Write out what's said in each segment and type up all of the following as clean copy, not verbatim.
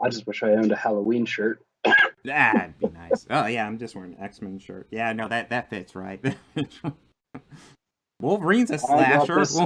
I just wish I owned a Halloween shirt. That'd be nice. Oh yeah, I'm just wearing an X-Men shirt. Yeah, no, that fits right. Wolverine's a I got slasher. this.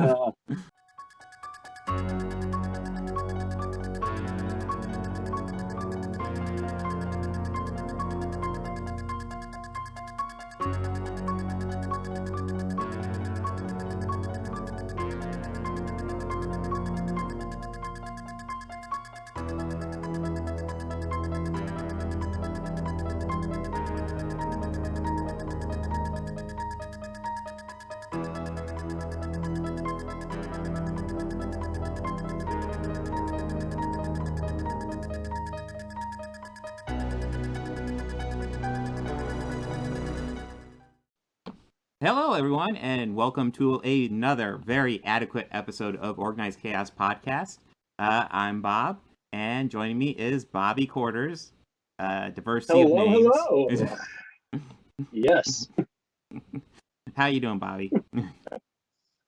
Hello, everyone, and welcome to another very adequate episode of Organized Chaos Podcast. I'm Bob, and joining me is Bobby Quarters. Diversity of names. Hello. Yes. How you doing, Bobby?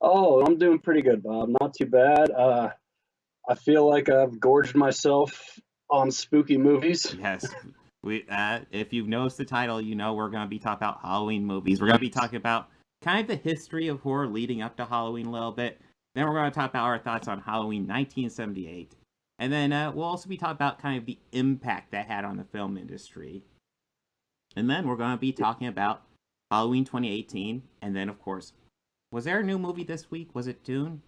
Oh, I'm doing pretty good, Bob. Not too bad. I feel like I've gorged myself on spooky movies. Yes. If you've noticed the title, you know we're going to be talking about Halloween movies. We're going to be talking about kind of the history of horror leading up to Halloween a little bit. Then we're going to talk about our thoughts on Halloween 1978. And then we'll also be talking about kind of the impact that had on the film industry. And then we're going to be talking about Halloween 2018. And then, of course, was there a new movie this week? Was it Dune?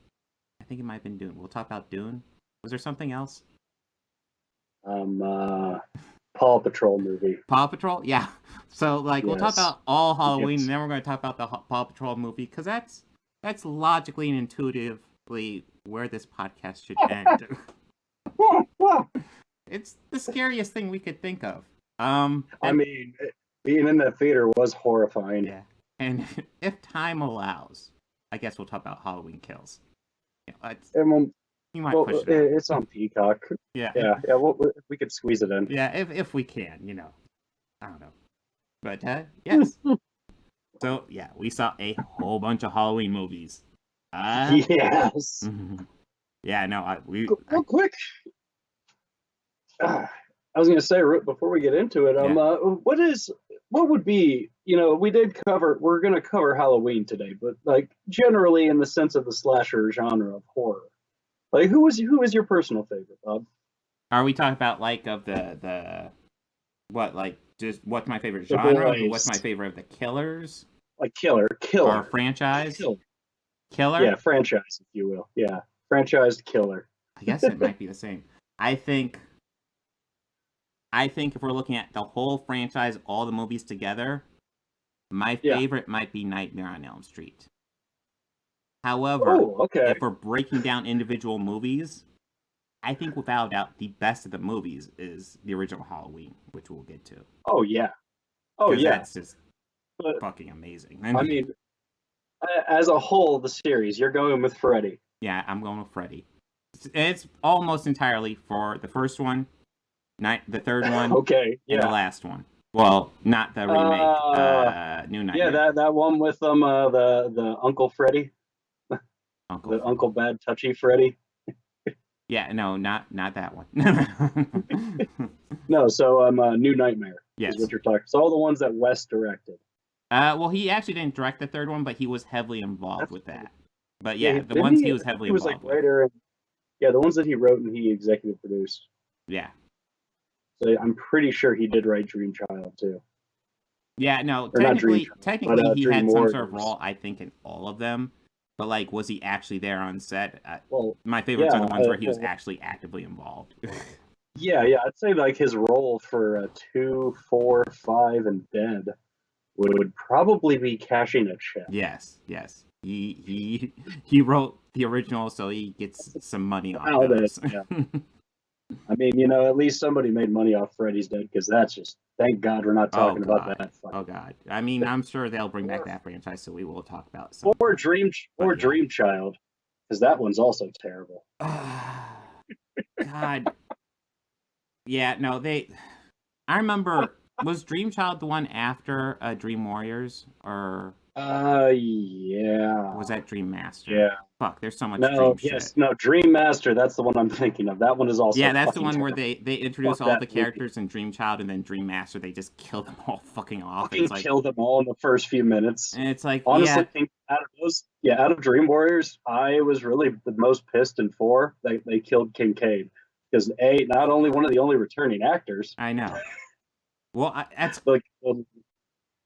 I think it might have been Dune. We'll talk about Dune. Was there something else? Paw Patrol movie. Paw Patrol? Yeah. So, we'll talk about all Halloween, Yes. and then we're going to talk about the Paw Patrol movie, because that's logically and intuitively where this podcast should end. It's the scariest thing we could think of. I mean, being in that theater was horrifying. Yeah. And if time allows, I guess we'll talk about Halloween Kills. You might push it out. It's on Peacock. Yeah. Yeah. We could squeeze it in. Yeah, if we can, I don't know. But, yes. So, yeah, we saw a whole bunch of Halloween movies. Yes. Yeah, no, Real quick. I was going to say, before we get into it, what would be, we're going to cover Halloween today, but generally in the sense of the slasher genre of horror. Who is your personal favorite, Bob? Are we talking about just what's my favorite genre? Or what's my favorite of the killers? Killer. Or franchise? Killer? Yeah, franchise, if you will. Yeah, franchised killer. I guess it might be the same. I think if we're looking at the whole franchise, all the movies together, my favorite might be Nightmare on Elm Street. However, if we're breaking down individual movies, I think without a doubt the best of the movies is the original Halloween, which we'll get to. Oh yeah. Oh yeah. That's just fucking amazing. I mean, as a whole, the series, you're going with Freddy. Yeah, I'm going with Freddy. It's almost entirely for the first one, the third one, and the last one. Well, not the remake, New Nightmare. Yeah, that one with the Uncle Freddy. Uncle Bad Touchy Freddy. Yeah, no, not that one. No, so New Nightmare. Yes. Is what you're talking. So all the ones that Wes directed. Well, he actually didn't direct the third one, but he was heavily involved with that. But yeah, the ones he was heavily involved with. Writer. Yeah, the ones that he wrote and he executive produced. Yeah. So I'm pretty sure he did write Dream Child too. Yeah, no, technically he had some sort of role, I think, in all of them. But was he actually there on set? My favorites are the ones where he was actually actively involved. Yeah, I'd say his role for 2, 4, 5, and Dead would probably be cashing a check. Yes. He wrote the original, so he gets some money off those. Yeah. I mean, at least somebody made money off Freddy's Dead, because that's just, thank God we're not talking about that. Oh God! I mean, I'm sure they'll bring back that franchise, so we will talk about some. Or Dream Child, because that one's also terrible. God. Yeah, no, I remember, was Dream Child the one after Dream Warriors, or? Yeah. Was that Dream Master? Yeah. Fuck, there's so much No, Dream shit. yes, no, Dream Master. That's the one I'm thinking of. That one is also Yeah, that's the fucking one where terrible. they introduce Fuck all that the movie. characters in Dream Child and then Dream Master. They just kill them all fucking off. Fucking killed them all in the first few minutes. It's like, Honestly, yeah, think out of those, yeah, out of Dream Warriors, I was really the most pissed in four. They killed Kincaid because not only one of the only returning actors, I know. Well, that's like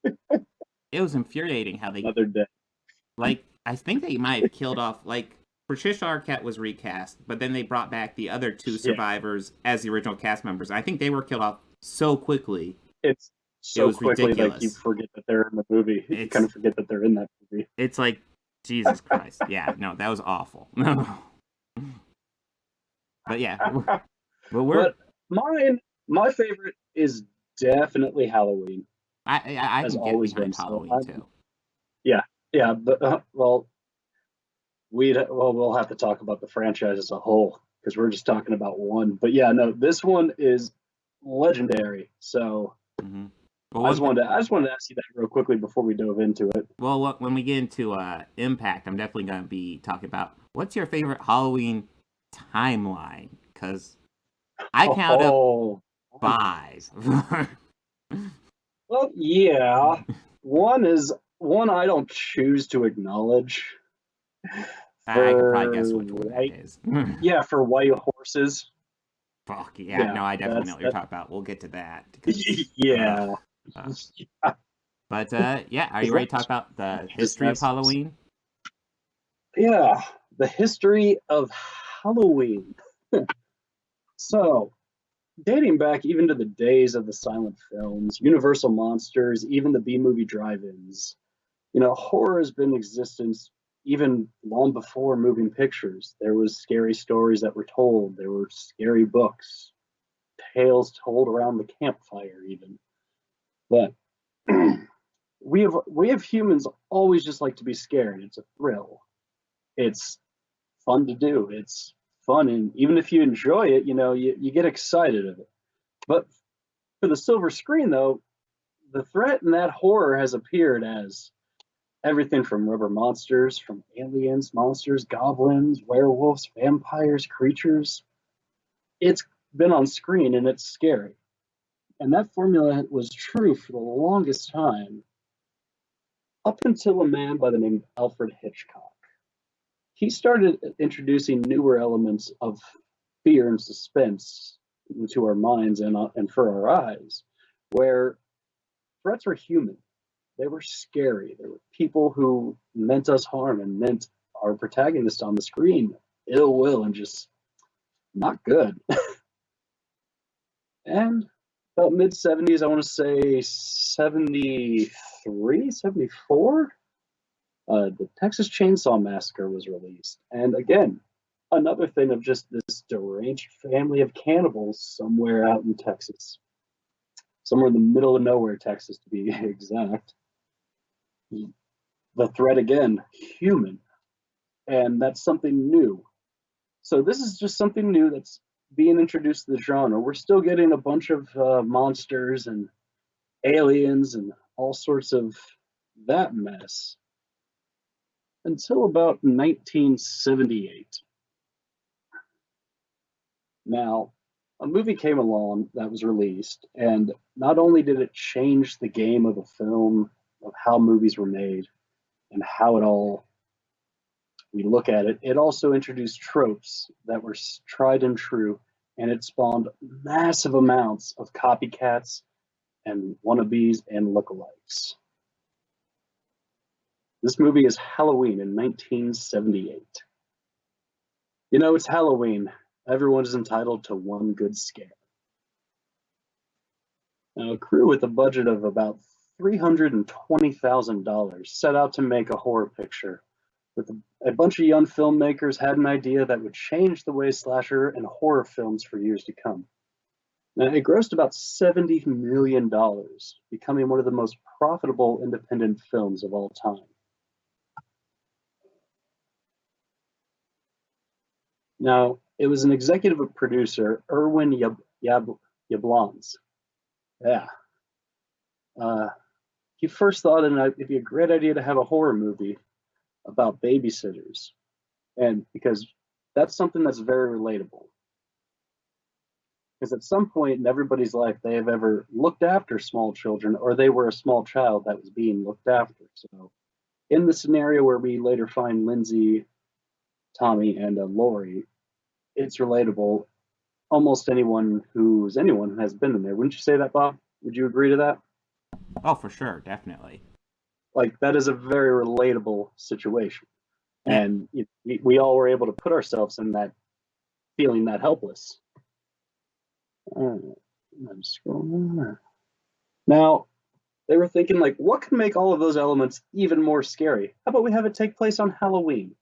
it was infuriating how they another day. like. I think they might have killed off like Patricia Arquette was recast, but then they brought back the other two Yeah, survivors as the original cast members. I think they were killed off so quickly. it's It so was quickly like you ridiculous. forget that they're in the movie. You kind It's of forget that they're in that movie. it's like Jesus Christ. Yeah, no, that was awful. But yeah, but But my favorite is definitely Halloween. I Has can get always been. behind So Halloween too. yeah, but well, we'll have to talk about the franchise as a whole because we're just talking about one. But yeah, no, this one is legendary. So Mm-hmm. Well, one I just wanted to ask you that real quickly before we dove into it. Well, when we get into Impact, I'm definitely going to be talking about what's your favorite Halloween timeline? Because I count up Oh, 5. well, yeah. One I don't choose to acknowledge I could probably guess for which one that white. is. Yeah, for white horses. Fuck, yeah, no, I definitely know what you're that. talking about. We'll get to that. Yeah. Uh, but, yeah, are you ready to talk about the history of Halloween? Yeah, the history of Halloween. So, dating back even to the days of the silent films, Universal Monsters, even the B-movie drive-ins, horror has been in existence even long before moving pictures. There was scary stories that were told. There were scary books, tales told around the campfire, even. But we have humans always just like to be scared. It's a thrill. It's fun to do. It's fun, and even if you enjoy it, you get excited of it. But for the silver screen, though, the threat in that horror has appeared as everything from rubber monsters, from aliens, monsters, goblins, werewolves, vampires, creatures. It's been on screen and it's scary. And that formula was true for the longest time, up until a man by the name of Alfred Hitchcock. He started introducing newer elements of fear and suspense into our minds and for our eyes, where threats were human. They were scary. There were people who meant us harm and meant our protagonist on the screen ill will and just not good. And about mid 70s, I want to say 73, 74, the Texas Chainsaw Massacre was released. And again, another thing of just this deranged family of cannibals somewhere out in Texas, somewhere in the middle of nowhere, Texas, to be exact. The threat again, human, and that's something new. So this is just something new that's being introduced to the genre. We're still getting a bunch of monsters and aliens and all sorts of that mess until about 1978. Now, a movie came along that was released, and not only did it change the game of the film, of how movies were made, and how we look at it, it also introduced tropes that were tried and true, and it spawned massive amounts of copycats and wannabes and lookalikes. This movie is Halloween in 1978. It's Halloween. Everyone is entitled to one good scare. Now, a crew with a budget of about $320,000 set out to make a horror picture. With a bunch of young filmmakers had an idea that would change the way slasher and horror films for years to come. Now, it grossed about $70 million, becoming one of the most profitable independent films of all time. Now, it was an executive producer, Irwin Yablans. Yeah. He first thought it'd be a great idea to have a horror movie about babysitters. And because that's something that's very relatable. Because at some point in everybody's life, they have ever looked after small children, or they were a small child that was being looked after. So, in the scenario where we later find Lindsay, Tommy, and Lori, it's relatable. Almost anyone has been in there. Wouldn't you say that, Bob? Would you agree to that? Oh, for sure, definitely. Like, that is a very relatable situation. Yeah. And we all were able to put ourselves in that, feeling that helpless. I'm scrolling. Now, they were thinking, like, what can make all of those elements even more scary? How about we have it take place on Halloween?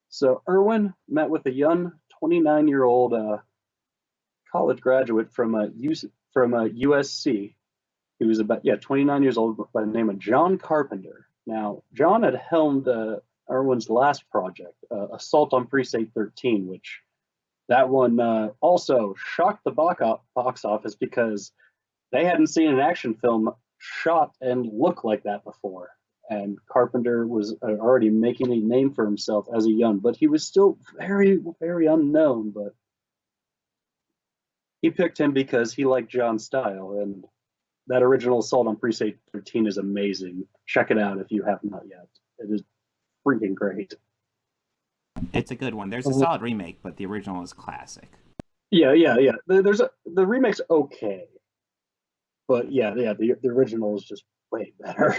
So Irwin met with a young 29-year-old college graduate from USC. He was about 29 years old, by the name of John Carpenter. Now, John had helmed Irwin's last project, Assault on Precinct 13, which that one also shocked the box office because they hadn't seen an action film shot and look like that before. And Carpenter was already making a name for himself as a young, but he was still very, very unknown. But he picked him because he liked John's style, and that original Assault on Precinct 13 is amazing. Check it out if you have not yet. It is freaking great. It's a good one. There's a solid remake, but the original is classic. Yeah. The remake's okay, but the original is just way better.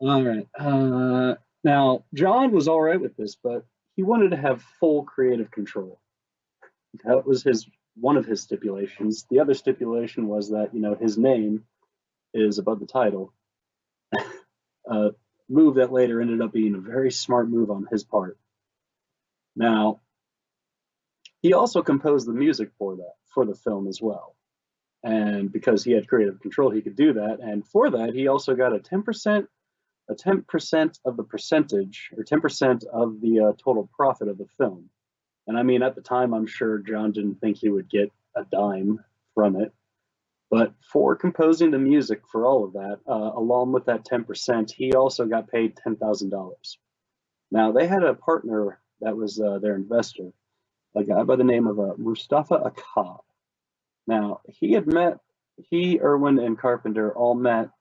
All right. Now John was all right with this, but he wanted to have full creative control. That was one of his stipulations. The other stipulation was that his name is above the title. A move that later ended up being a very smart move on his part. Now, he also composed the music for the film as well. And because he had creative control, he could do that. And for that, he also got a 10% of the percentage, or 10% of the total profit of the film. And I mean, at the time, I'm sure John didn't think he would get a dime from it. But for composing the music for all of that, along with that 10%, he also got paid $10,000. Now, they had a partner that was their investor, a guy by the name of Mustafa Akkad. Now, Irwin, and Carpenter all met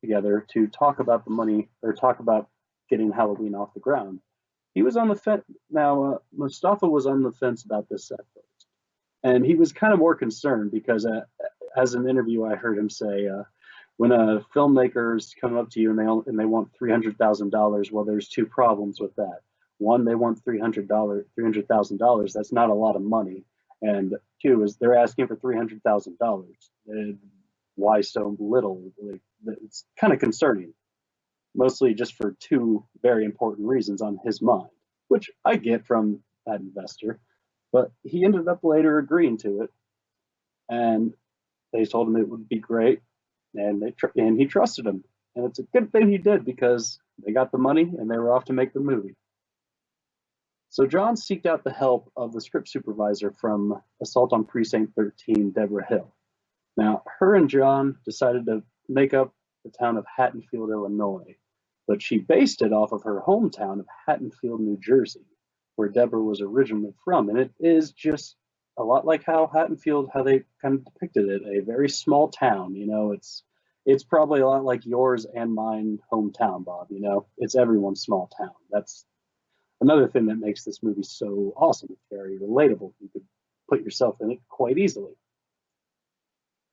together to talk about the money, or talk about getting Halloween off the ground. He was on the fence. Now, Mustafa was on the fence about this at first. And he was kind of more concerned because, as an interview, I heard him say, when a filmmakers come up to you and they want $300,000, well, there's two problems with that. One, they want $300,000. That's not a lot of money. And two is they're asking for $300,000. Why so little? It's kind of concerning, mostly just for two very important reasons on his mind, which I get from that investor. But he ended up later agreeing to it, and they told him it would be great, and he trusted him. And it's a good thing he did, because they got the money and they were off to make the movie. So John sought out the help of the script supervisor from Assault on Precinct 13, Deborah Hill. Now, her and John decided to make up the town of Haddonfield, Illinois, but she based it off of her hometown of Haddonfield, New Jersey, where Deborah was originally from. And it is just a lot like how they kind of depicted it, a very small town. It's probably a lot like yours and mine hometown, Bob. It's everyone's small town. That's another thing that makes this movie so awesome. It's very relatable. You could put yourself in it quite easily.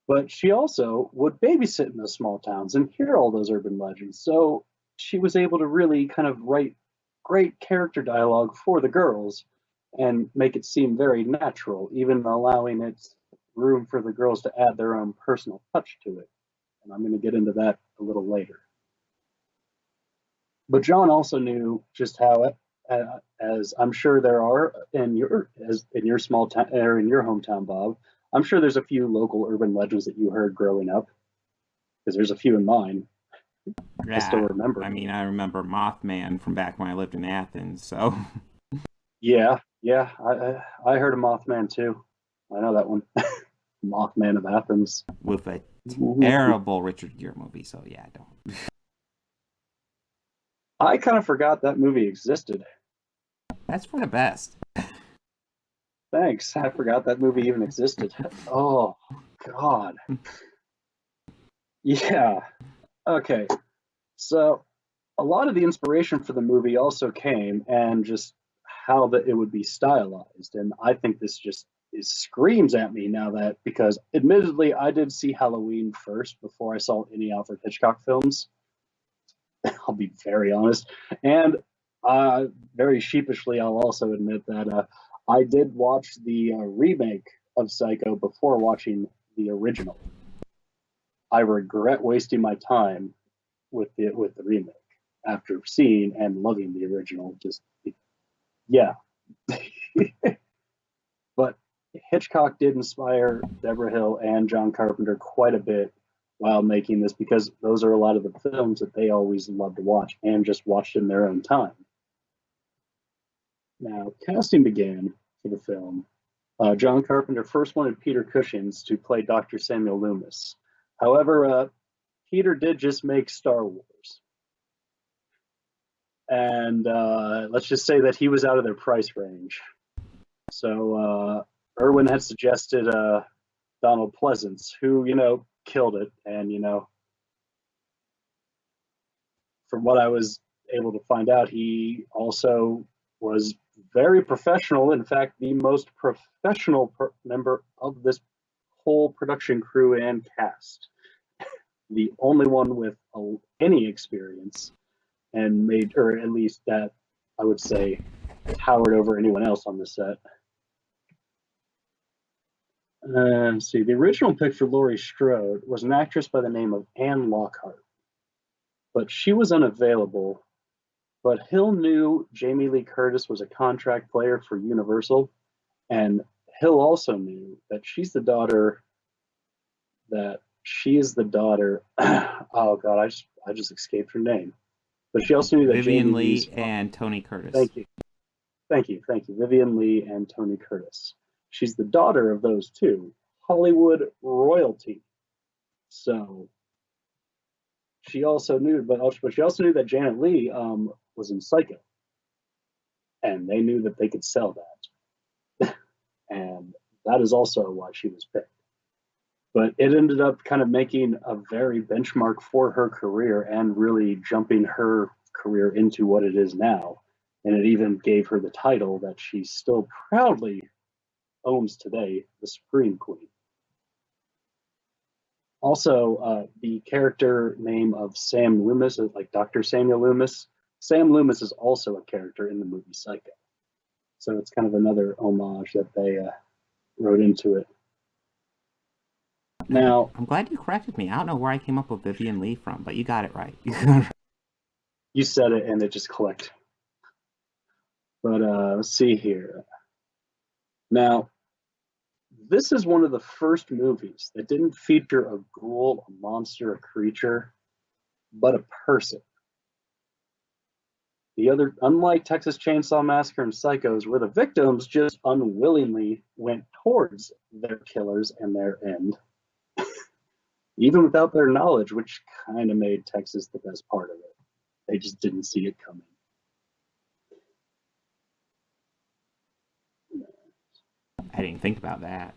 But she also would babysit in those small towns and hear all those urban legends. So she was able to really kind of write great character dialogue for the girls and make it seem very natural, even allowing it room for the girls to add their own personal touch to it. And I'm going to get into that a little later. But John also knew just how, as I'm sure there are in your small town, or in your hometown, Bob, I'm sure there's a few local urban legends that you heard growing up, because there's a few in mine. Yeah, I still remember. I mean, I remember Mothman from back when I lived in Athens, so. Yeah, I heard of Mothman too. I know that one. Mothman of Athens. With a terrible Richard Gere movie, so yeah, I don't. I kind of forgot that movie existed. That's for the best. Thanks. I forgot that movie even existed. Oh, God. Yeah. Okay. So a lot of the inspiration for the movie also came and just how it would be stylized. And I think this just screams at me now that, because admittedly, I did see Halloween first before I saw any Alfred Hitchcock films. I'll be very honest. And very sheepishly, I'll also admit that I did watch the remake of Psycho before watching the original. I regret wasting my time with the remake after seeing and loving the original. Just yeah. But Hitchcock did inspire Deborah Hill and John Carpenter quite a bit while making this, because those are a lot of the films that they always loved to watch and just watched in their own time. Now, casting began for the film. John Carpenter first wanted Peter Cushing to play Dr. Samuel Loomis. However, Peter did just make Star Wars. And let's just say that he was out of their price range. So Irwin had suggested Donald Pleasance, who, killed it. And, from what I was able to find out, he also was very professional. In fact, the most professional member of this whole production crew and cast. The only one with any experience, and made, or at least that I would say, towered over anyone else on the set. Let's see. The original pick for Laurie Strode was an actress by the name of Anne Lockhart, but she was unavailable. But Hill knew Jamie Lee Curtis was a contract player for Universal, and Hill also knew that she is the daughter. Oh God, I just escaped her name. But she also knew that Vivian Lee and Tony Curtis. Thank you. Vivian Lee and Tony Curtis. She's the daughter of those two, Hollywood royalty. So she also knew, but she also knew that Janet Leigh was in Psycho, and they knew that they could sell that, and that is also why she was picked. But it ended up kind of making a very benchmark for her career and really jumping her career into what it is now. And it even gave her the title that she still proudly owns today, the Supreme Queen. Also, the character name of Sam Loomis is like Dr. Samuel Loomis. Sam Loomis is also a character in the movie Psycho. So it's kind of another homage that they wrote into it. Now, I'm glad you corrected me. I don't know where I came up with Vivian Lee from, but you got it right. You said it and it just clicked. But let's see here. Now, this is one of the first movies that didn't feature a ghoul, a monster, a creature, but a person. Unlike Texas Chainsaw Massacre and Psychos, where the victims just unwillingly went towards their killers and their end, even without their knowledge, which kind of made Texas the best part of it. They just didn't see it coming. I didn't think about that.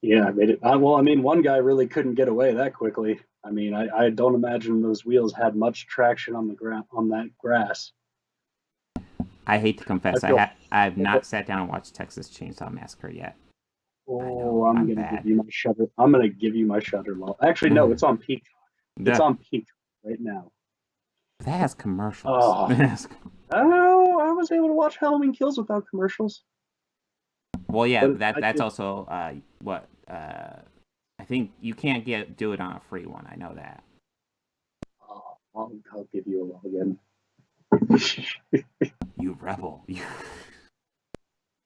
Yeah, I made it. Well, I mean, one guy really couldn't get away that quickly. I mean, I don't imagine those wheels had much traction on the ground on that grass. I hate to confess, I've not sat down and watched Texas Chainsaw Massacre yet. Oh, I'm gonna give you my Shudder. I'm gonna give you my Shudder law. Actually, no, it's on Peacock. It's on Peacock right now. That has commercials. Oh, I was able to watch Halloween Kills without commercials. Well, yeah, that's also what I think you can't do it on a free one. I know that. Oh, I'll give you a law again. You rebel.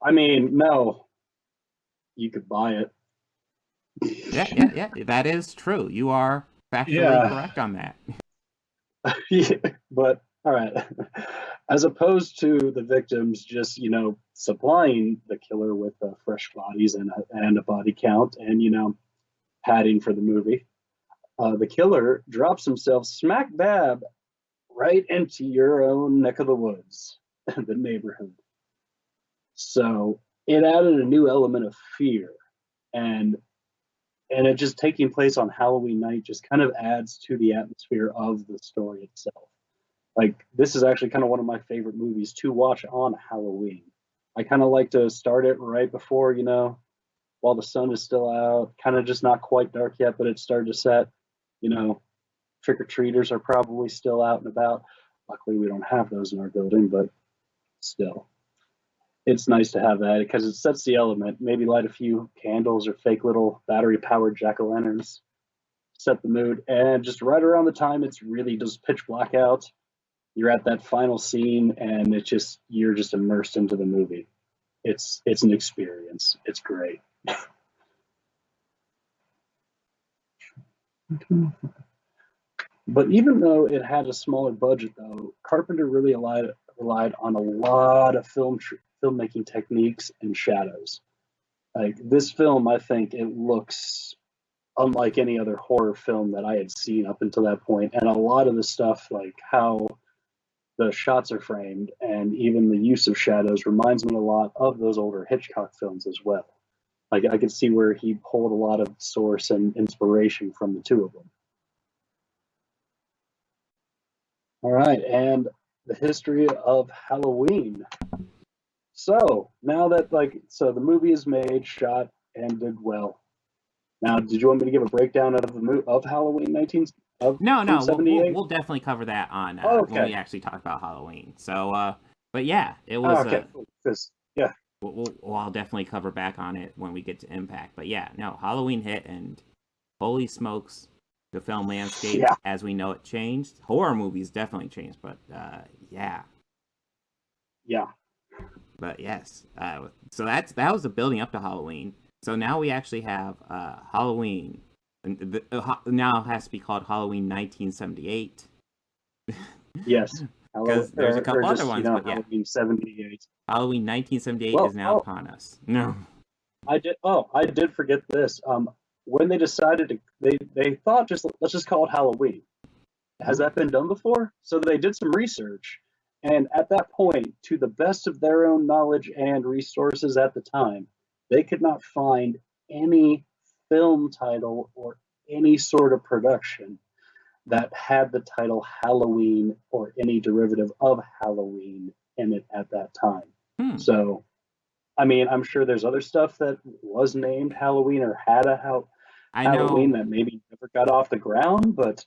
I mean, no. You could buy it. Yeah. That is true. You are factually correct on that. Yeah, but all right. As opposed to the victims just, supplying the killer with fresh bodies and a body count and, padding for the movie, the killer drops himself smack dab right into your own neck of the woods, the neighborhood. So it added a new element of fear, and it just taking place on Halloween night just kind of adds to the atmosphere of the story itself. Like, this is actually kind of one of my favorite movies to watch on Halloween. I kind of like to start it right before, while the sun is still out, kind of just not quite dark yet, but it's started to set. You know, trick or treaters are probably still out and about. Luckily, we don't have those in our building, but still, it's nice to have that because it sets the element. Maybe light a few candles or fake little battery powered jack o' lanterns, set the mood. And just right around the time it's really just pitch black out, you're at that final scene, and you're just immersed into the movie. It's an experience. It's great. But even though it had a smaller budget, though, Carpenter really relied on a lot of filmmaking techniques and shadows. Like, this film, I think it looks unlike any other horror film that I had seen up until that point. And a lot of the stuff, like how the shots are framed and even the use of shadows, reminds me a lot of those older Hitchcock films as well. Like, I could see where he pulled a lot of source and inspiration from the two of them. All right, and the history of Halloween. So now that the movie is made, shot, and did well. Now, did you want me to give a breakdown of Halloween No, 1978? we'll definitely cover that on Okay. when we actually talk about Halloween. So, but yeah, it was. Okay. Yeah. I'll definitely cover back on it when we get to Impact. But yeah, no, Halloween hit, and holy smokes, the film landscape as we know it changed. Horror movies definitely changed, but yeah. Yeah. But yes, so that was the building up to Halloween. So now we actually have Halloween. Now it has to be called Halloween 1978. Yes. Because there's a couple other ones, but yeah. Halloween 78. Halloween 1978 is now upon us. No. I did forget this. When they decided they thought let's just call it Halloween. Has that been done before? So they did some research, and at that point, to the best of their own knowledge and resources at the time, they could not find any film title or any sort of production that had the title Halloween or any derivative of Halloween in it at that time. So, I mean, I'm sure there's other stuff that was named Halloween or had a Halloween that maybe never got off the ground, but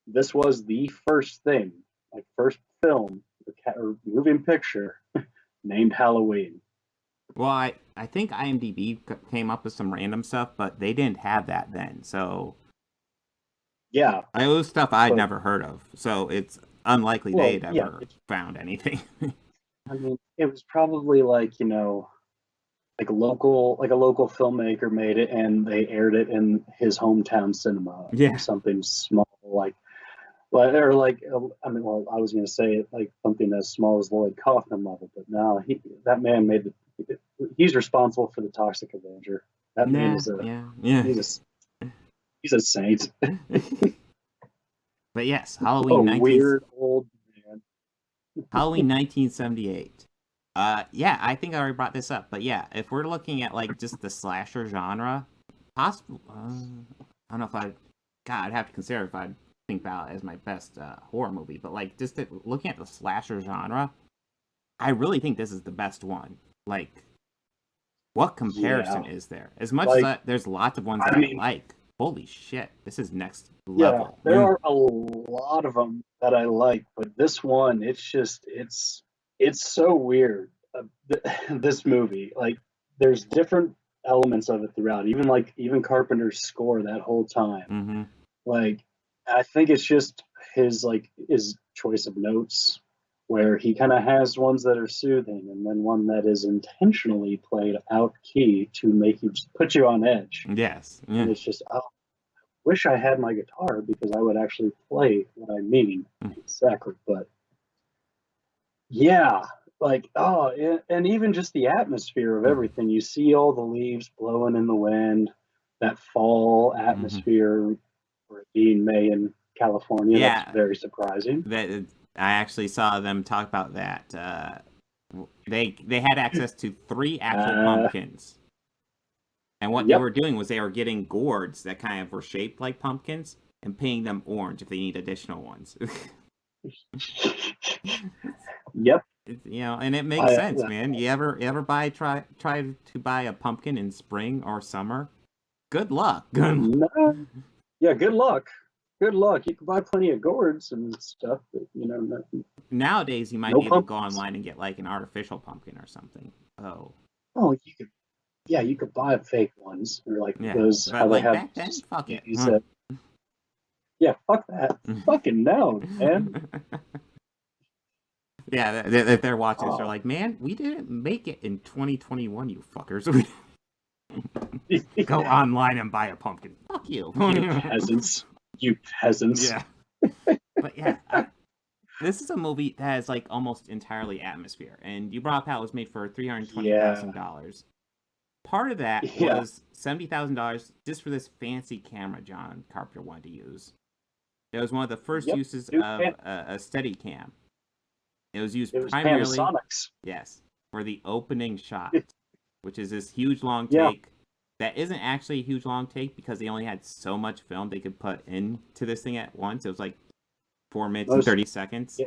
this was the first thing, like first film or moving picture named Halloween. Well, I think IMDb came up with some random stuff, but they didn't have that then. So yeah, it was stuff I'd never heard of. So it's unlikely they'd ever found anything. I mean, it was probably like like a local filmmaker made it and they aired it in his hometown cinema. Yeah, something small or like I was going to say it like something as small as Lloyd Kaufman level, but no, that man made he's responsible for the Toxic Avenger. That man is he's a saint. But yes, Halloween weird old man. Halloween 1978. Yeah, I think I already brought this up, but yeah, if we're looking at like just the slasher genre, possible. I don't know if I'd have to consider if I'd think about it as my best horror movie, but like just looking at the slasher genre, I really think this is the best one. Like, what comparison is there? As much as there's lots of ones that I like. Holy shit, this is next level. Yeah, there are a lot of them that I like, but this one, it's so weird. This movie, like, there's different elements of it throughout. Even Carpenter's score that whole time. Mm-hmm. Like, I think it's just his choice of notes, where he kind of has ones that are soothing and then one that is intentionally played out key to make you put you on edge. Yes. Yeah. And it's just, I wish I had my guitar because I would actually play what I mean exactly. But yeah, and even just the atmosphere of everything. You see all the leaves blowing in the wind, that fall atmosphere for it being May in California. Yeah. That's very surprising. I actually saw them talk about that They had access to 3 actual pumpkins. And what they were doing was they were getting gourds that kind of were shaped like pumpkins and painting them orange if they need additional ones. Yep. And it makes sense, man. You ever try to buy a pumpkin in spring or summer? Good luck. Yeah, good luck. Good luck. You can buy plenty of gourds and stuff, but nowadays you might be able to go online and get like an artificial pumpkin or something. Oh, you could. Yeah, you could buy fake ones or like those. But like back then, fuck it. Yeah, fuck that. Fucking no, man. Yeah, if they're watching this, they're like, man, we didn't make it in 2021, you fuckers. Go online and buy a pumpkin. Fuck you. Peasants. You peasants. Yeah. But yeah, this is a movie that has like almost entirely atmosphere. And you brought up how it was made for $320,000. Part of that was $70,000 just for this fancy camera John Carpenter wanted to use. It was one of the first uses of a Steadicam. It was used primarily for the opening shot, which is this huge long take that isn't actually a huge long take because they only had so much film they could put into this thing at once. It was like 4 minutes and 30 seconds.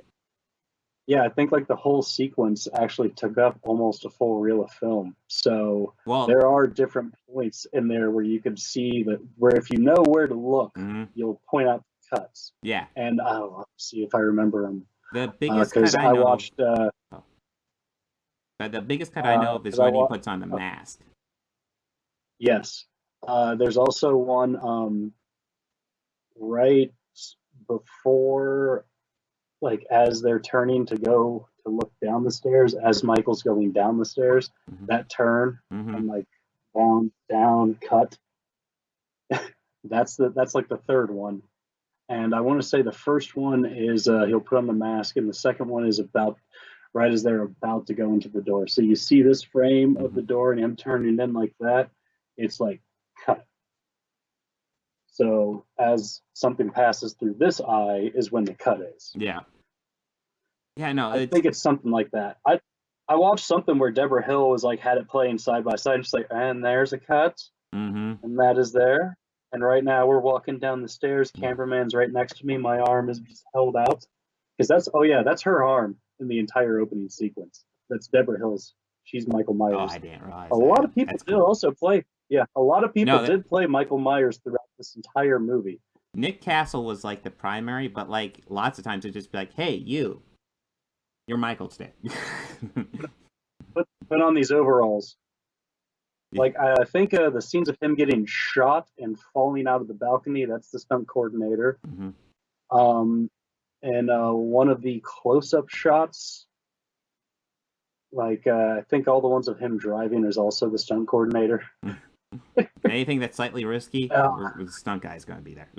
Yeah, I think like the whole sequence actually took up almost a full reel of film. So there are different points in there where you could see that where if you know where to look, you'll point out the cuts. Yeah. And I'll see if I remember them. The biggest cut I know. But the biggest cut I know of is when he puts on the mask. Yes. There's also one right before, like as they're turning to go to look down the stairs, as Michael's going down the stairs, that turn and like long down cut. That's like the third one. And I want to say the first one is he'll put on the mask, and the second one is about right as they're about to go into the door. So you see this frame of the door and him turning in like that. It's like cut. So as something passes through this eye is when the cut is. Yeah. Yeah, no. I think it's something like that. I watched something where Deborah Hill was like had it playing side by side, just like, and there's a cut, and that is there. And right now we're walking down the stairs. Cameraman's right next to me. My arm is just held out because that's her arm in the entire opening sequence. That's Deborah Hill's. She's Michael Myers. Oh, I didn't realize. A lot of people did also play. Yeah, a lot of people did play Michael Myers throughout this entire movie. Nick Castle was like the primary, but like lots of times it'd just be like, "Hey, you're Michael today." Put on these overalls. Like, I think the scenes of him getting shot and falling out of the balcony, that's the stunt coordinator. And one of the close-up shots, like, I think all the ones of him driving is also the stunt coordinator. Anything that's slightly risky, the stunt guy's going to be there.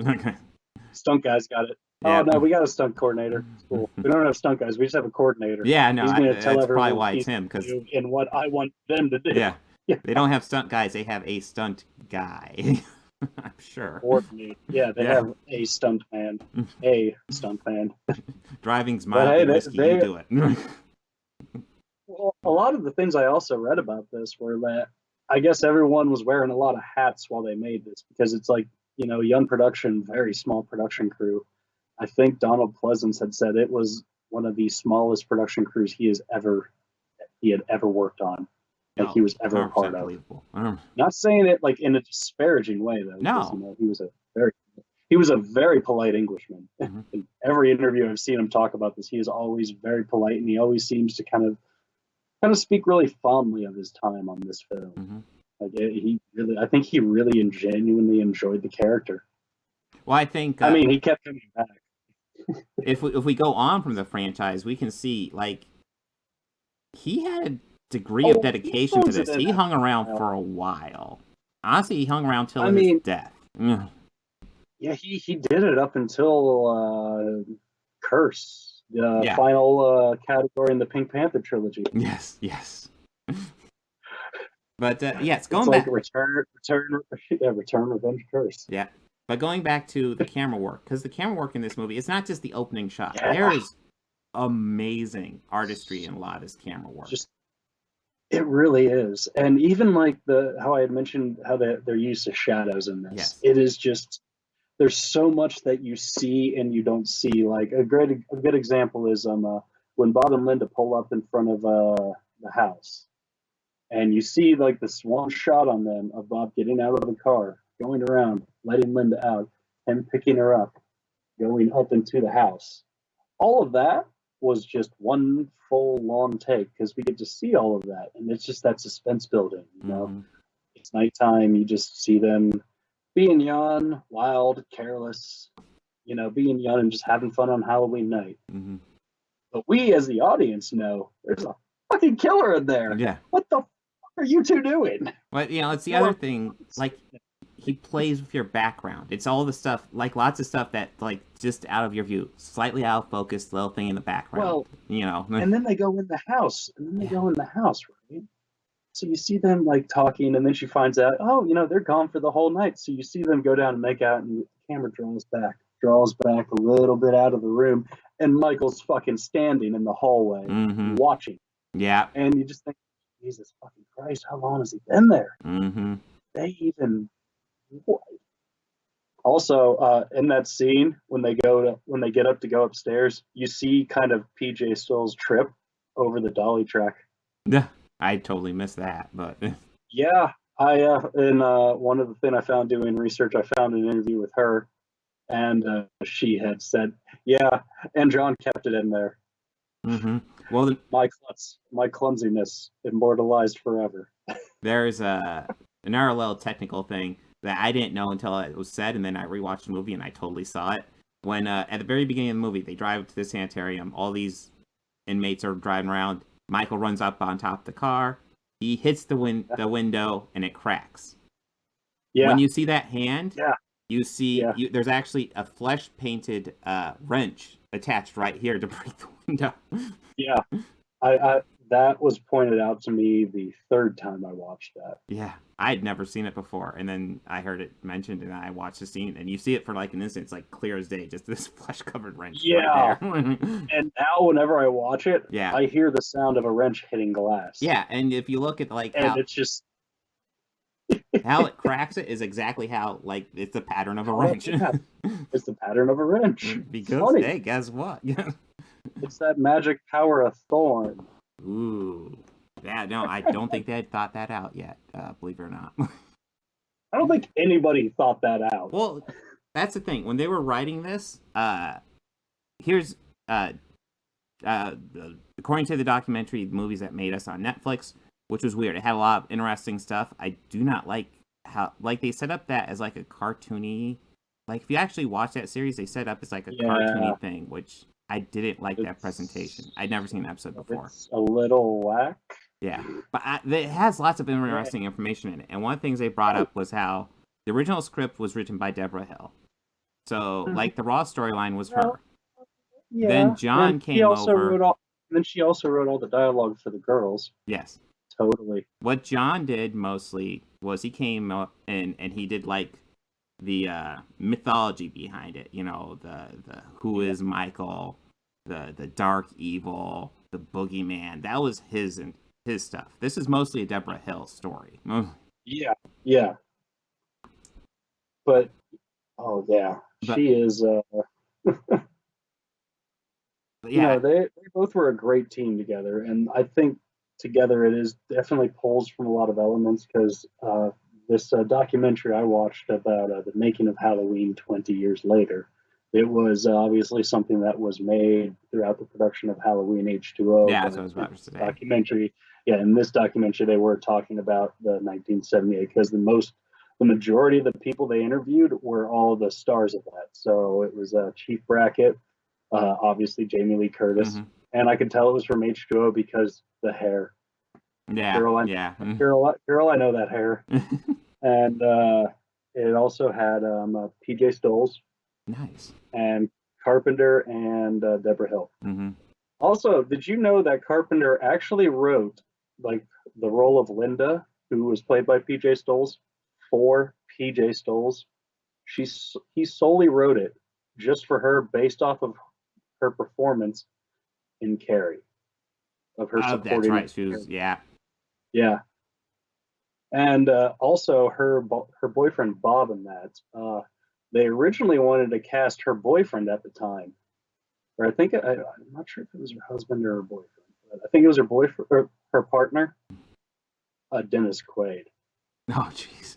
Stunt guy's got it. Yeah. Oh, no, we got a stunt coordinator. It's cool. We don't have stunt guys. We just have a coordinator. Yeah, no, that's probably why it's him. And what I want them to do. Yeah. They don't have stunt guys. They have a stunt guy. I'm sure. Yeah, they have a stunt man. A stunt man. Driving's mildly risky. You do it. Well, a lot of the things I also read about this were that I guess everyone was wearing a lot of hats while they made this because it's like, young production, very small production crew. I think Donald Pleasance had said it was one of the smallest production crews he had ever worked on. Like he was ever a part of. Not saying it like in a disparaging way though. No, because, he was a very polite Englishman. In every interview I've seen him talk about this, he is always very polite, and he always seems to kind of speak really fondly of his time on this film. Like I think he really and genuinely enjoyed the character. Well, I think he kept coming back. if we go on from the franchise, we can see like he had a degree of dedication to this. He hung around for a while. Honestly, he hung around till his death. Yeah, he did it up until Curse, the final category in the Pink Panther trilogy. Yes. But yes, going back. Like Return, Revenge, Curse. Yeah, but going back to the camera work, because the camera work in this movie, it's not just the opening shot. There is amazing artistry in a lot of his camera work. Just it really is. And even like how I had mentioned how their use of shadows in this, it is just, there's so much that you see and you don't see. Like a good example is when Bob and Linda pull up in front of the house, and you see like this one shot on them of Bob getting out of the car, going around, letting Linda out, and picking her up, going up into the house. All of that was just one full long take because we get to see all of that, and it's just that suspense building. You know, it's nighttime. You just see them being young, wild, careless. You know, being young and just having fun on Halloween night. But we, as the audience, know there's a fucking killer in there. Yeah. What the fuck are you two doing? But you know, it's the other thing. Like, he plays with your background. It's all the stuff, like lots of stuff that, like, just out of your view, slightly out of focus, little thing in the background. Well, you know. And then they go in the house, right? So you see them like talking, and then she finds out, oh, you know, they're gone for the whole night. So you see them go down and make out, and the camera draws back a little bit out of the room, and Michael's fucking standing in the hallway watching. Yeah. And you just think, Jesus fucking Christ, how long has he been there? They even. Also, in that scene, when they get up to go upstairs, you see kind of PJ Stoll's trip over the dolly track. Yeah, I totally missed that, but yeah, I in one of the things I found doing research, I found an interview with her, and she had said, yeah, and John kept it in there. Well, my clumsiness immortalized forever. There's another little technical thing that I didn't know until it was said, and then I rewatched the movie and I totally saw it. When at the very beginning of the movie, they drive to the sanitarium, all these inmates are driving around. Michael runs up on top of the car. He hits the window and it cracks. Yeah. When you see that hand, you see there's actually a flesh painted wrench attached right here to break the window. Yeah, I that was pointed out to me the third time I watched that. Yeah, I had never seen it before, and then I heard it mentioned, and I watched the scene, and you see it for like an instant. It's like clear as day, just this flesh-covered wrench. Yeah, right there. And now whenever I watch it, I hear the sound of a wrench hitting glass. Yeah, and if you look at like and it's just how it cracks it is exactly how, like, it's the pattern of a wrench. It's the pattern of a wrench. Because, hey, guess what? It's that magic power of Thorn. Ooh. Yeah, no, I don't think they had thought that out yet, believe it or not. I don't think anybody thought that out. Well, that's the thing. When they were writing this, here's, according to the documentary, Movies That Made Us on Netflix, which was weird. It had a lot of interesting stuff. I do not like how, like, they set up that as like a cartoony, like, if you actually watch that series, they set up as like a cartoony thing, which I didn't like that presentation. I'd never seen an episode before. It's a little whack. Yeah, but it has lots of interesting information in it. And one of the things they brought up was how the original script was written by Deborah Hill. So, like, the Raw storyline was her. Yeah. Then John came over. Then she also wrote all the dialogue for the girls. Yes. Totally. What John did mostly was he came up and he did, like, the mythology behind it. You know, the who is Michael, the dark evil, the boogeyman. That was his stuff. This is mostly a Deborah Hill story. Yeah. But she is. Yeah, they both were a great team together, and I think together it is definitely pulls from a lot of elements because this documentary I watched about the making of Halloween 20 years later. It was obviously something that was made throughout the production of Halloween H2O. Yeah, that's what I was about to say. Documentary. Yeah, in this documentary, they were talking about the 1978 because the majority of the people they interviewed were all the stars of that. So it was Chief Brackett, obviously Jamie Lee Curtis, and I could tell it was from H2O because the hair. Yeah, girl, I know that hair. And it also had PJ Stoles. Nice. And Carpenter and Deborah Hill. Also, did you know that Carpenter actually wrote like the role of Linda, who was played by PJ Stoles, for PJ Stoles? He solely wrote it just for her, based off of her performance, in Carrie, of her Oh, that's supporting. right. She was, yeah. Yeah, and also her boyfriend Bob in that. They originally wanted to cast her boyfriend at the time, or I'm not sure if it was her husband or her boyfriend, but I think it was her boyfriend or her partner, Dennis Quaid. Oh, jeez.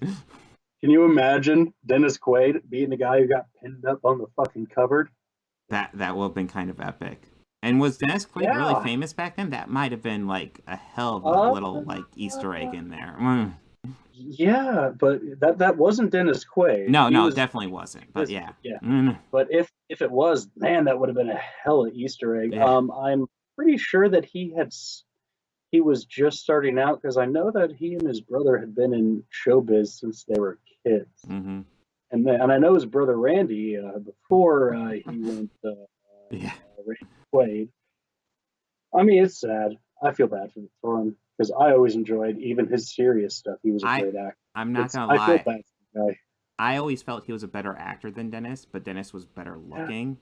Can you imagine Dennis Quaid being the guy who got pinned up on the fucking cupboard? That would have been kind of epic. And was Dennis Quaid really Yeah. famous back then? That might have been like a hell of a Uh, little like Easter egg in there. Mm. yeah, but that wasn't Dennis Quaid. No, He no, it was definitely wasn't. But yeah. yeah. Mm. But if it was, man, that would have been a hell of Easter egg. Yeah. I'm pretty sure that he was just starting out because I know that he and his brother had been in showbiz since they were kids, Mm-hmm. and I know his brother Randy before he went Yeah. Randy Quaid. I mean, it's sad. I feel bad for him because I always enjoyed even his serious stuff. He was a great actor. I'm not gonna I feel lie. bad for the guy. I always felt he was a better actor than Dennis, but Dennis was better looking.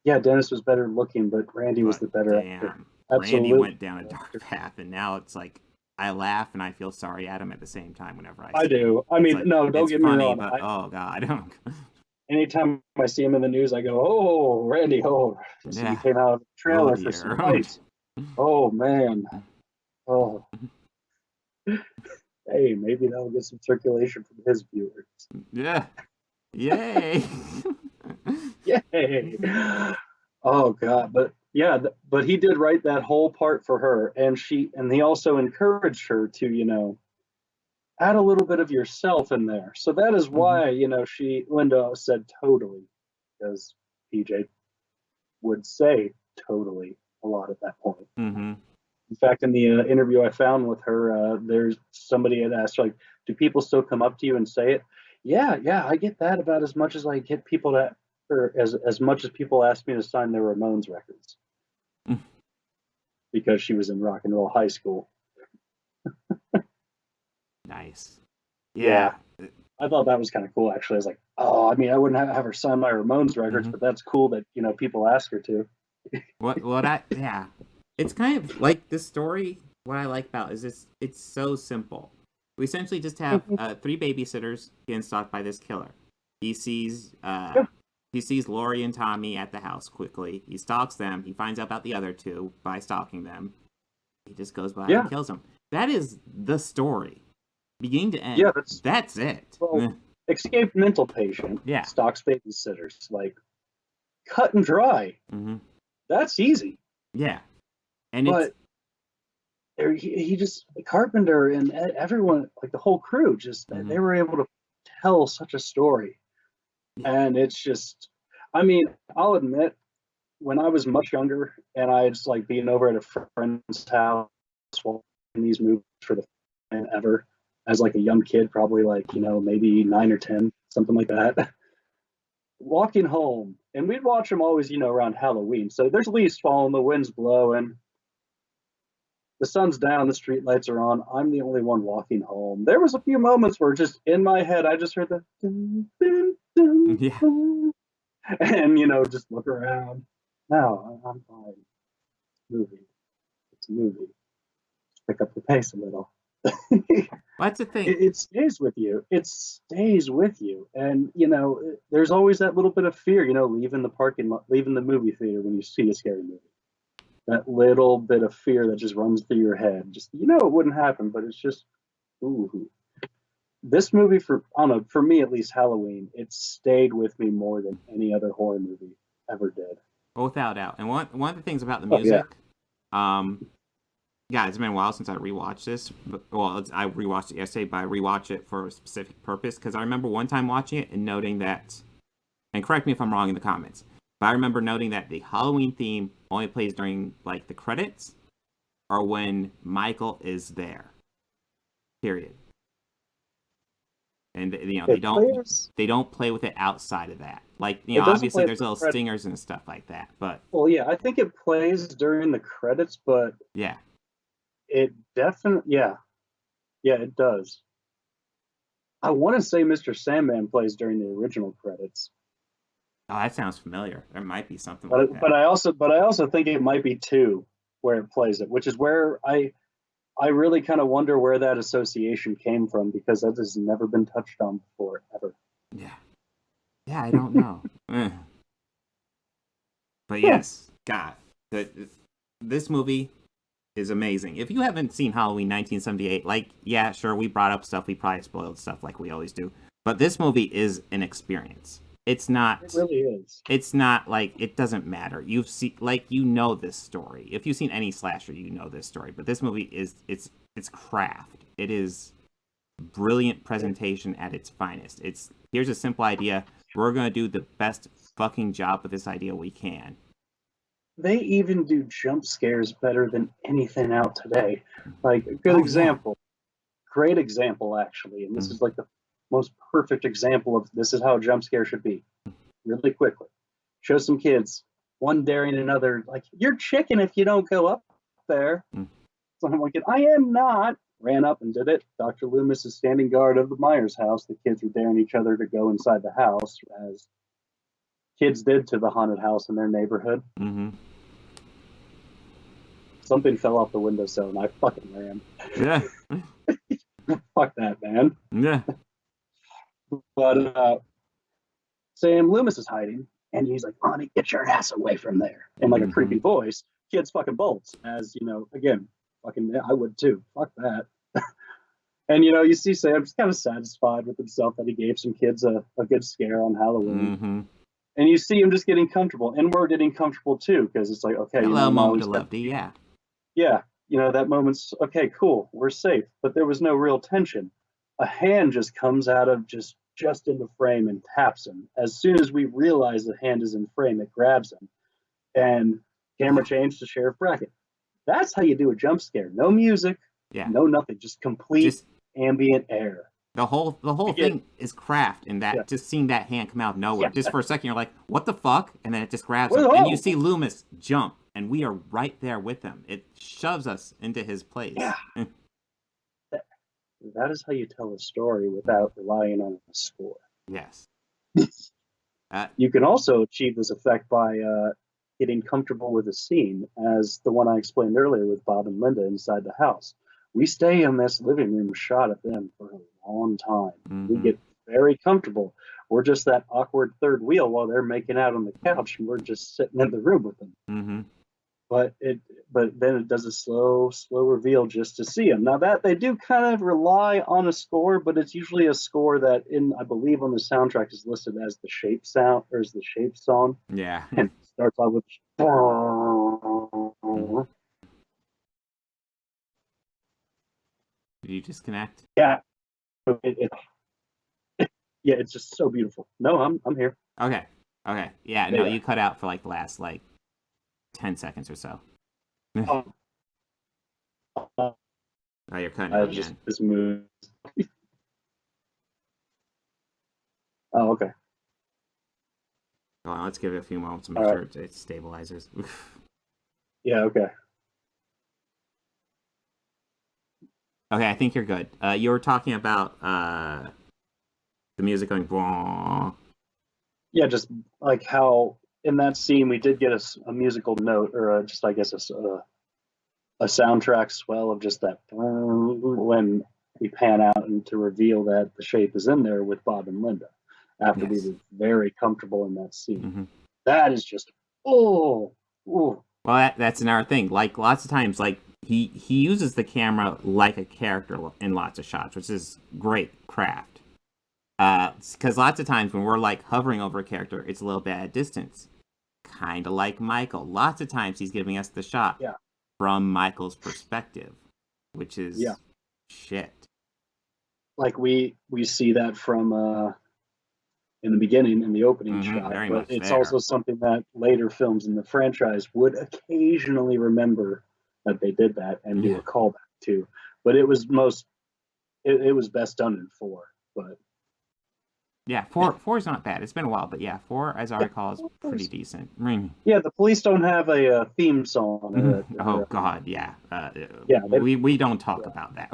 Yeah, Dennis was better looking, but Randy was But the better actor. damn, Randy Absolutely. went down a dark path, and now it's like I laugh and I feel sorry at him at the same time whenever I see do. him. I It's mean, like, no, don't it's get me funny, wrong. but oh god. Anytime I see him in the news, I go, "Oh, Randy! Oh, so Yeah. he came out of the Oh trailer for dear. some fights. Oh man. Oh, hey, maybe that'll get some circulation from his viewers. Yeah. Yay. Yay! Oh God, but yeah, but he did write that whole part for her, and he also encouraged her to, add a little bit of yourself in there. So that is why, Linda said totally, because PJ would say totally a lot at that point. Mm-hmm. In fact, in the interview I found with her, there's somebody had asked, like, do people still come up to you and say it? Yeah, I get that about as much as I get people or as much as people ask me to sign their Ramones records because she was in rock and roll high school. Nice. Yeah. I thought that was kind of cool, actually. I was like, oh, I mean, I wouldn't have her sign my Ramones records, but that's cool that, people ask her to. Yeah. It's kind of like this story. What I like about is it's so simple. We essentially just have 3 babysitters getting stalked by this killer. He sees Lori and Tommy at the house quickly. He stalks them. He finds out about the other 2 by stalking them. He just goes by and kills them. That is the story. Beginning to end. Yeah, that's it. Well, escaped mental patient. Yeah. Stalks babysitters. Like, cut and dry. Mm-hmm. That's easy. Yeah. But he just, Carpenter and everyone, like the whole crew, just they were able to tell such a story. Yeah. And it's just, I mean, I'll admit, when I was much younger and I just like being over at a friend's house watching these movies for the first time ever, as like a young kid, probably like, maybe 9 or 10, something like that. Walking home, and we'd watch them always, around Halloween. So there's leaves falling, the wind's blowing, the sun's down, the street lights are on. I'm the only one walking home. There was a few moments where just in my head, I just heard the dun, dun, dun, dun, and, just look around. No, I'm fine. It's a movie. Pick up the pace a little. That's the thing. It stays with you. And, there's always that little bit of fear, leaving the parking lot, leaving the movie theater when you see a scary movie. That little bit of fear that just runs through your head. Just, it wouldn't happen, but it's just, ooh. This movie, I don't know, for me at least, Halloween, it stayed with me more than any other horror movie ever did. Well, without doubt. And one of the things about the music, it's been a while since I rewatched this. I rewatched it yesterday, but I rewatched it for a specific purpose because I remember one time watching it and noting that, and correct me if I'm wrong in the comments, but I remember noting that the Halloween theme only plays during like the credits or when Michael is there. Period. And they don't play with it outside of that. Like, obviously there's little stingers and stuff like that, but I think it plays during the credits, but it definitely it does. I want to say Mr. Sandman plays during the original credits. Oh, that sounds familiar. There might be something like But that. I also think it might be 2 where it plays it, which is where I really kind of wonder where that association came from because that has never been touched on before ever. Yeah. Yeah, I don't know. But Yeah. yes, God, this movie is amazing. If you haven't seen Halloween 1978, like, yeah, sure, we brought up stuff, we probably spoiled stuff like we always do, but this movie is an experience. It's not. It really is. It's not like it doesn't matter. You've seen, like, you know this story. If you've seen any slasher, you know this story. But this movie is it's craft. It is brilliant presentation at its finest. It's here's a simple idea. We're gonna do the best fucking job with this idea we can. They even do jump scares better than anything out today. Like a good Oh, example, great example actually, and this is like the most perfect example of this is how a jump scare should be. Really quickly, show some kids, one daring another, like you're chicken if you don't go up there. So I'm like, I am not. Ran up and did it. Dr. Loomis is standing guard of the Myers house. The kids were daring each other to go inside the house, as kids did to the haunted house in their neighborhood. Mm-hmm. Something fell off the windowsill and I fucking ran. Yeah. Fuck that, man. Yeah. But Sam Loomis is hiding, and he's like, "Honey, get your ass away from there!" In like a creepy voice. Kids fucking bolts, as you know. Again, fucking, I would too. Fuck that. And you see Sam's kind of satisfied with himself that he gave some kids a good scare on Halloween. Mm-hmm. And you see him just getting comfortable, and we're getting comfortable too, because it's like, okay, a little moment of levity, yeah. Yeah, that moment's okay, cool, we're safe. But there was no real tension. A hand just comes out of just in the frame and taps him. As soon as we realize the hand is in frame, it grabs him. And camera change to Sheriff Brackett. That's how you do a jump scare. No music, no nothing, just complete ambient air. The whole thing is craft in that just seeing that hand come out of nowhere. Just for a second, you're like, what the fuck? And then it just grabs him. And you see Loomis jump, and we are right there with him. It shoves us into his place. Yeah. That is how you tell a story without relying on a score. Yes. You can also achieve this effect by getting comfortable with a scene, as the one I explained earlier with Bob and Linda inside the house. We stay in this living room shot at them for a long time. Mm-hmm. We get very comfortable. We're just that awkward third wheel while they're making out on the couch, and we're just sitting in the room with them. Mm-hmm. But then it does a slow reveal just to see them. Now that they do kind of rely on a score, but it's usually a score that I believe on the soundtrack is listed as the shape sound or as the shape song. Yeah. And it starts off with Did you disconnect? Yeah. Yeah, it's just so beautiful. No, I'm here. Okay. Yeah, no, you cut out for like the last 10 seconds or so. Oh, you're cutting out again. Just moved. Oh, okay. Hold on, let's give it a few moments to make sure it stabilizes. Yeah, okay. Okay, I think you're good. You were talking about the music going... Blah. Yeah, just like how in that scene we did get a musical note, or just I guess a soundtrack swell of just that when we pan out and to reveal that the shape is in there with Bob and Linda after we were very comfortable in that scene. Mm-hmm. That is just Well, that's another thing. Like lots of times, like he uses the camera like a character in lots of shots, which is great craft. Because lots of times when we're like hovering over a character, it's a little bit at distance. Kind of like Michael. Lots of times he's giving us the shot from Michael's perspective, which is shit. Like we see that from in the beginning, in the opening shot, but it's also something that later films in the franchise would occasionally remember that they did that and do a callback to. But it was it was best done in 4. But yeah, 4 is not bad. It's been a while, but 4, as I recall, is pretty decent. Yeah, the police don't have a theme song. God, yeah. We don't talk about that.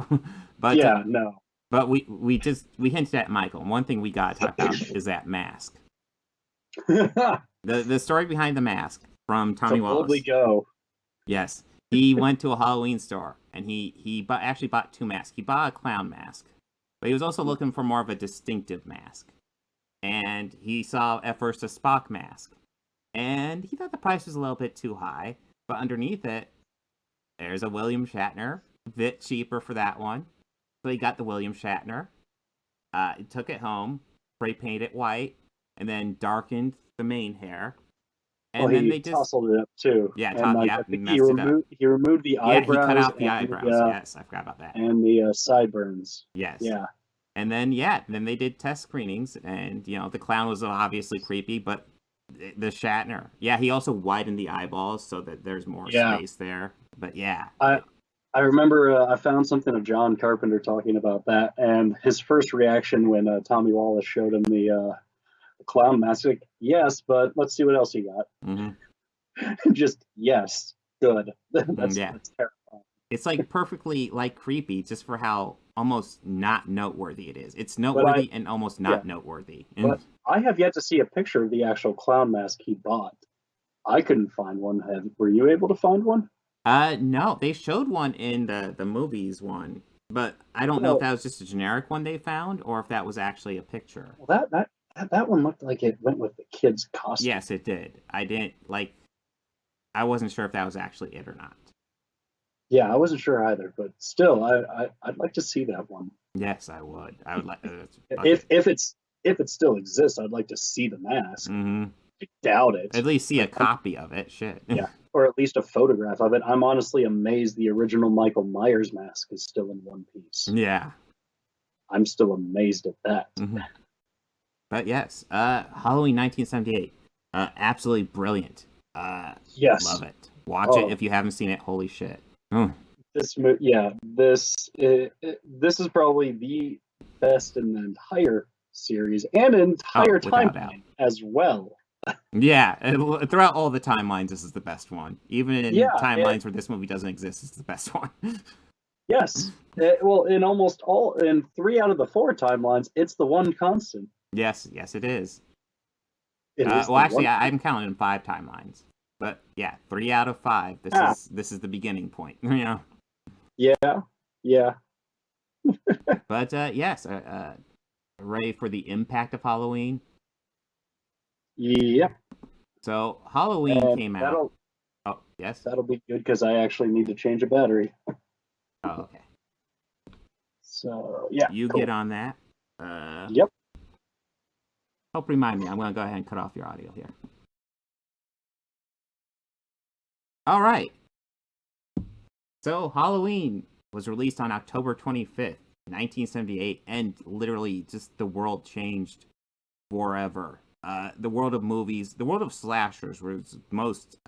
But The story behind the mask from Tommy So boldly Wallace. go. Yes, he went to a Halloween store and he actually bought two masks. He bought a clown mask, but he was also looking for more of a distinctive mask. And he saw at first a Spock mask, and he thought the price was a little bit too high. But underneath it, there's a William Shatner, a bit cheaper for that one. So he got the William Shatner. He took it home, spray painted it white, and then darkened the main hair. And then they just tousled it up too. Yeah, and like, I think he removed the eyebrows. Yeah, he cut out the eyebrows. Yes, I forgot about that. And the sideburns. Yes. Yeah. And then then they did test screenings, and the clown was obviously creepy, but the Shatner, he also widened the eyeballs so that there's more space there. But yeah, I remember I found something of John Carpenter talking about that, and his first reaction when Tommy Wallace showed him the clown mask, like, yes, but let's see what else you got. Mm-hmm. Just yes, good. That's terrifying. It's like perfectly like creepy, just for how almost not noteworthy it is. It's noteworthy and almost not noteworthy. But I have yet to see a picture of the actual clown mask he bought. I couldn't find one. Were you able to find one? No, they showed one in the movies one, but I don't know if that was just a generic one they found or if that was actually a picture. Well, that one looked like it went with the kid's costume. Yes, it did. I wasn't sure if that was actually it or not. Yeah, I wasn't sure either, but still, I'd like to see that one. Yes, I would. I would like if it still exists. I'd like to see the mask. Mm-hmm. I doubt it. At least see a copy of it. Shit. Yeah, or at least a photograph of it. I'm honestly amazed the original Michael Myers mask is still in one piece. Yeah, I'm still amazed at that. Mm-hmm. But yes, Halloween 1978, absolutely brilliant. Yes, love it. Watch it if you haven't seen it. Holy shit. This is probably the best in the entire series and entire timeline as well. Yeah, throughout all the timelines, this is the best one. Even in timelines where this movie doesn't exist, it's the best one. Yes, well, in 3 out of the 4 timelines, it's the one constant. Yes, it is. Well, actually, I'm counting in 5 timelines. But yeah, 3 out of 5. This is the beginning point. Yeah. But yes, ready for the impact of Halloween? Yep. So Halloween came out. Oh, yes. That'll be good because I actually need to change a battery. Oh, okay. So yeah, you get on that. Yep. Help remind me. I'm going to go ahead and cut off your audio here. All right. So Halloween was released on October 25th, 1978, and literally just the world changed forever. The world of movies, the world of slashers was most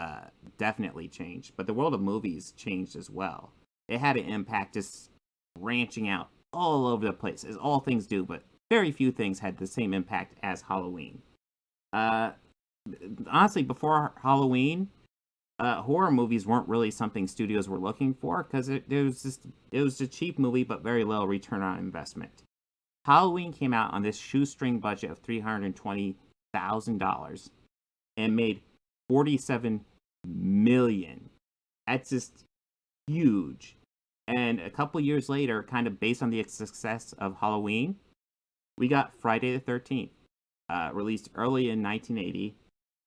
definitely changed, but the world of movies changed as well. It had an impact just branching out all over the place, as all things do, but very few things had the same impact as Halloween. Honestly, before Halloween, horror movies weren't really something studios were looking for because it was a cheap movie but very low return on investment. Halloween came out on this shoestring budget of $320,000 and made $47 million. That's just huge. And a couple years later, kind of based on the success of Halloween, we got Friday the 13th, released early in 1980.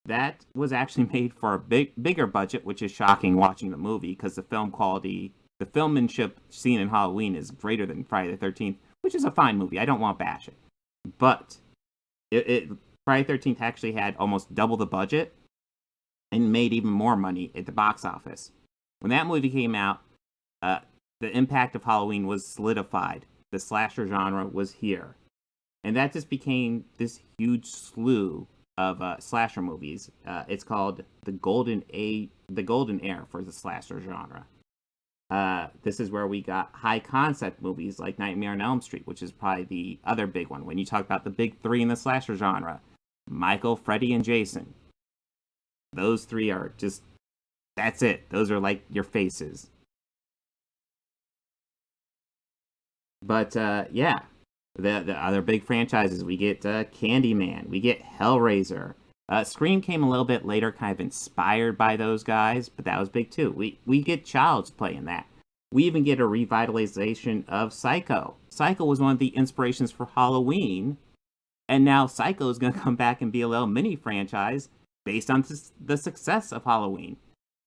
That was actually made for a bigger budget, which is shocking watching the movie because the film quality, the filmmanship seen in Halloween is greater than Friday the 13th, which is a fine movie. I don't want to bash it. But Friday the 13th actually had almost double the budget and made even more money at the box office. When that movie came out, the impact of Halloween was solidified. The slasher genre was here. And that just became this huge slew of slasher movies. It's called the golden era for the slasher genre. This is where we got high concept movies like Nightmare on Elm Street, which is probably the other big one. When you talk about the big 3 in the slasher genre, Michael, Freddy, and Jason. Those 3 are just, that's it. Those are like your faces. But yeah, the other big franchises, we get Candyman, we get Hellraiser, Scream came a little bit later, kind of inspired by those guys, but that was big too. We get Child's Play in that. We even get a revitalization of Psycho. Psycho was one of the inspirations for Halloween, and now Psycho is going to come back and be a little mini franchise based on the success of Halloween.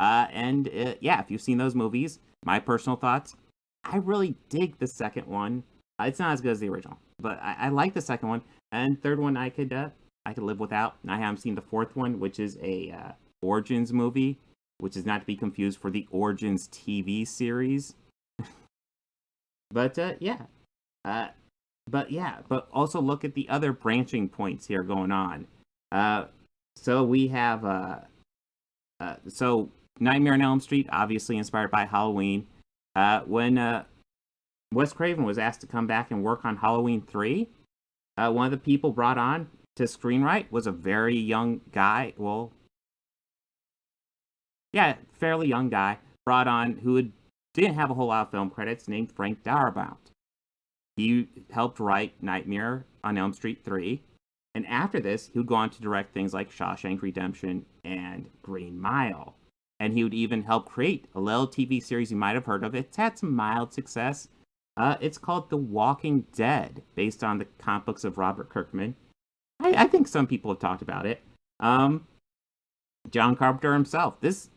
Yeah, if you've seen those movies, my personal thoughts, I really dig the second one. It's not as good as the original, but I like the second one. And third one, I could live without. I haven't seen the fourth one, which is a Origins movie, which is not to be confused for the Origins TV series. But also look at the other branching points here going on. So we have so Nightmare on Elm Street, obviously inspired by Halloween. When Wes Craven was asked to come back and work on Halloween 3, one of the people brought on to screenwrite was a very young guy. Well, yeah, fairly young guy brought on who didn't have a whole lot of film credits, named Frank Darabont. He helped write Nightmare on Elm Street 3, and after this, he would go on to direct things like Shawshank Redemption and Green Mile. And he would even help create a little TV series you might have heard of. It's had some mild success. It's called The Walking Dead, based on the comic books of Robert Kirkman. I think some people have talked about it. John Carpenter himself. This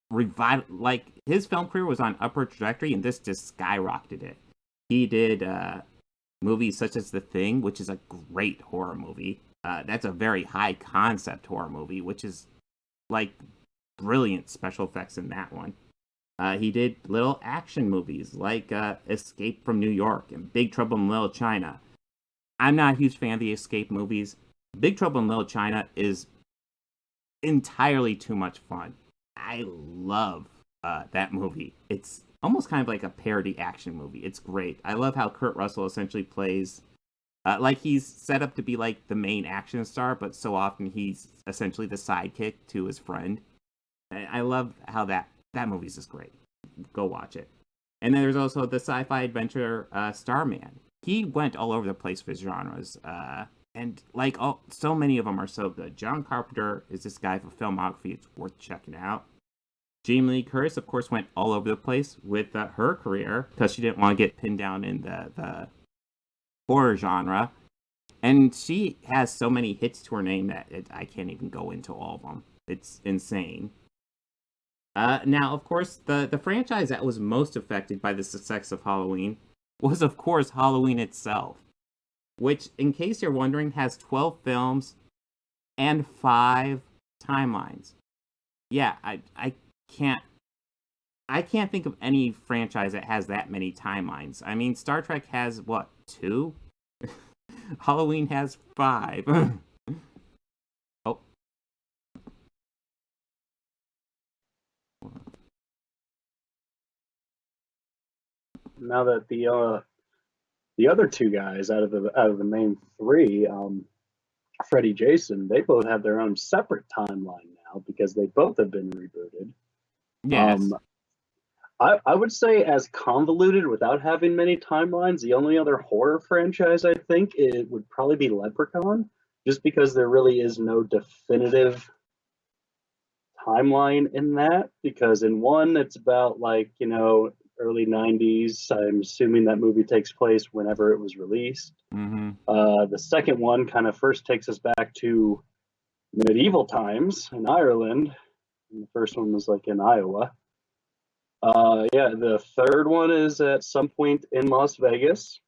revival, like, his film career was on upward trajectory, and this just skyrocketed it. He did movies such as The Thing, which is a great horror movie. That's a very high concept horror movie, which is like brilliant special effects in that one. He did little action movies like Escape from New York and Big Trouble in Little China. I'm not a huge fan of the escape movies. Big Trouble in Little China is entirely too much fun. I love that movie. It's almost kind of like a parody action movie. It's great. I love how Kurt Russell essentially plays like he's set up to be like the main action star, but so often he's essentially the sidekick to his friend. I love how that movie's just great. Go watch it. And then there's also the sci-fi adventure Starman. He went all over the place with his genres. And like so many of them are so good. John Carpenter is this guy for filmography. It's worth checking out. Jamie Lee Curtis, of course, went all over the place with her career because she didn't want to get pinned down in the horror genre. And she has so many hits to her name that I can't even go into all of them. It's insane. Now, of course, the franchise that was most affected by the success of Halloween was, of course, Halloween itself, which, in case you're wondering, has 12 films and 5 timelines. Yeah, I can't think of any franchise that has that many timelines. I mean, Star Trek has, what, 2? Halloween has 5. Oh. Now that the other two guys out of the main 3, Freddy, Jason, they both have their own separate timeline now because they both have been rebooted. Yes. I would say as convoluted without having many timelines, the only other horror franchise I think it would probably be Leprechaun, just because there really is no definitive timeline in that, because in one it's about like, early 90s. I'm assuming that movie takes place whenever it was released. Mm-hmm. The second one kind of first takes us back to medieval times in Ireland, and the first one was like in Iowa. The third one is at some point in Las Vegas,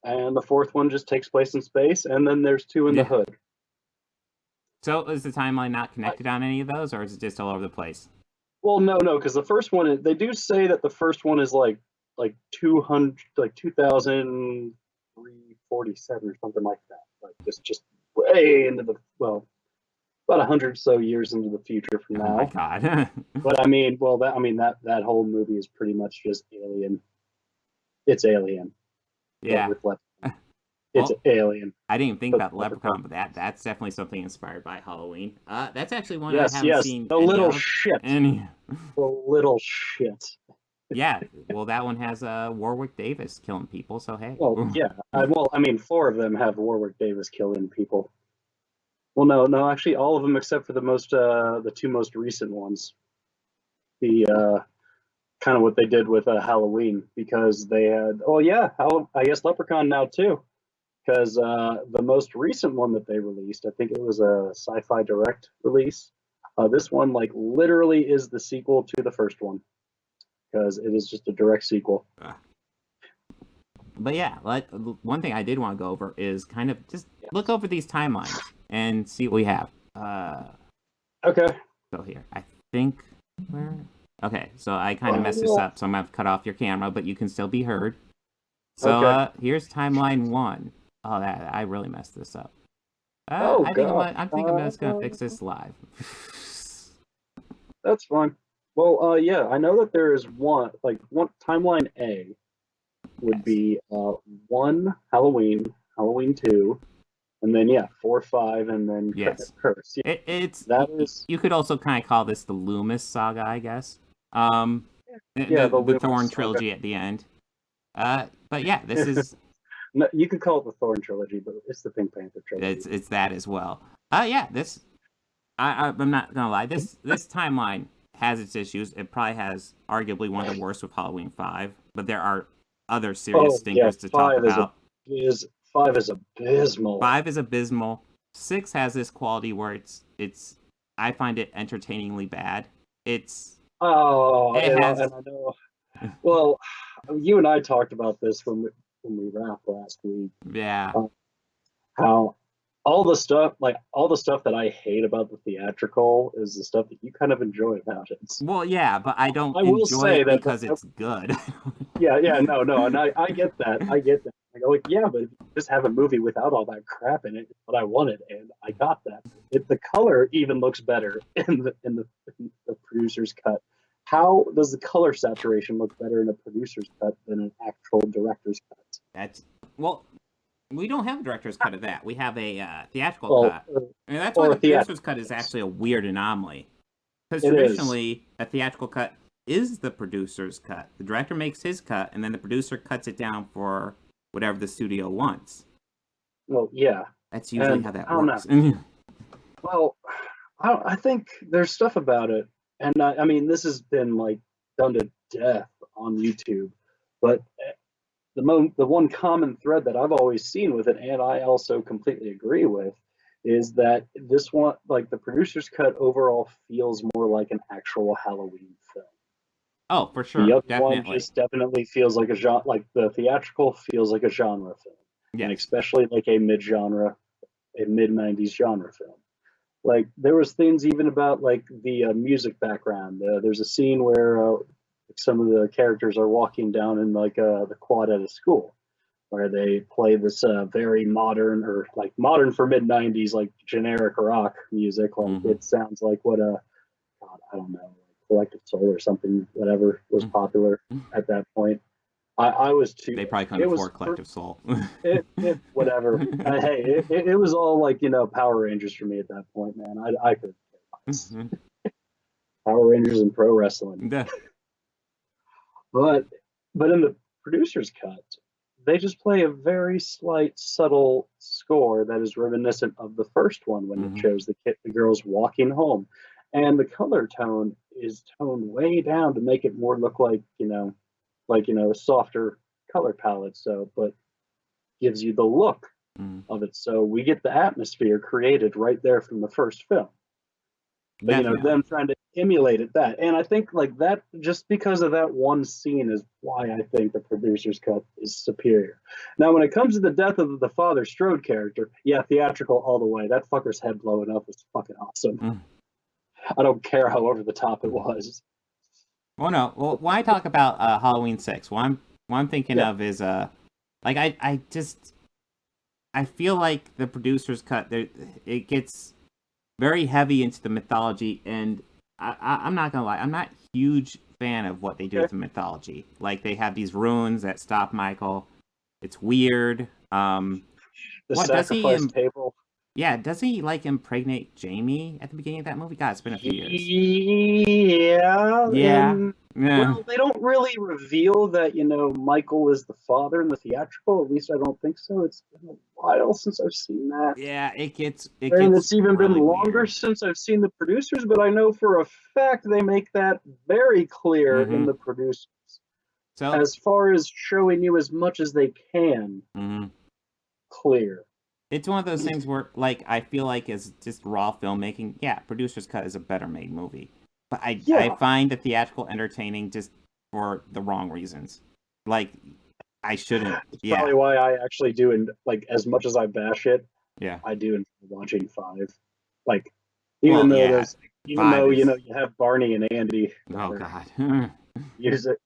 and the fourth one just takes place in space, and then there's 2 in the hood. So is the timeline not connected on any of those, or is it just all over the place? Well, no, because the first one, they do say that the first one is like 2047 or something like that, like just way into the, well, about 100 so years into the future from now. Oh my god! But I mean, that whole movie is pretty much just Alien. It's Alien. Yeah. It's Alien. I didn't think about Leprechaun, but that's definitely something inspired by Halloween. That's actually one I haven't seen. The little shit. The little shit. Yeah, well, that one has Warwick Davis killing people, so hey. Well, yeah. 4 of them have Warwick Davis killing people. Well, no, actually, all of them except for the two most recent ones. The kind of what they did with Halloween because they had. Oh yeah, I guess Leprechaun now too because the most recent one that they released, I think it was a Sci-Fi Direct release. This one like literally is the sequel to the first one because it is just a direct sequel. But yeah, like one thing I did want to go over is kind of just look over these timelines and see what we have. Okay. So here, I think where. Okay, so I kind of messed this up, so I'm gonna have to cut off your camera, but you can still be heard. So here's timeline 1. Oh, that I really messed this up. I think I'm just gonna fix this live. That's fine. Well, yeah, I know that there is one timeline A would be 1 Halloween, Halloween 2, and then 4, 5, and then Curse. Yeah. You could also kind of call this the Loomis saga, I guess. The Thorn trilogy at the end. But yeah, this is. No, you could call it the Thorn trilogy, but it's the Pink Panther trilogy. It's that as well. Yeah, this. I'm not gonna lie. This timeline has its issues. It probably has arguably one of the worst with Halloween 5, but there are other serious stinkers to talk about. 5 is abysmal. 5 is abysmal. 6 has this quality where it's. I find it entertainingly bad. It's. Oh, and I know. Well, you and I talked about this when we wrapped last week. Yeah. How all the stuff that I hate about the theatrical is the stuff that you kind of enjoy about it. Well, yeah, but I enjoy it because it's good. no, and I get that. I go like, yeah, but if you just have a movie without all that crap in it, it's what I wanted, and I got that. The color even looks better in the producer's cut. How does the color saturation look better in a producer's cut than an actual director's cut? We don't have a director's cut of that. We have a theatrical cut. And that's why the producer's cut is actually a weird anomaly. Because traditionally, a theatrical cut is the producer's cut. The director makes his cut, and then the producer cuts it down for whatever the studio wants. Well, yeah. That's usually how that works. Well, I think there's stuff about it. And I mean, this has been like done to death on YouTube, but the one common thread that I've always seen with it, and I also completely agree with, is that this one, like the producer's cut, overall feels more like an actual Halloween film. Oh, for sure, the other one just definitely feels like a genre. Like the theatrical feels like a genre film, and especially like a mid-90s genre film. Like there was things even about like the music background. There's a scene where some of the characters are walking down in like the quad at a school, where they play this very modern or like modern for mid '90s like generic rock music. Like it sounds like what God, I don't know, like Collective Soul or something, whatever was popular at that point. I was too. They probably couldn't afford Collective Soul. Whatever. Hey, it was all like Power Rangers for me at that point, man. I could. Power Rangers and pro wrestling. But in the producer's cut, they just play a very slight, subtle score that is reminiscent of the first one when it shows the girls walking home, and the color tone is toned way down to make it more look like a softer color palette, but gives you the look of it. So we get the atmosphere created right there from the first film. But them trying to emulate that. And I think like that, just because of that one scene is why I think the producer's cut is superior. Now, when it comes to the death of the Father Strode character, theatrical all the way. That fucker's head blowing up was fucking awesome. I don't care how over the top it was. Well, no. Well, when I talk about Halloween 6, what I'm thinking of is like I feel like the producer's cut it gets very heavy into the mythology, and I'm not gonna lie, I'm not a huge fan of what they do with the mythology. Like they have these runes that stop Michael. It's weird. The sacrifice table. Yeah, doesn't he like impregnate Jamie at the beginning of that movie? God, it's been a few years. Yeah, Yeah. and Yeah. well, they don't really reveal that, Michael is the father in the theatrical. At least I don't think so. It's been a while since I've seen that. Yeah, it gets And it's even been really longer weird. since I've seen the producers, but I know for a fact they make that very clear in Mm-hmm. the producers. So, As far as showing you as much as they can, mm-hmm. clear. It's one of those things where, like, I feel like as just raw filmmaking, yeah, producer's cut is a better made movie. But I Yeah, find the theatrical entertaining just for the wrong reasons. Like, I shouldn't. it's Yeah, probably why I actually do, and like as much as I bash it, yeah. I do enjoy watching Five. Like, Well, even though yeah. though Five is. you have Barney and Andy that Oh are God. use it.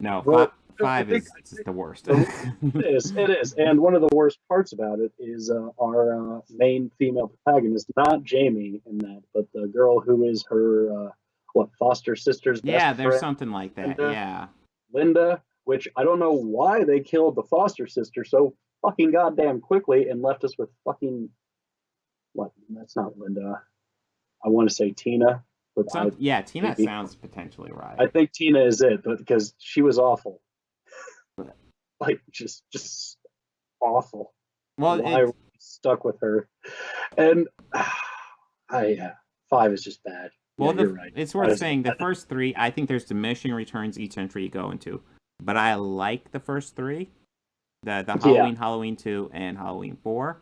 No, Well, I five think is just the worst. it is, and one of the worst parts about it is our main female protagonist, not Jamie in that, but the girl who is her foster sister's best Yeah, there's friend, something like that. Linda. Yeah. Linda, which I don't know why they killed the foster sister so fucking goddamn quickly and left us with fucking what? That's not Linda. I want to say Tina, but Yeah, Tina maybe sounds potentially I right. think Tina is it, but because she was awful, like just awful. Well, Why were we stuck with her? And I Five is just bad. Yeah, well, you're right. it's Five worth is saying the bad. first three. I think there's diminishing returns each entry you go into, but I like the first three, the Yeah, Halloween 2, and Halloween 4.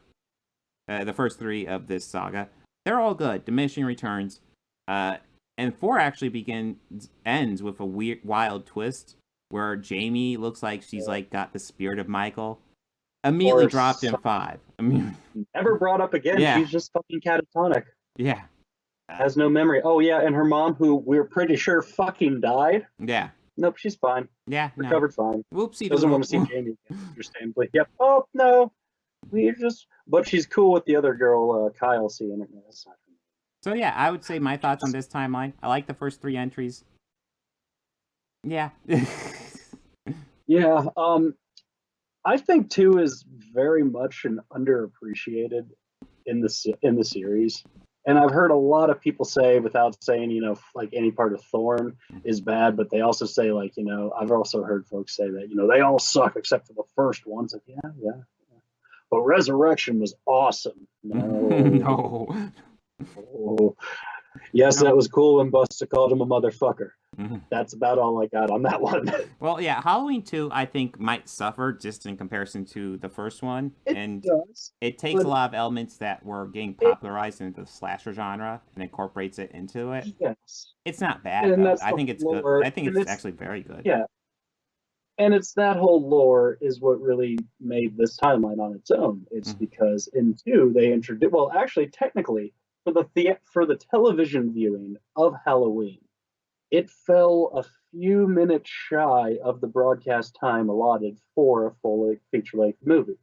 The first three of this saga, they're all good. Diminishing returns, uh, and 4 actually ends with a weird, wild twist where Jamie looks like she's like got the spirit of Michael. Immediately or dropped in 5. I mean, never brought up again. yeah, She's just fucking catatonic. yeah, Has no memory. Oh yeah, and her mom, who we're pretty sure fucking died. yeah, Nope, she's fine. yeah. No, Recovered fine. whoopsie Doesn't want to see doodle. Jamie again, understandably. Yep. Oh no, we just. But she's cool with the other girl, Kyle, seeing it. That's not So yeah, I would say my thoughts on this timeline. I like the first 3 entries. Yeah. yeah. I think 2 is very much an underappreciated in the series. And I've heard a lot of people say, without saying, like any part of Thorn is bad, but they also say, like, I've also heard folks say that, they all suck except for the first one. It's like, yeah. But Resurrection was awesome. No. No. Oh. Yes, No. that was cool when Busta called him a motherfucker. Mhm. That's about all I got on that one. Well, yeah, Halloween 2 I think might suffer just in comparison to the first one, It and does. it takes But a lot of elements that were getting it, popularized into the slasher genre and incorporates it into it. yes. It's not bad And though. that's I the think it's good. lore. I think And it's actually very good. yeah. And it's that whole lore is what really made this timeline on its own. It's Mhm. because in 2 they introduced, well, actually, technically, for the television viewing of Halloween, it fell a few minutes shy of the broadcast time allotted for a full feature length movie.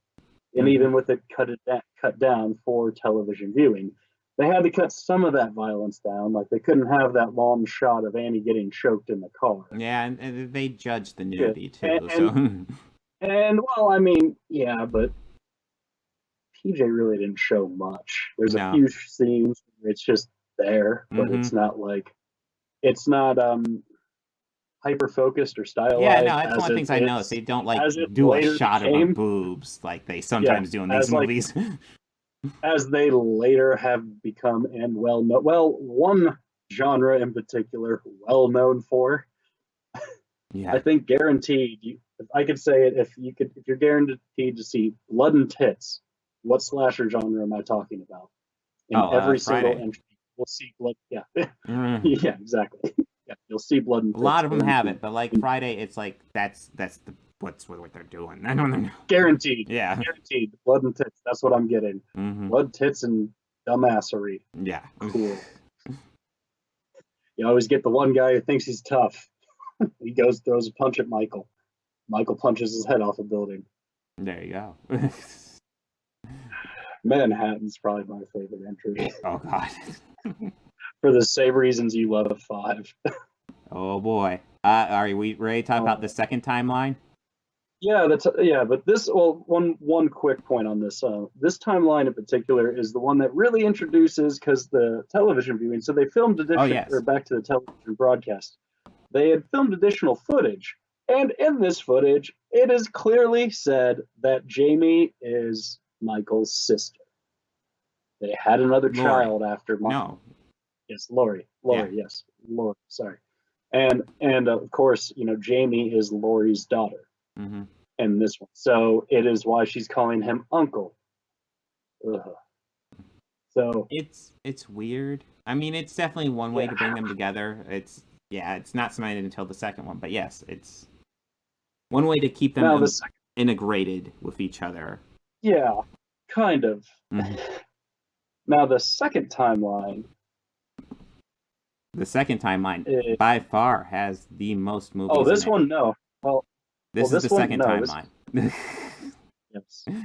And Mhm. even with it cut down for television viewing, they had to cut some of that violence down. Like they couldn't have that long shot of Annie getting choked in the car. Yeah, and they judge the Yeah. nudity And, too. and So and well, I mean, yeah, but PJ really didn't show much. There's a no. few scenes where it's just there, but Mhm. it's not hyper focused or Yeah, no, stylized that's one of the things I noticed. They don't like as it do a later shot of a became. boobs like they Yeah, sometimes do in these as like movies. as they later have become and one genre in particular well known for. I Yeah. think guaranteed. If I could say it, if you're guaranteed to see blood and tits, what slasher genre am I talking about? In Oh, every single Friday. entry, we'll see blood. Yeah, Mm. yeah, exactly. Yeah, you'll see blood and A tits. lot of them have Guaranteed. it, but like Friday, it's like that's the what they're doing. I don't know. Guaranteed. Yeah. Guaranteed. Blood and tits. That's what I'm getting. Hmm. Blood, tits, and dumbassery. Yeah. Cool. You always get the one guy who thinks he's tough. He goes, throws a punch at Michael. Michael punches his head off a building. There you go. Manhattan's probably my favorite entry Oh God. for the same reasons you love 5. Oh boy. Are we ready to talk about the second timeline? But one quick point on this. This timeline in particular is the one that really introduces because the television viewing. So they filmed Oh addition or yes. back to the television broadcast. They had filmed additional footage, and in this footage, it is clearly said that Jamie is Michael's sister. They had another Lori. child after Michael. No. Yes, Lori. Yeah. Yes, Lori. Sorry, and of course, Jamie is Lori's daughter Mm-hmm. in this one. So it is why she's calling him uncle. Ugh. So It's weird. I mean, it's definitely one way yeah, to bring them together. It's not cemented until the second one, but yes, it's one way to keep now them integrated with each other. yeah, kind of. Mm-hmm. Now the second timeline. The second timeline by far has the most movies. Oh, this in it. one no. This is the second timeline.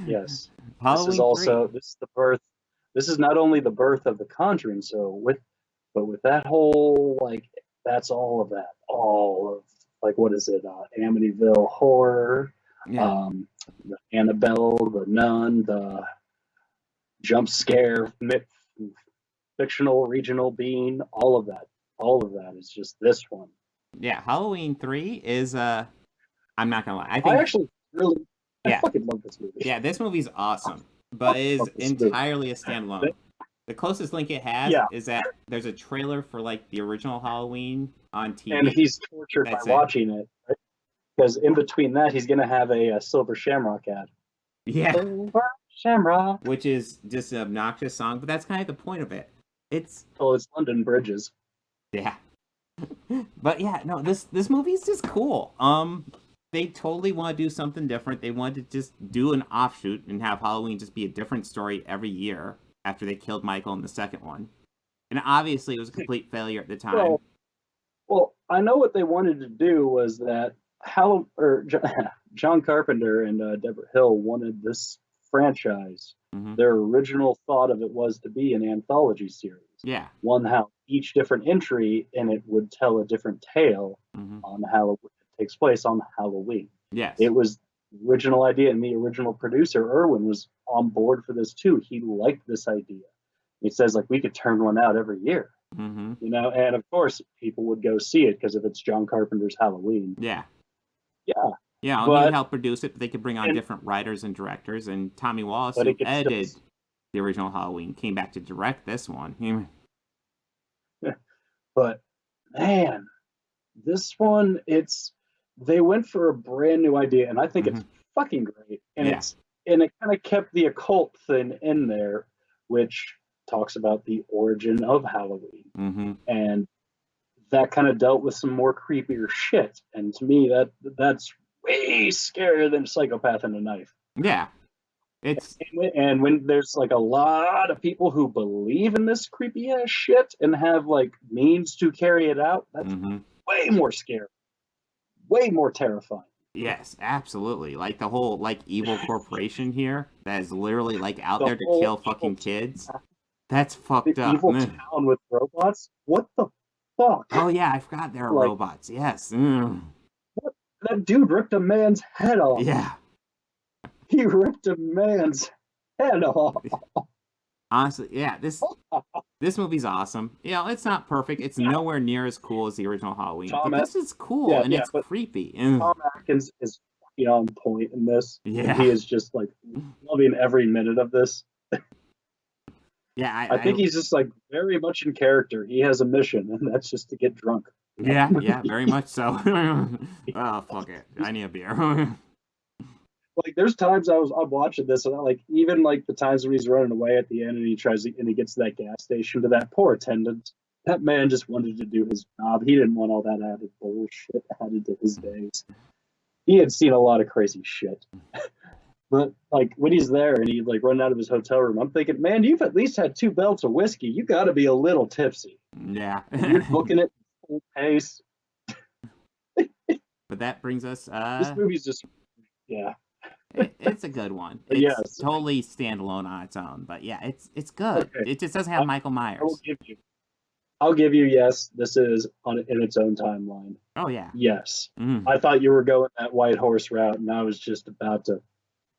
Yes. Halloween This is also 3. this is the birth. This is not only the birth of The Conjuring. But with that whole that's all of that. All of what is it? Amityville Horror, Yeah. the Annabelle, the Nun, the jump scare, fictional regional being, all of that. All of that is just this one. Yeah, Halloween 3 is I'm not gonna lie. I fucking love this movie. Yeah, this movie's awesome, but it is entirely a standalone. The closest link it has is that there's a trailer for the original Halloween on TV, and he's tortured by watching it, right? Because in between that, he's gonna have a Silver Shamrock ad. Yeah, Silver Shamrock, which is just an obnoxious song, but that's kind of the point of it. It's London Bridges. Yeah, but yeah, no, this movie's just cool. They totally want to do something different. They wanted to just do an offshoot and have Halloween just be a different story every year after they killed Michael in the second one. And obviously, it was a complete failure at the time. Well, I know what they wanted to do was that John Carpenter and Deborah Hill wanted this franchise. Mm-hmm. Their original thought of it was to be an anthology series. Yeah. One how each different entry in it would tell a different tale on Halloween. Takes place on Halloween. Yes. It was the original idea, and the original producer, Irwin, was on board for this too. He liked this idea. He says, we could turn one out every year. Mm-hmm. And of course, people would go see it because if it's John Carpenter's Halloween. Yeah. Yeah. Yeah, he would help produce it, but they could bring on different writers and directors, and Tommy Wallace, who edited the original Halloween, came back to direct this one. But, man, this one, they went for a brand new idea, and I think it's fucking great. And it kind of kept the occult thing in there, which talks about the origin of Halloween, and that kind of dealt with some more creepier shit. And to me, that's way scarier than Psychopath and a Knife. Yeah, and when there's a lot of people who believe in this creepy ass shit and have means to carry it out, that's way more scary. Way more terrifying. Yes, absolutely. The whole evil corporation here that is literally out there to kill fucking kids. That's fucked up. Evil town with robots? What the fuck? Oh yeah, I forgot there are robots. Yes. What? That dude ripped a man's head off. Yeah. He ripped a man's head off. Honestly, yeah, this movie's awesome. It's not perfect. It's nowhere near as cool as the original Halloween. But this is cool, and it's creepy. Tom Atkins is on point in this. Yeah. He is just loving every minute of this. Yeah, I think he's just very much in character. He has a mission, and that's just to get drunk. Yeah, very much so. Oh, fuck it. I need a beer. There's times I'm watching this, and even the times when he's running away at the end, and he gets to that gas station, to that poor attendant. That man just wanted to do his job. He didn't want all that added bullshit added to his days. He had seen a lot of crazy shit. But when he's there and he running out of his hotel room, I'm thinking, man, you've at least had 2 belts of whiskey. You got to be a little tipsy. Yeah. You're booking it full pace. But that brings us. This movie's just it's a good one. It's totally standalone on its own, but yeah, it's good. Okay. It just doesn't have Michael Myers. I'll give you yes. This is in its own timeline. Oh yeah. Yes. Mm. I thought you were going that white horse route, and I was just about to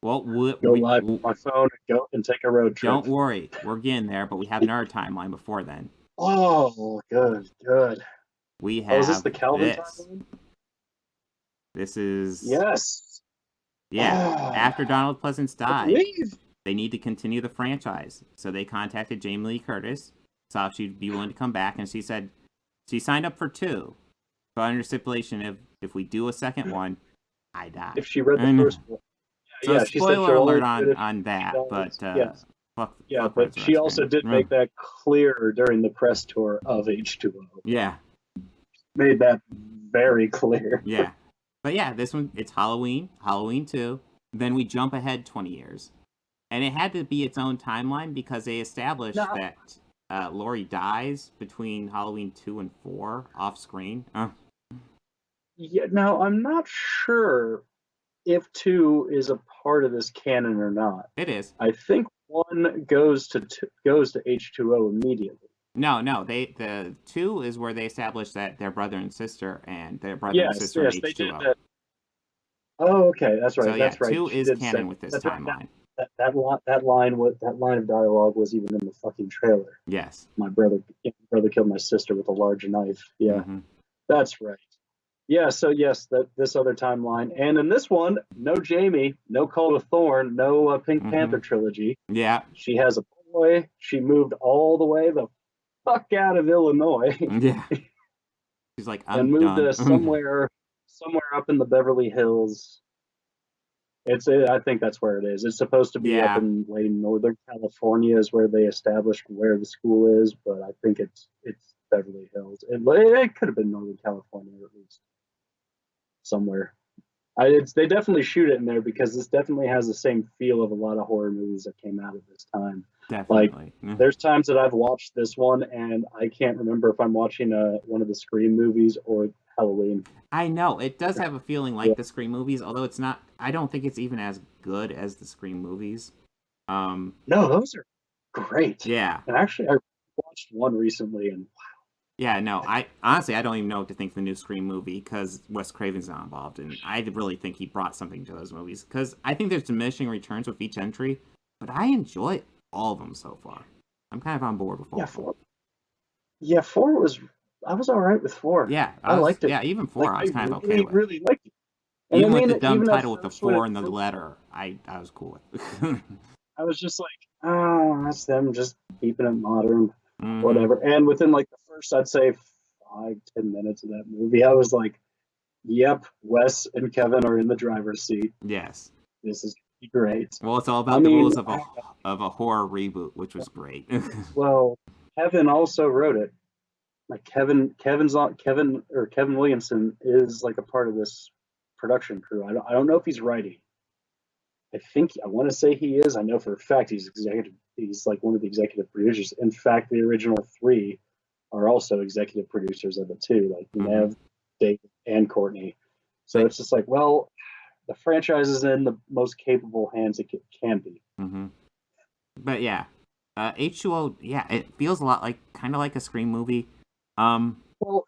Well, go live with my phone and go and take a road trip. Don't worry, we're getting there, but we have another timeline before then. Oh, good. We have is this the Calvin timeline? This is yes. Yeah. After Donald Pleasance died, they need to continue the franchise, so they contacted Jamie Lee Curtis, saw if she'd be willing to come back, and she said she signed up for 2, but under stipulation if we do a second one, I die. If she read the first one. So spoiler alert on that, but yes. fuck but she also did make that clear during the press tour of H2O. Yeah. Made that very clear. Yeah. But yeah, this one, it's Halloween 2. Then we jump ahead 20 years. And it had to be its own timeline because they established that Laurie dies between Halloween 2 and 4 off screen. Yeah, now I'm not sure if 2 is a part of this canon or not. It is. I think 1 goes to H2O immediately. No. The 2 is where they established that they're brother and sister, and their brother and sister in H2O. They did that. Oh, okay, that's right. So, that's right. 2 is canon with this timeline. That line of dialogue was even in the fucking trailer. Yes. My brother killed my sister with a large knife. Yeah, that's right. Yeah, so yes, this other timeline, and in this one, no Jamie, no Call to Thorn, no Pink Panther trilogy. Yeah, she has a boy. She moved all the way the fuck out of Illinois. Yeah, she's like, I'm and moved done. somewhere up in the Beverly Hills. I think that's where it is. It's supposed to be up in way Northern California is where they established where the school is, but I think it's Beverly Hills. It could have been Northern California at least. Somewhere. They definitely shoot it in there because this definitely has the same feel of a lot of horror movies that came out at this time. Definitely. There's times that I've watched this one and I can't remember if I'm watching one of the Scream movies or Halloween. I know. It does have a feeling like the Scream movies, although it's not. I don't think it's even as good as the Scream movies. No, those are great. Yeah. And actually, I watched one recently and wow. Yeah, no, I honestly don't even know what to think of the new Scream movie because Wes Craven's not involved, and I really think he brought something to those movies because I think there's diminishing returns with each entry, but I enjoy all of them so far. I'm kind of on board with all of them. 4 was. I was all right with 4. Yeah, I liked it. Yeah, even 4 I was kind of okay with. I really liked it. And even with the dumb title with the 4 and the letter, I was cool with. I was just like, oh, that's them just keeping it modern. Whatever. And within like the first, I'd say 5-10 minutes of that movie, I was like, yep, Wes and Kevin are in the driver's seat. Yes. This is great. Well, it's all about the rules of a horror reboot, which was great. Well, Kevin also wrote it. Like Kevin Williamson is like a part of this production crew. I don't know if he's writing. I want to say he is. I know for a fact he's executive. He's like one of the executive producers. In fact, the original 3 are also executive producers of it too, like Nev, Dave, and Courtney. So it's just like, well, the franchise is in the most capable hands it can be. But yeah, H2O, yeah, it feels a lot kind of like a Scream movie. Well,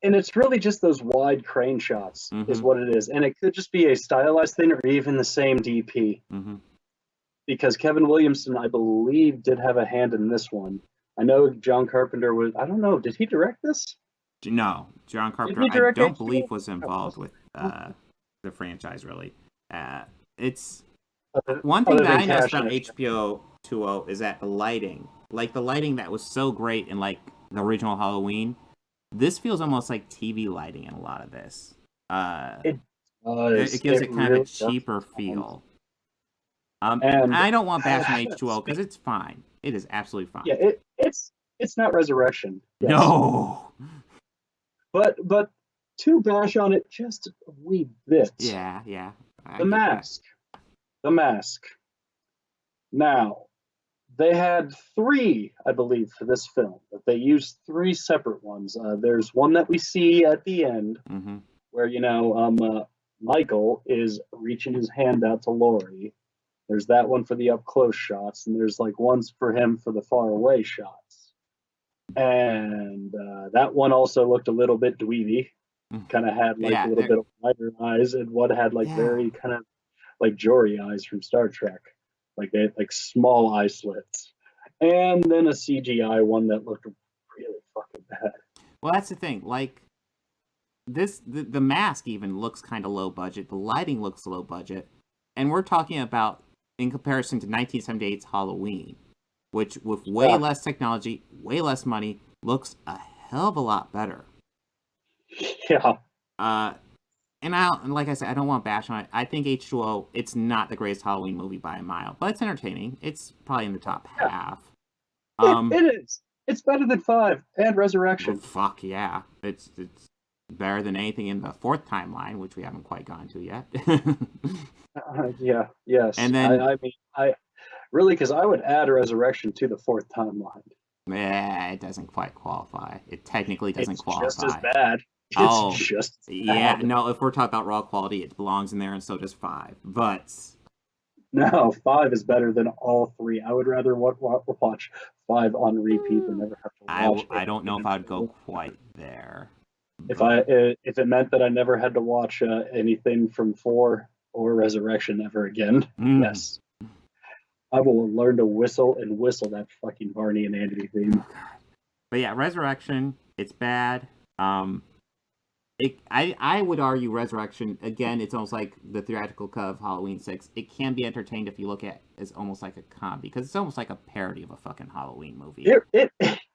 and it's really just those wide crane shots is what it is. And it could just be a stylized thing or even the same DP. Because Kevin Williamson, I believe, did have a hand in this one. I know John Carpenter was, I don't know, did he direct this? No, John Carpenter, I don't believe was involved with the franchise, really. It's one thing that I noticed about HBO 2.0 is that the lighting, like the lighting that was so great in like the original Halloween, this feels almost like TV lighting in a lot of this. It gives it kind of a cheaper feel. And I don't want bashing H2O because it's fine. It is absolutely fine. Yeah, it's not Resurrection. Yes. No. But to bash on it just a wee bit. Yeah. The Mask. Now, they had 3, I believe, for this film, but they used 3 separate ones. There's one that we see at the end where, Michael is reaching his hand out to Laurie. There's that one for the up-close shots, and there's like ones for him for the far-away shots. and that one also looked a little bit dweeby. Kind of had like Yeah, a little bit of wider eyes, and one had like very kind of like Jory eyes from Star Trek, like they had like small eye slits, and then a CGI one that looked really fucking bad. Well, that's the thing. Like the mask even looks kind of low budget. The lighting looks low budget, and we're talking about in comparison to 1978's Halloween, which with way less technology, way less money, looks a hell of a lot better. Yeah. And like I said, I don't want to bash on it. I think H2O, it's not the greatest Halloween movie by a mile, but it's entertaining. It's probably in the top half. It is. It's better than 5 and Resurrection. Well, fuck yeah. It's better than anything in the fourth timeline, which we haven't quite gotten to yet. Yeah, yes. And then I really, because I would add Resurrection to the fourth timeline. Yeah, it doesn't quite qualify. It technically doesn't qualify. It's just as bad. It's just as yeah. bad. No, if we're talking about raw quality, it belongs in there, and so does 5. But no, 5 is better than all 3. I would rather watch 5 on repeat than ever have to watch. I don't know if I'd go quite there. If it meant that I never had to watch anything from 4 or Resurrection ever again, yes, I will learn to whistle that fucking Barney and Andy theme. But yeah, Resurrection, it's bad. I would argue Resurrection, again, it's almost like the theatrical cut of Halloween 6. It can be entertained if you look at it as almost like a comedy, because it's almost like a parody of a fucking Halloween movie.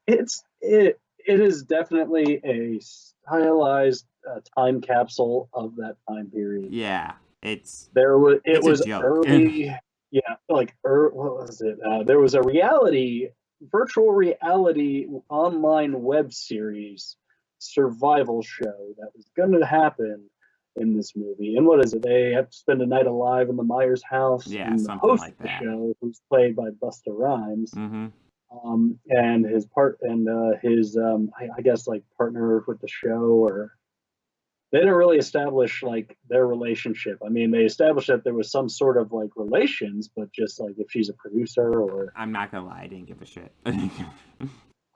It is definitely a stylized time capsule of that time period. Yeah, it was early. Yeah, like what was it? There was a virtual reality online web series survival show that was going to happen in this movie. And what is it? They have to spend a night alive in the Myers house. Yeah, and something the host like of the that. show, who's played by Busta Rhymes, and his I guess like partner with the show, or they didn't really establish like their relationship. I mean, they established that there was some sort of like relations, but just like if she's a producer or. I'm not gonna lie, I didn't give a shit.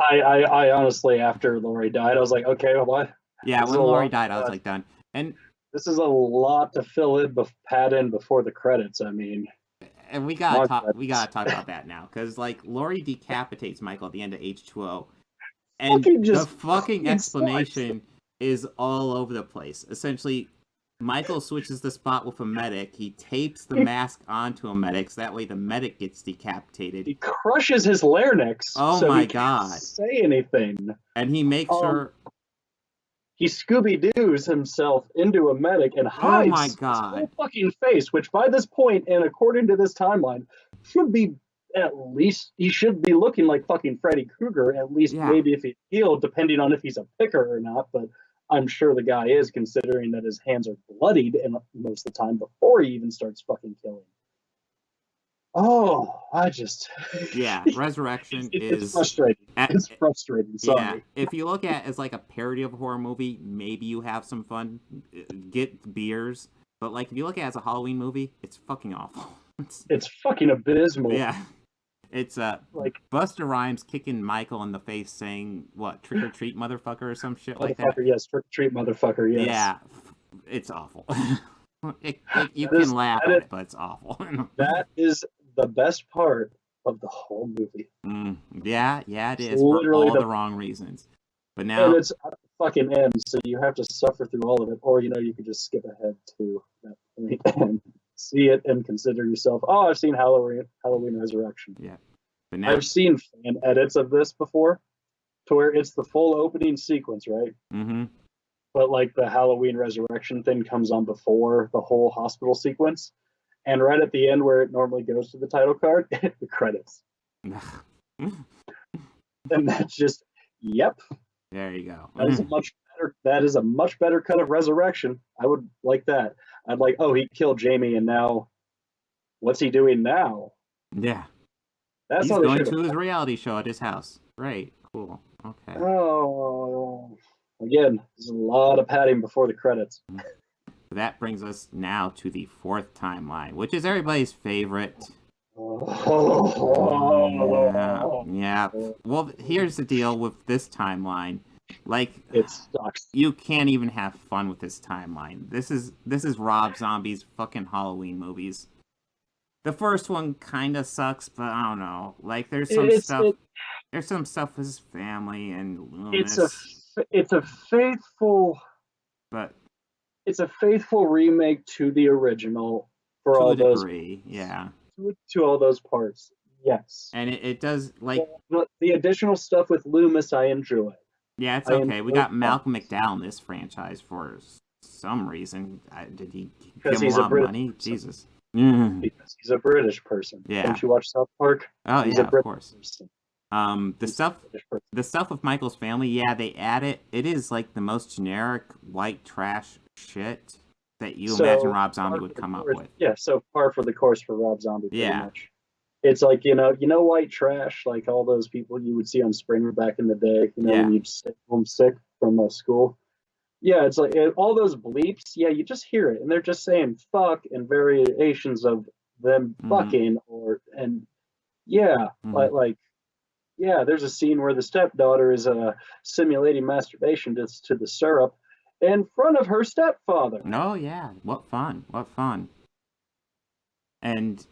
I honestly, after Laurie died, I was like, okay, well, what? Yeah, when Laurie died, I was like, done. And this is a lot to fill in, pad in before the credits. I mean, and we gotta talk about that now, because like Laurie decapitates Michael at the end of H2O, and the fucking explanation is all over the place. Essentially, Michael switches the spot with a medic. He tapes the mask onto a medic, so that way the medic gets decapitated. He crushes his larynx. Oh so my he god! Can't say anything. And he makes sure he Scooby-Doos himself into a medic and hides his whole fucking face. Which by this point, and according to this timeline, should be at least he should be looking like fucking Freddy Krueger. At least maybe if he's healed, depending on if he's a picker or not, but. I'm sure the guy is, considering that his hands are bloodied and most of the time before he even starts fucking killing. Oh, Resurrection it's frustrating. It's frustrating. Sorry. Yeah, if you look at it as like a parody of a horror movie, maybe you have some fun, get beers. But like if you look at it as a Halloween movie, it's fucking awful. It's fucking abysmal. Yeah. It's like Busta Rhymes kicking Michael in the face, saying what, "Trick or treat, motherfucker," or some shit like that. Yes, trick or treat, motherfucker. Yes. Yeah, it's awful. You can laugh at it, but it's awful. That is the best part of the whole movie. Yeah, it is for all the wrong reasons. But now and it's at the fucking end, so you have to suffer through all of it, or you could just skip ahead to that point and see it and consider yourself, oh, I've seen Halloween Resurrection. Yeah. But now I've seen fan edits of this before to where it's the full opening sequence, right? Mm-hmm. But like the Halloween Resurrection thing comes on before the whole hospital sequence. And right at the end where it normally goes to the title card, the credits. And that's just, yep. There you go. That is a much better cut of Resurrection. I would like that. I'd like, oh, he killed Jamie, and now, what's he doing now? Yeah. He's going to his reality show at his house. Right. Cool. Okay. Oh, again, there's a lot of padding before the credits. That brings us now to the fourth timeline, which is everybody's favorite. Yeah. Well, here's the deal with this timeline. Like, It sucks. you can't even have fun with this timeline. This is Rob Zombie's fucking Halloween movies. The first one kind of sucks, but I don't know. Like, there's some stuff with his family and Loomis. It's a faithful remake to the original for all those degree, yeah. To all those parts, yes. And it does, like, the additional stuff with Loomis, I enjoy. Yeah, it's okay. We got Malcolm McDowell in this franchise for some reason. Did he give him a lot of money? Jesus. Because he's a British person. Yeah. Don't you watch South Park? Oh, he's yeah, of course. Person. The stuff with Michael's family, yeah, they add it. It is like the most generic white trash shit that you imagine Rob Zombie would come up with. Yeah, so par for the course for Rob Zombie, pretty much. It's like, white trash, like all those people you would see on Springer back in the day, when you'd stay homesick from school. Yeah, it's like all those bleeps, you just hear it, and they're just saying fuck and variations of them fucking, there's a scene where the stepdaughter is simulating masturbation to the syrup in front of her stepfather. Oh, yeah, what fun. And,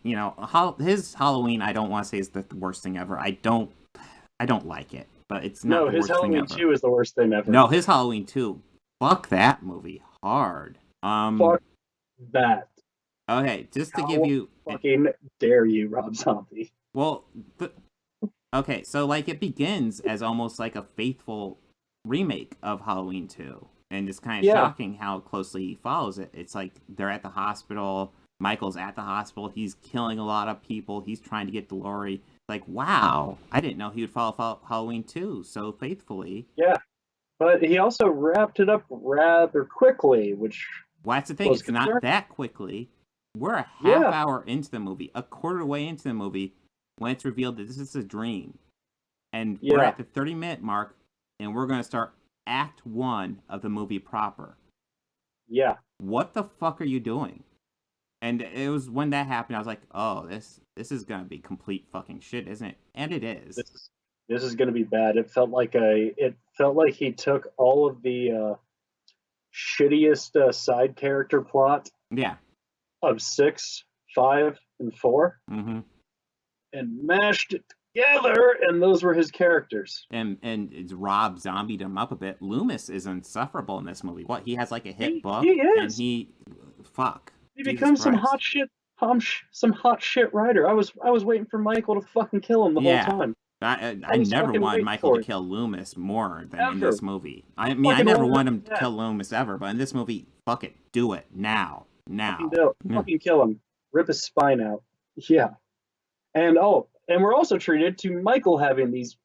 his Halloween, I don't want to say is the worst thing ever. I don't like it, but it's not the worst thing ever. No, his Halloween 2 is the worst thing ever. No, his Halloween 2. Fuck that movie hard. Fuck that. Okay, just to give you... fucking dare you, Rob Zombie. Well, okay, so, like, it begins as almost like a faithful remake of Halloween 2. And it's kind of shocking how closely he follows it. It's like they're at the hospital... Michael's at the hospital. He's killing a lot of people. He's trying to get to Laurie. Like, wow. I didn't know he would follow Halloween 2 so faithfully. Yeah. But he also wrapped it up rather quickly, which... Well, that's the thing. It's not that quickly. We're a half hour into the movie, a quarter way into the movie, when it's revealed that this is a dream. And we're at the 30-minute mark, and we're going to start Act 1 of the movie proper. Yeah. What the fuck are you doing? And it was when that happened, I was like, oh, this is going to be complete fucking shit, isn't it? And it is. This is going to be bad. It felt like he took all of the shittiest side character plot of 6, 5, and 4 and mashed it together, and those were his characters. And it's Rob Zombied him up a bit. Loomis is insufferable in this movie. What, he has like a hit book? He is. And fuck. He becomes some hot shit writer. I was waiting for Michael to fucking kill him the whole time. I never wanted Michael to kill Loomis more than in this movie. I mean, I never wanted him to kill Loomis ever, but in this movie, fuck it, do it now. Fucking kill him, rip his spine out. Yeah, and we're also treated to Michael having these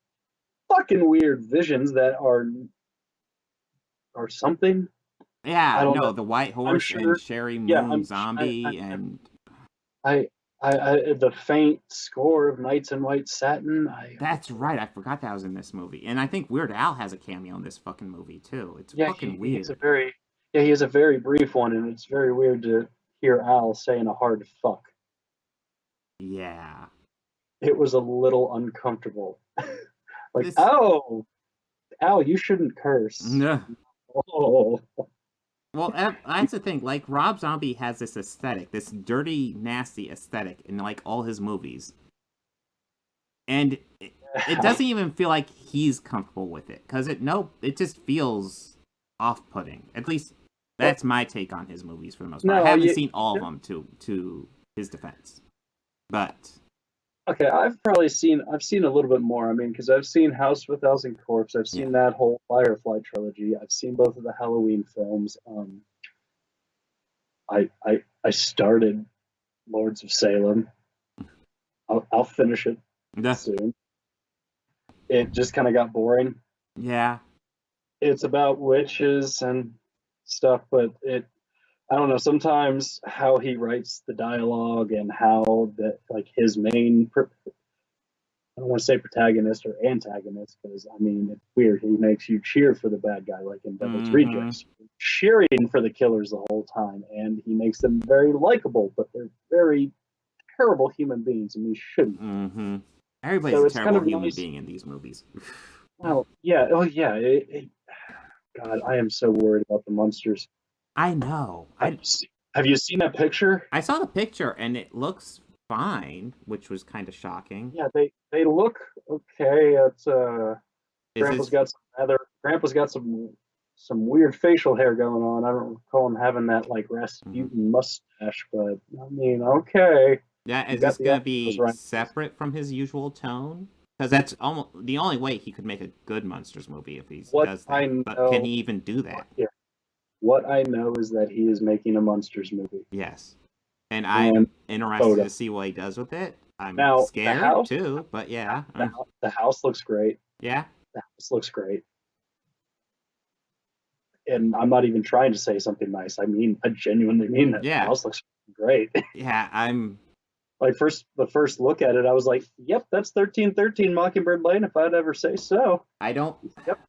fucking weird visions that are something. Yeah, no, the White Horse and Sherry Moon Zombie and the faint score of Nights in White Satin. That's right, I forgot that was in this movie, and I think Weird Al has a cameo in this fucking movie too. It's fucking weird. He has a very brief one, and it's very weird to hear Al saying a hard fuck. Yeah, it was a little uncomfortable. Al, you shouldn't curse. No. Oh. Well, that's the thing. Like, Rob Zombie has this aesthetic, this dirty, nasty aesthetic in, like, all his movies. And it doesn't even feel like he's comfortable with it. Because it just feels off-putting. At least, that's my take on his movies for the most part. I haven't seen all of them, to his defense. But... Okay, I've seen a little bit more. I mean, because I've seen House of a Thousand Corpses. I've seen that whole Firefly trilogy. I've seen both of the Halloween films. I started Lords of Salem. I'll finish it soon. It just kind of got boring. Yeah. It's about witches and stuff, but I don't know, sometimes how he writes the dialogue and how his main, I don't want to say protagonist or antagonist, because, I mean, it's weird. He makes you cheer for the bad guy, like in Devil's Rejects. Cheering for the killers the whole time, and he makes them very likable, but they're very terrible human beings, and we shouldn't. Everybody's So a it's kind terrible of human nice. being in these movies. Well, yeah, oh yeah. God, I am so worried about the monsters. I know. Have you seen that picture? I saw the picture and it looks fine, which was kind of shocking. Yeah, they look okay. It's Is this Grandpa's got some weird facial hair going on. I don't recall him having that like Rasputin mustache, but I mean, okay. yeah? You Is got this the gonna eyebrows be right. separate from his usual tone? Because that's almost the only way he could make a good monsters movie if he What does I that. But can know, he even do that? yeah, what I know is that he is making a monsters movie. Yes. And And I'm interested photo. to see what he does with it. I'm Now scared too, but yeah. the house looks great. Yeah. The house looks great. And I'm not even trying to say something nice. I genuinely mean that. Yeah. The house looks great. Yeah, I'm Like the first look at it, I was like, "Yep, that's 1313 Mockingbird Lane." If I'd ever say so. I don't Yep,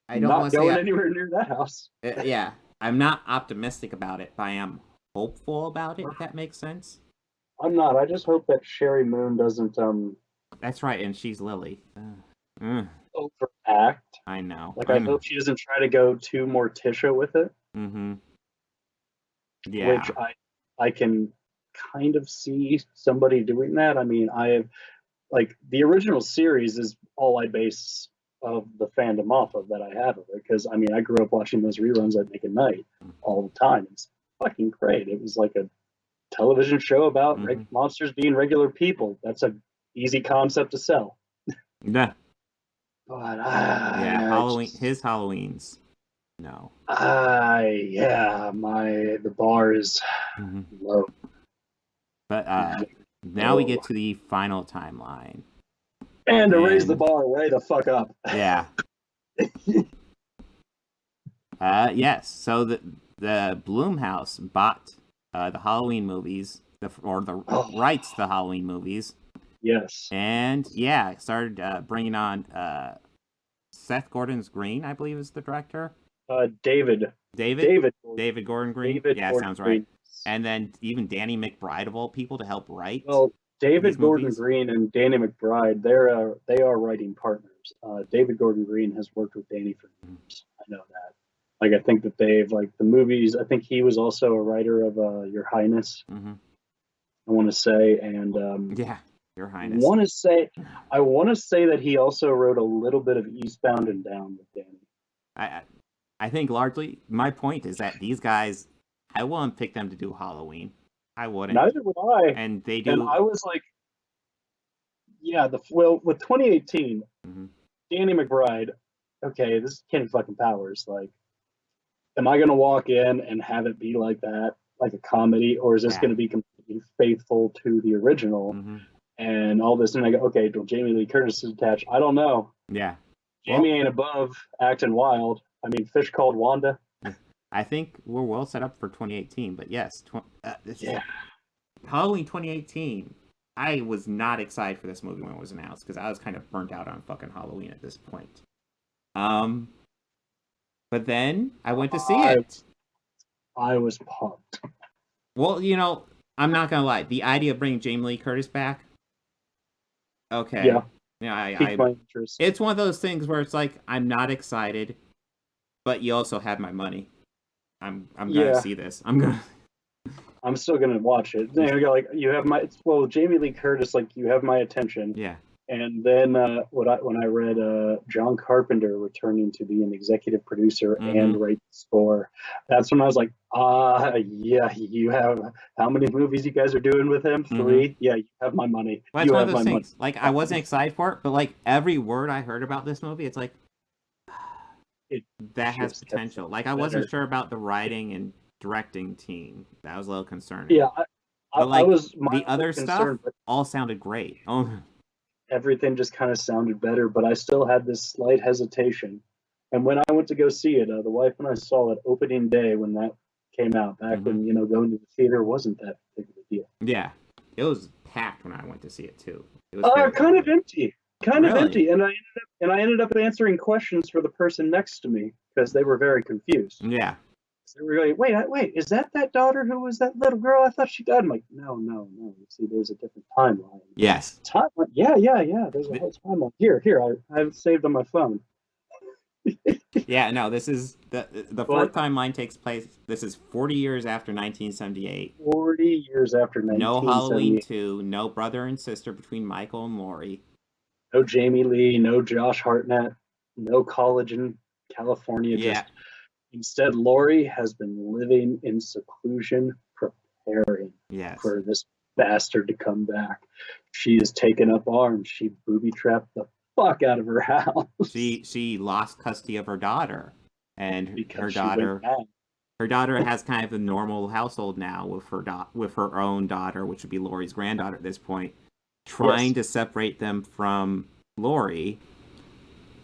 I don't not want to going say anywhere near that house. yeah. I'm not optimistic about it, but I am hopeful about it, if that makes sense. I'm not. I just hope that Sherry Moon doesn't That's right, and she's Lily. Mm, overact. I know. Like I hope she doesn't try to go too Morticia with it. Mm-hmm. Yeah. Which I can kind of see somebody doing that. I mean, I have like the original series is all I base of the fandom off of that I have of it, because I mean I grew up watching those reruns at Nick at Night all the time. It's fucking great. It was like a television show about monsters being regular people. That's a easy concept to sell. Yeah. But yeah, Halloween. His Halloweens. No. Yeah, the bar is low. But now we get to the final timeline. And to raise the bar way the fuck up. Yeah. Yes. So the Blumhouse bought the Halloween movies, the rights to the Halloween movies. Yes. And yeah, started bringing on Seth Gordon-Green, I believe, is the director. David Gordon-Green. Yeah, sounds right. And then even Danny McBride of all people to help write. Well, David Gordon-Green and Danny McBride, they are writing partners. David Gordon-Green has worked with Danny for years. I know that. Like I think that they've like the movies. I think he was also a writer of Your Highness. I want to say, and yeah, Your Highness. I want to say that he also wrote a little bit of Eastbound and Down with Danny. I think largely my point is that these guys, I wouldn't pick them to do Halloween. I wouldn't. Neither would I. And they do. And I was like, yeah, with 2018, Danny McBride. Okay, this is Kenny fucking Powers. Like, am I gonna walk in and have it be like that, like a comedy, or is this gonna be completely faithful to the original? And all this, and I go, okay, well, Jamie Lee Curtis is attached. I don't know. Yeah. Jamie ain't above acting wild. I mean, Fish Called Wanda. I think we're well set up for 2018, but yes, Halloween 2018. I was not excited for this movie when it was announced because I was kind of burnt out on fucking Halloween at this point. But then I went to see it. I was pumped. Well, I'm not gonna lie. The idea of bringing Jamie Lee Curtis back. Okay. Yeah. Yeah. It's one of those things where it's like I'm not excited, but you also have my money. I'm gonna see this. I'm still gonna watch it. Like you have Jamie Lee Curtis, like you have my attention. Yeah. And then when I read John Carpenter returning to be an executive producer and write the score, that's when I was like, yeah, you have how many movies you guys are doing with him? 3? Yeah, you have my money. Well, it's one of those things. Like I wasn't excited for it, but like every word I heard about this movie, it's like that has potential. Like I wasn't sure about the writing and directing team. That was a little concerning. Yeah, the other stuff all sounded great. Everything just kind of sounded better, but I still had this slight hesitation. And when I went to go see it, the wife and I saw it opening day when that came out, back when going to the theater wasn't that big of a deal. Yeah, it was packed when I went to see it too. It was kind of empty. Kind of empty, and I ended up answering questions for the person next to me because they were very confused. Yeah. So we're going, wait, is that daughter who was that little girl? I thought she died. I'm like, no. You see, there's a different timeline. Yes. Timeline? Yeah. There's a whole timeline. Here, I have it saved on my phone. Yeah, no, this is the fourth timeline takes place. This is 40 years after 1978. 40 years after 1978. No Halloween 2, no brother and sister between Michael and Laurie. No Jamie Lee, no Josh Hartnett, no college in California. Yeah. Instead, Laurie has been living in seclusion, preparing for this bastard to come back. She has taken up arms. She booby-trapped the fuck out of her house. She lost custody of her daughter, and her daughter has kind of a normal household now with her own daughter, which would be Laurie's granddaughter at this point, trying to separate them from Laurie.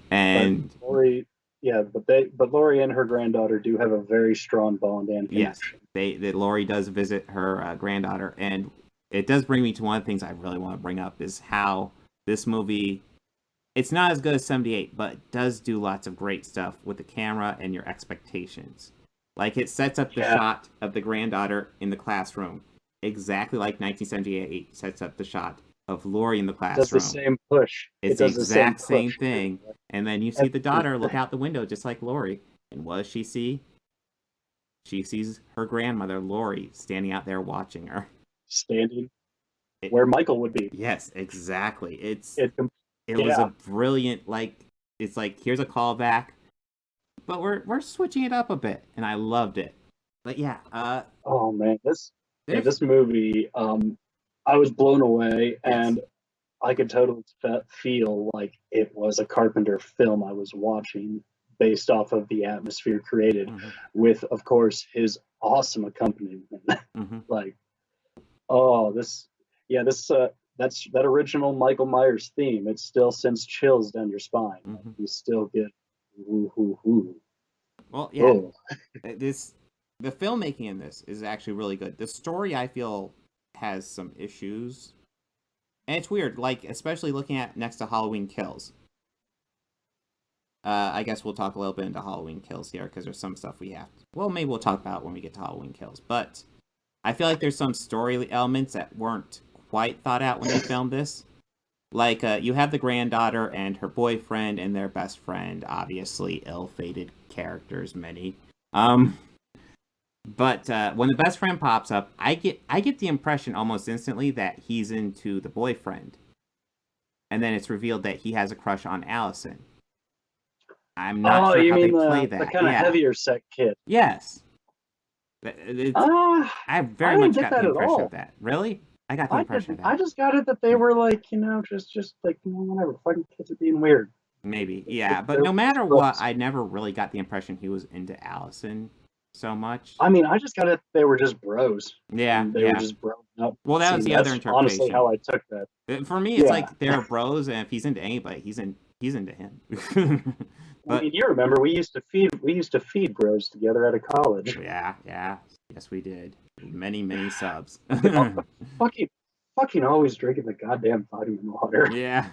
And Laurie, but Laurie and her granddaughter do have a very strong bond and connection. Yes, Laurie does visit her granddaughter, and it does bring me to one of the things I really want to bring up is how this movie, it's not as good as 78, but it does do lots of great stuff with the camera and your expectations. Like, it sets up the shot of the granddaughter in the classroom, exactly like 1978 sets up the shot of Laurie in the classroom. It does the same push. It's the exact same thing. And then you see the daughter look out the window just like Laurie. And what does she see? She sees her grandmother, Laurie, standing out there watching her. Standing where Michael would be. Yes, exactly. It was a brilliant, it's like, here's a callback, but we're switching it up a bit, and I loved it. But yeah. Oh man, this movie, I was blown away, and I could totally feel like it was a Carpenter film I was watching, based off of the atmosphere created, with, of course, his awesome accompaniment. Like, that's that original Michael Myers theme. It still sends chills down your spine. You still get woo hoo hoo. Well, yeah, the filmmaking in this is actually really good. The story, I feel, has some issues, and it's weird. Like, especially looking at next to Halloween Kills. I guess we'll talk a little bit into Halloween Kills here because there's some stuff we have. Well, maybe we'll talk about when we get to Halloween Kills, but I feel like there's some story elements that weren't quite thought out when they filmed this. Like, you have the granddaughter and her boyfriend and their best friend, obviously ill-fated characters, many. But when the best friend pops up, I get the impression almost instantly that he's into the boyfriend. And then it's revealed that he has a crush on Allison. I'm not sure how they play that. The kind of heavier set kid. Yes. I very much got the impression of that. Really? I got the impression of that. I just got it that they were like, just like, whatever, fucking kids are being weird. Maybe, yeah. But no matter what, I never really got the impression he was into Allison so much. I mean, I just got it they were just bros. Yeah, they were just bros up. Well, that was the other interpretation. Honestly, how I took that. For me, it's like they're bros, and if he's into anybody, he's into him. But, I mean, you remember we used to feed bros together at a college. Yeah, yes, we did. Many subs. fucking always drinking the goddamn vitamin water. Yeah.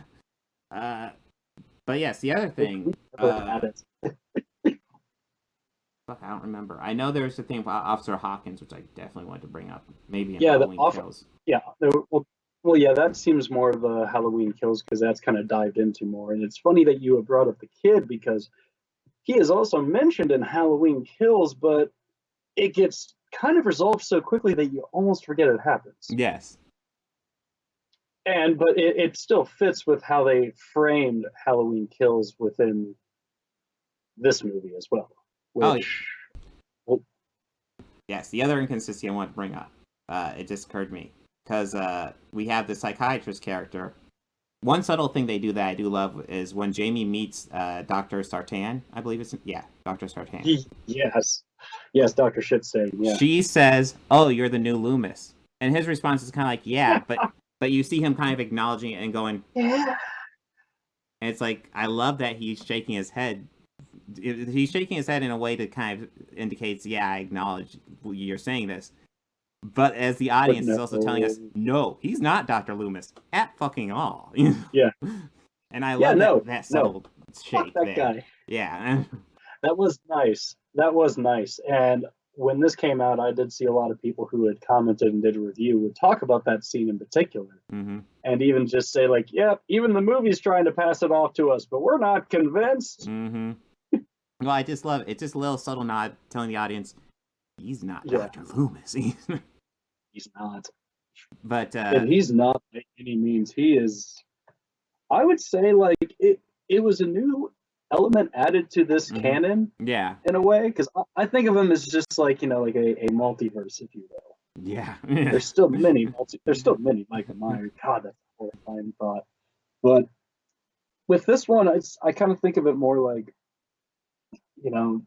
But yes, the other thing. Fuck, I don't remember. I know there's a thing about Officer Hawkins, which I definitely wanted to bring up. Maybe in Halloween Kills. Yeah. Well, yeah, that seems more of the Halloween Kills because that's kind of dived into more. And it's funny that you have brought up the kid because he is also mentioned in Halloween Kills, but it gets kind of resolved so quickly that you almost forget it happens. Yes. But it still fits with how they framed Halloween Kills within this movie as well. Yes, the other inconsistency I want to bring up, it just occurred to me. Because we have the psychiatrist character. One subtle thing they do that I do love is when Jamie meets Dr. Sartan, I believe it's... Yeah, Dr. Sartan. Yes, Dr. Shitstain, yeah. She says, "Oh, you're the new Loomis." And his response is kind of like, yeah, but you see him kind of acknowledging it and going... Yeah. And it's like, I love that he's shaking his head. He's shaking his head in a way that kind of indicates, yeah, I acknowledge you're saying this. But as the audience is also telling us, no, he's not Dr. Loomis at fucking all. Yeah. And I love that subtle shake that there. Guy. Yeah. That was nice. And when this came out, I did see a lot of people who had commented and did a review would talk about that scene in particular, and even just say like, "Yep, even the movie's trying to pass it off to us, but we're not convinced." Well, I just love it. It's just a little subtle nod telling the audience he's not Dr. Loomis. He's not. But and he's not by any means. He is. I would say like it was a new element added to this canon. Yeah. In a way, because I think of him as just like, you know, like a multiverse, if you will. Yeah. There's still many Michael Myers. God, that's a horrifying thought. But with this one, I kind of think of it more like, you know,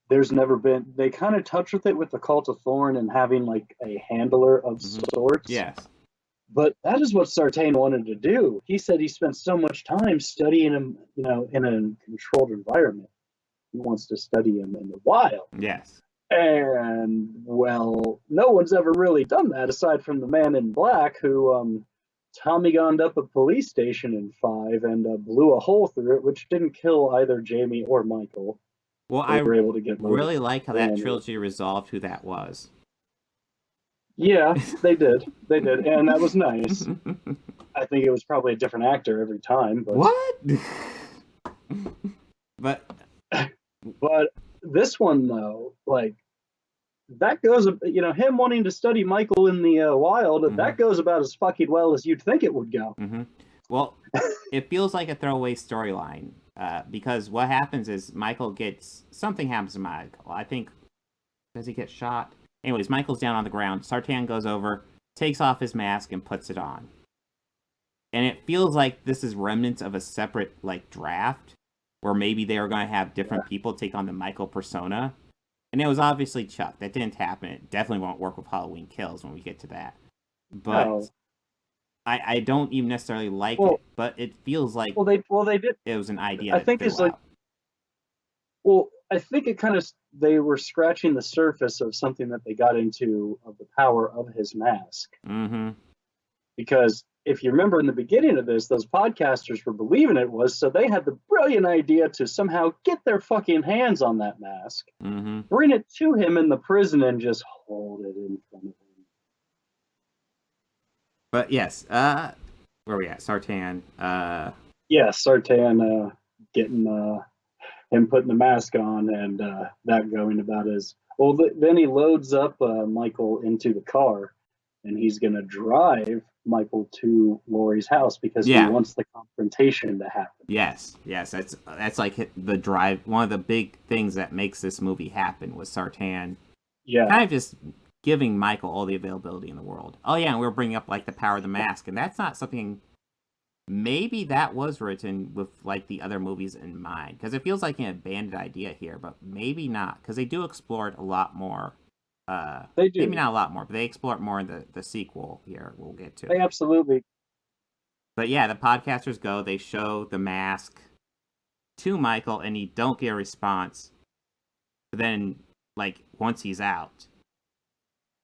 there's never been. They kind of touch with it with the Cult of Thorn and having like a handler of sorts. Yes. But that is what Sartain wanted to do. He said he spent so much time studying him, you know, in a controlled environment. He wants to study him in the wild. Yes. And, well, no one's ever really done that aside from the Man in Black who Tommy gunned up a police station in 5 and blew a hole through it, which didn't kill either Jamie or Michael. Well, I really like how that trilogy resolved who that was. Yeah, they did. They did. And that was nice. I think it was probably a different actor every time. But... What? But this one, though, like, that goes, you know, him wanting to study Michael in the wild, that goes about as fucking well as you'd think it would go. Well, it feels like a throwaway storyline because what happens is something happens to Michael. I think, does he get shot? Anyways, Michael's down on the ground. Sartain goes over, takes off his mask, and puts it on. And it feels like this is remnants of a separate, like, draft, where maybe they were going to have different people take on the Michael persona. And it was obviously Chuck. That didn't happen. It definitely won't work with Halloween Kills when we get to that. But no. I don't even necessarily like it, but it feels like they did. It was an idea. I think it's like, well, I think it kind of, they were scratching the surface of something that they got into of the power of his mask. Because if you remember in the beginning of this, those podcasters were believing it was, so they had the brilliant idea to somehow get their fucking hands on that mask, bring it to him in the prison, and just hold it in front of him. But yes, where are we at? Sartain. Yeah, Sartain getting him putting the mask on and that going about as well. Then he loads up Michael into the car, and he's gonna drive Michael to Laurie's house because he wants the confrontation to happen. Yes, that's like the drive. One of the big things that makes this movie happen was Sartain. Kind of just giving Michael all the availability in the world. Oh yeah, and we're bringing up like the power of the mask, and that's not something. Maybe that was written with like the other movies in mind, because it feels like an abandoned idea here, but maybe not, because they do explore it a lot more. They do. Maybe not a lot more, but they explore it more in the sequel here. We'll get to. They absolutely. But yeah, the podcasters go. They show the mask to Michael, and he don't get a response. But then, like once he's out,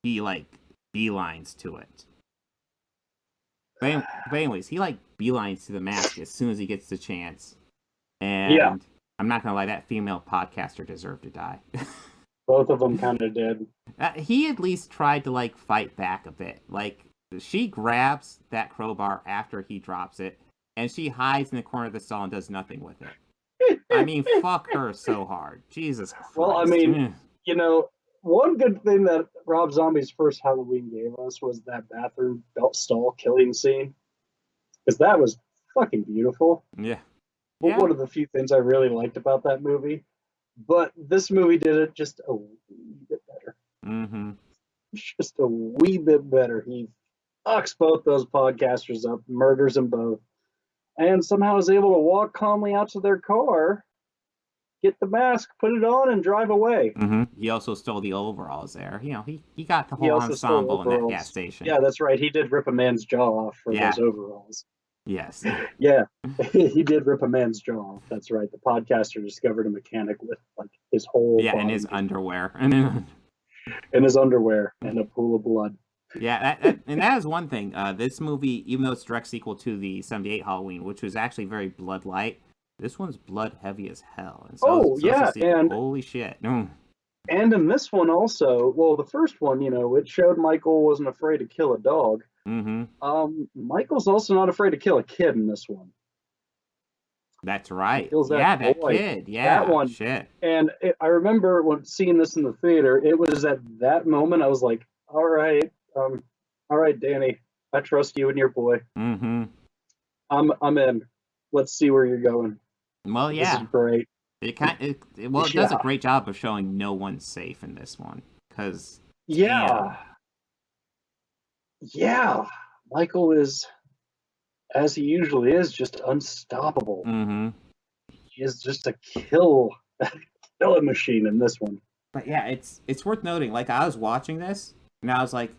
he like beelines to it. But anyways, he like beelines to the mask as soon as he gets the chance. And I'm not gonna lie, that female podcaster deserved to die. Both of them kind of did. He at least tried to like fight back a bit. Like she grabs that crowbar after he drops it, and she hides in the corner of the stall and does nothing with it. I mean, fuck her so hard. Jesus Christ. Well, I mean, you know, one good thing that Rob Zombie's first Halloween gave us was that bathroom belt stall killing scene, because that was fucking beautiful. Yeah. One of the few things I really liked about that movie. But this movie did it just a wee bit better. Just a wee bit better. He fucks both those podcasters up, murders them both, and somehow is able to walk calmly out to their car, get the mask, put it on, and drive away. He also stole the overalls there. You know, he got the whole ensemble in that gas station. Yeah, that's right. He did rip a man's jaw off for those overalls. Yes. Yeah, he did rip a man's jaw. That's right. The podcaster discovered a mechanic with like his whole body. In his underwear. In his underwear and a pool of blood. Yeah, and that is one thing. This movie, even though it's a direct sequel to the 78 Halloween, which was actually very blood light, this one's blood heavy as hell. And so and holy shit. And in this one also, well, the first one, it showed Michael wasn't afraid to kill a dog. Mm-hmm. Michael's also not afraid to kill a kid in this one. That's He right. kills Yeah, that boy. kid. Yeah, That one. shit. And I remember when seeing this in the theater, it was at that moment I was like, all right, Danny, I trust you and your boy. Mm-hmm. I'm in. Let's see where you're going. Well, This is yeah. great. It does a great job of showing no one's safe in this one. Because, Yeah. Yeah. Michael is, as he usually is, just unstoppable. Mm-hmm. He is just a killing machine in this one. But yeah, it's worth noting. Like, I was watching this, and I was like,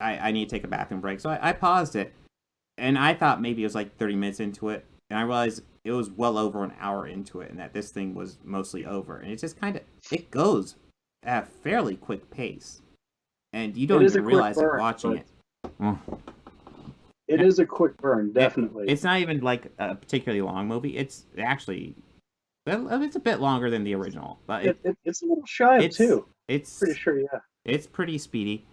I need to take a bathroom break. So I paused it, and I thought maybe it was like 30 minutes into it, and I realized it was well over an hour into it, and that this thing was mostly over. And it just it goes at a fairly quick pace, and you don't even realize it watching it. It is a quick burn, definitely. It's not even like a particularly long movie. It's actually, it's a bit longer than the original, but it's a little shy of 2. It's pretty sure, yeah. It's pretty speedy.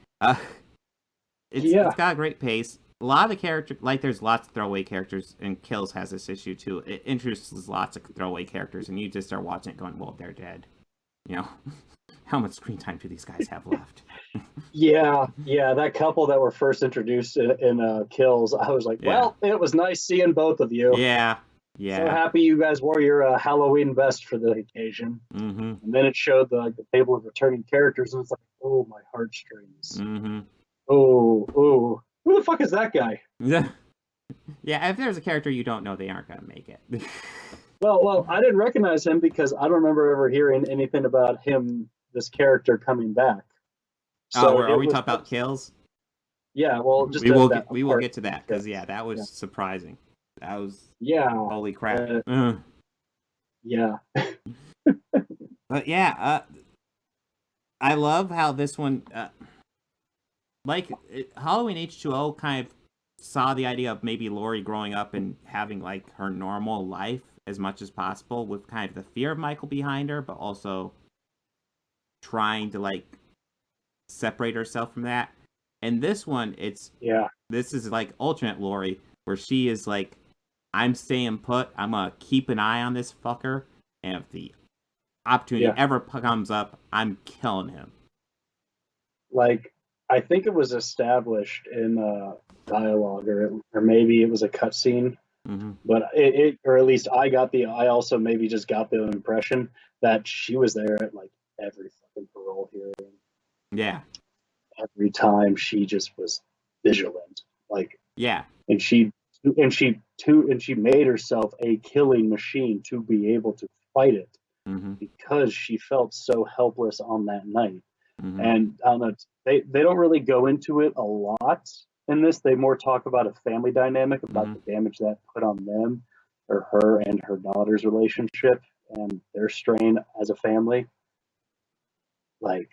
It's got a great pace. A lot of the characters, like there's lots of throwaway characters, and Kills has this issue too. It introduces lots of throwaway characters, and you just start watching it going, well, they're dead. How much screen time do these guys have left? Yeah, that couple that were first introduced in Kills, I was like, well, it was nice seeing both of you. Yeah. So happy you guys wore your Halloween best for the occasion. Mm-hmm. And then it showed the table of returning characters, and it's like, oh, my heartstrings. Mm-hmm. Oh, who the fuck is that guy? Yeah, if there's a character you don't know, they aren't going to make it. Well, I didn't recognize him because I don't remember ever hearing anything about him, this character, coming back. So are we talking about Kills? Yeah, well, we will get to that because that was surprising. That was holy crap. Yeah. But yeah, I love how this one, Halloween H2O kind of saw the idea of maybe Laurie growing up and having like her normal life as much as possible with kind of the fear of Michael behind her, but also trying to like separate herself from that. And this one, this is like alternate Laurie, where she is like, I'm staying put. I'm gonna keep an eye on this fucker, and if the opportunity ever comes up, I'm killing him. Like, I think it was established in dialogue, or maybe it was a cutscene. Mm-hmm. But or at least I also maybe just got the impression that she was there at like every fucking parole hearing. Yeah. Every time she just was vigilant, like and she made herself a killing machine to be able to fight it because she felt so helpless on that night. Mm-hmm. And I don't know, they don't really go into it a lot in this. They more talk about a family dynamic, about the damage that put on them, or her and her daughter's relationship, and their strain as a family. Like,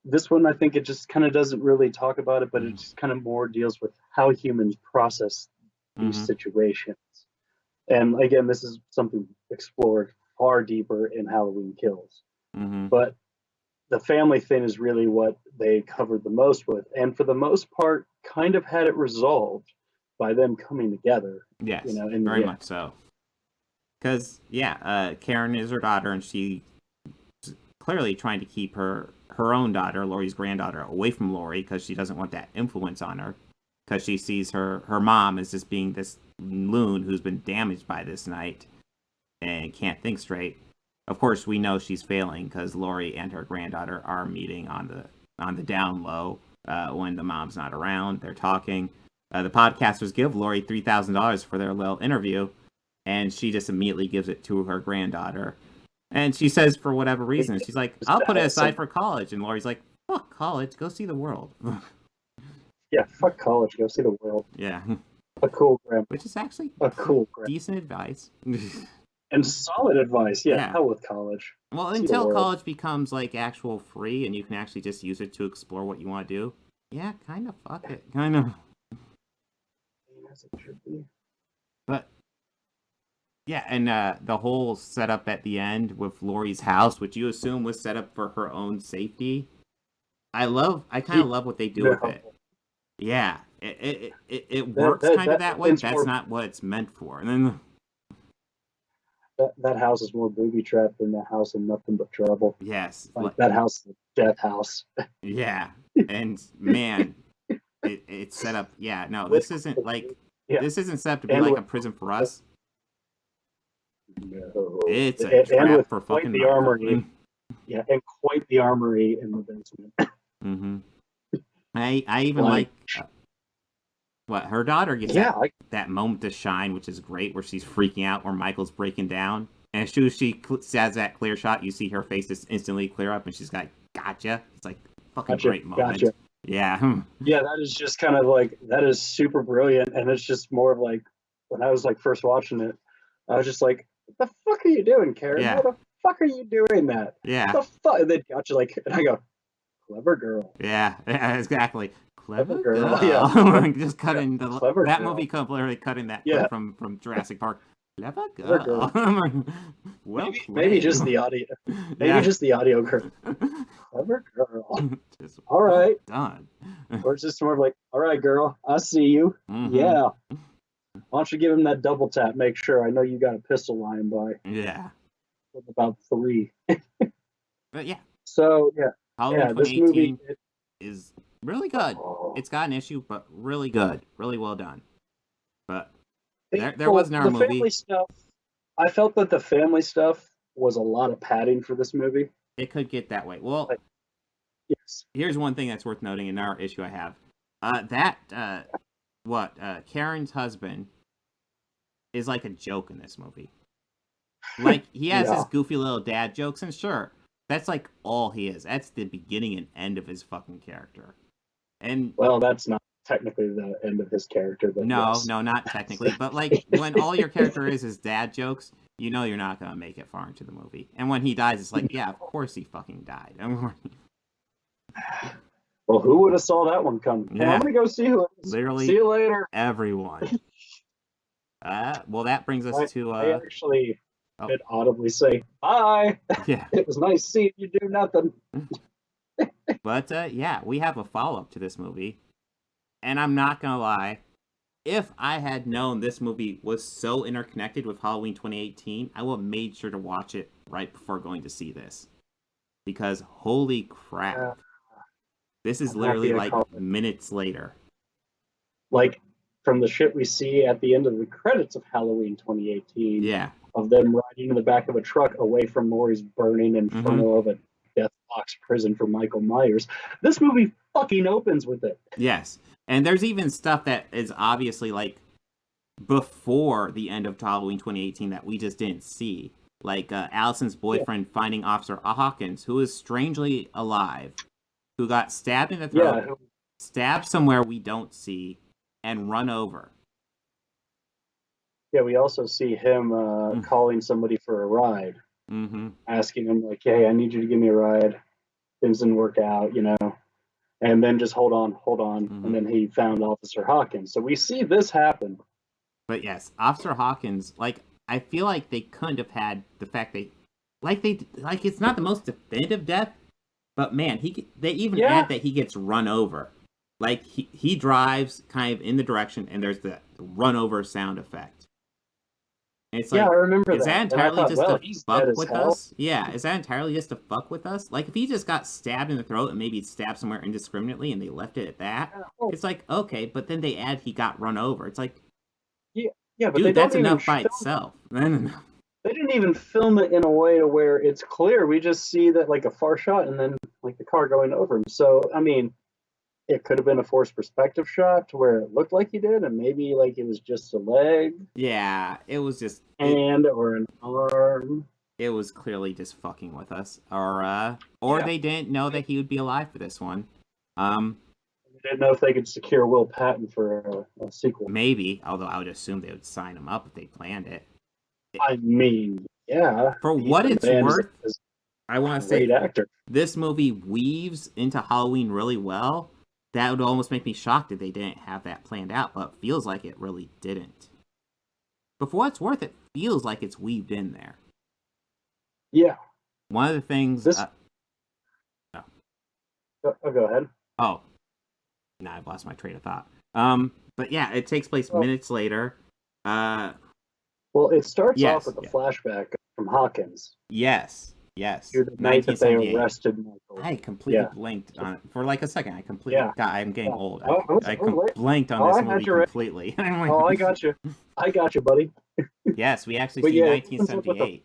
this one, I think it just kind of doesn't really talk about it, but it just kind of more deals with how humans process these situations. And again, this is something explored far deeper in Halloween Kills. But the family thing is really what they covered the most with, and for the most part, kind of had it resolved by them coming together. Yes, very much so. Because Karen is her daughter, and she's clearly trying to keep her own daughter, Laurie's granddaughter, away from Laurie because she doesn't want that influence on her. Because she sees her mom as just being this loon who's been damaged by this night and can't think straight. Of course, we know she's failing because Laurie and her granddaughter are meeting on the down low when the mom's not around. They're talking. The podcasters give Laurie $3,000 for their little interview, and she just immediately gives it to her granddaughter. And she says, for whatever reason, she's like, I'll put it aside for college. And Laurie's like, fuck college, go see the world. Yeah, fuck college, go see the world. Yeah. A cool grandma. Which is actually decent advice. And solid advice, hell with college. Well, until college becomes like actual free and you can actually just use it to explore what you want to do. Yeah, kind of fuck it. Kind of. Yes, it should be. But Yeah, and the whole setup at the end with Laurie's house, which you assume was set up for her own safety. I kind of love what they do with it. Yeah, it works kind of that way. That's not what it's meant for. And then that house is more booby trapped than the house in Nothing But Trouble. yes, Like that house is a death house. Yeah, and man, it's set up. Yeah, no, this isn't like this isn't set up to be like a Prison for Us. No. It's a trap for fucking the armory. Yeah, and quite the armory in the basement. Mm-hmm. I even like what her daughter gets that moment to shine, which is great, where she's freaking out, where Michael's breaking down, and as soon as she has that clear shot, you see her face just instantly clear up, and she's like, "Gotcha!" It's like fucking great moment. Gotcha. Yeah. Yeah, that is just kind of like that is super brilliant, and it's just more of like when I was like first watching it, I was just like, "What the fuck are you doing, Karen? Yeah. Why the fuck are you doing that? Yeah. What the fuck?" And then Gotcha like, and I go, "Clever girl." Yeah, exactly. Clever girl. Yeah. Just cutting that movie completely cutting that clip from Jurassic Park. Clever girl. Well, maybe just the audio. Maybe just the audio girl. Clever girl. All right. Done. Or it's just more of like, all right, girl, I see you. Mm-hmm. Yeah. Why don't you give him that double tap? Make sure I know you got a pistol lying by. Yeah. With about 3. But yeah. So yeah. Halloween 2018 is really good. It's got an issue, but really good. Really well done. But there was another movie. Family stuff, I felt that the family stuff was a lot of padding for this movie. It could get that way. Well, yes. Here's one thing that's worth noting in our issue I have. Karen's husband is like a joke in this movie. Like, he has his goofy little dad jokes, and sure, that's like all he is. That's the beginning and end of his fucking character. And well, that's not technically the end of his character, but no, not technically. But like when all your character is dad jokes, you know you're not gonna make it far into the movie. And when he dies, it's like, yeah, of course he fucking died. Well, who would have saw that one coming? Yeah. I'm gonna go see who it is. Literally, see you later, everyone. Well, that brings us to. I actually did audibly say bye. Yeah, it was nice seeing you do nothing. But yeah, we have a follow-up to this movie, and I'm not gonna lie, if I had known this movie was so interconnected with Halloween 2018, I would have made sure to watch it right before going to see this, because holy crap, this is literally like minutes later. Like from the shit we see at the end of the credits of Halloween 2018. Yeah. Of them riding in the back of a truck away from Laurie's burning inferno of a death box prison for Michael Myers. This movie fucking opens with it. Yes. And there's even stuff that is obviously like before the end of Halloween 2018 that we just didn't see. Like Allison's boyfriend finding Officer Hawkins, who is strangely alive, who got stabbed in the throat, stabbed somewhere we don't see, and run over. Yeah, we also see him calling somebody for a ride, asking him like, "Hey, I need you to give me a ride. Things didn't work out, you know." And then just hold on, and then he found Officer Hawkins. So we see this happen. But yes, Officer Hawkins, like, I feel like they couldn't have had the fact it's not the most definitive death, but man, they even add that he gets run over. Like he drives kind of in the direction, and there's the run over sound effect. And it's like, I remember is that entirely just to fuck with us? Yeah, is that entirely just to fuck with us? Like, if he just got stabbed in the throat and maybe stabbed somewhere indiscriminately and they left it at that, it's like, okay, but then they add he got run over. It's like, but dude, that's enough by itself. They didn't even film it in a way to where it's clear. We just see that, like, a far shot and then, like, the car going over him. So, I mean, it could have been a forced perspective shot to where it looked like he did, and maybe like it was just a leg. Yeah, it was just or an arm. It was clearly just fucking with us, or they didn't know that he would be alive for this one. They didn't know if they could secure Will Patton for a sequel. Maybe, although I would assume they would sign him up if they planned it. I mean, yeah. For what it's worth, I want to say this movie weaves into Halloween really well. That would almost make me shocked if they didn't have that planned out, but it feels like it really didn't. But for what it's worth, it feels like it's weaved in there. Yeah. One of the things. This. No. Go ahead. Oh, now I've lost my train of thought. But yeah, it takes place minutes later. Well, it starts off with a flashback from Hawkins. Yes. To the night that they arrested Michael. I completely blanked on it for like a second. I completely. Yeah. God, I'm getting old. I blanked on this movie completely. Oh, I got you. I got you, buddy. Yes, we actually see 1978.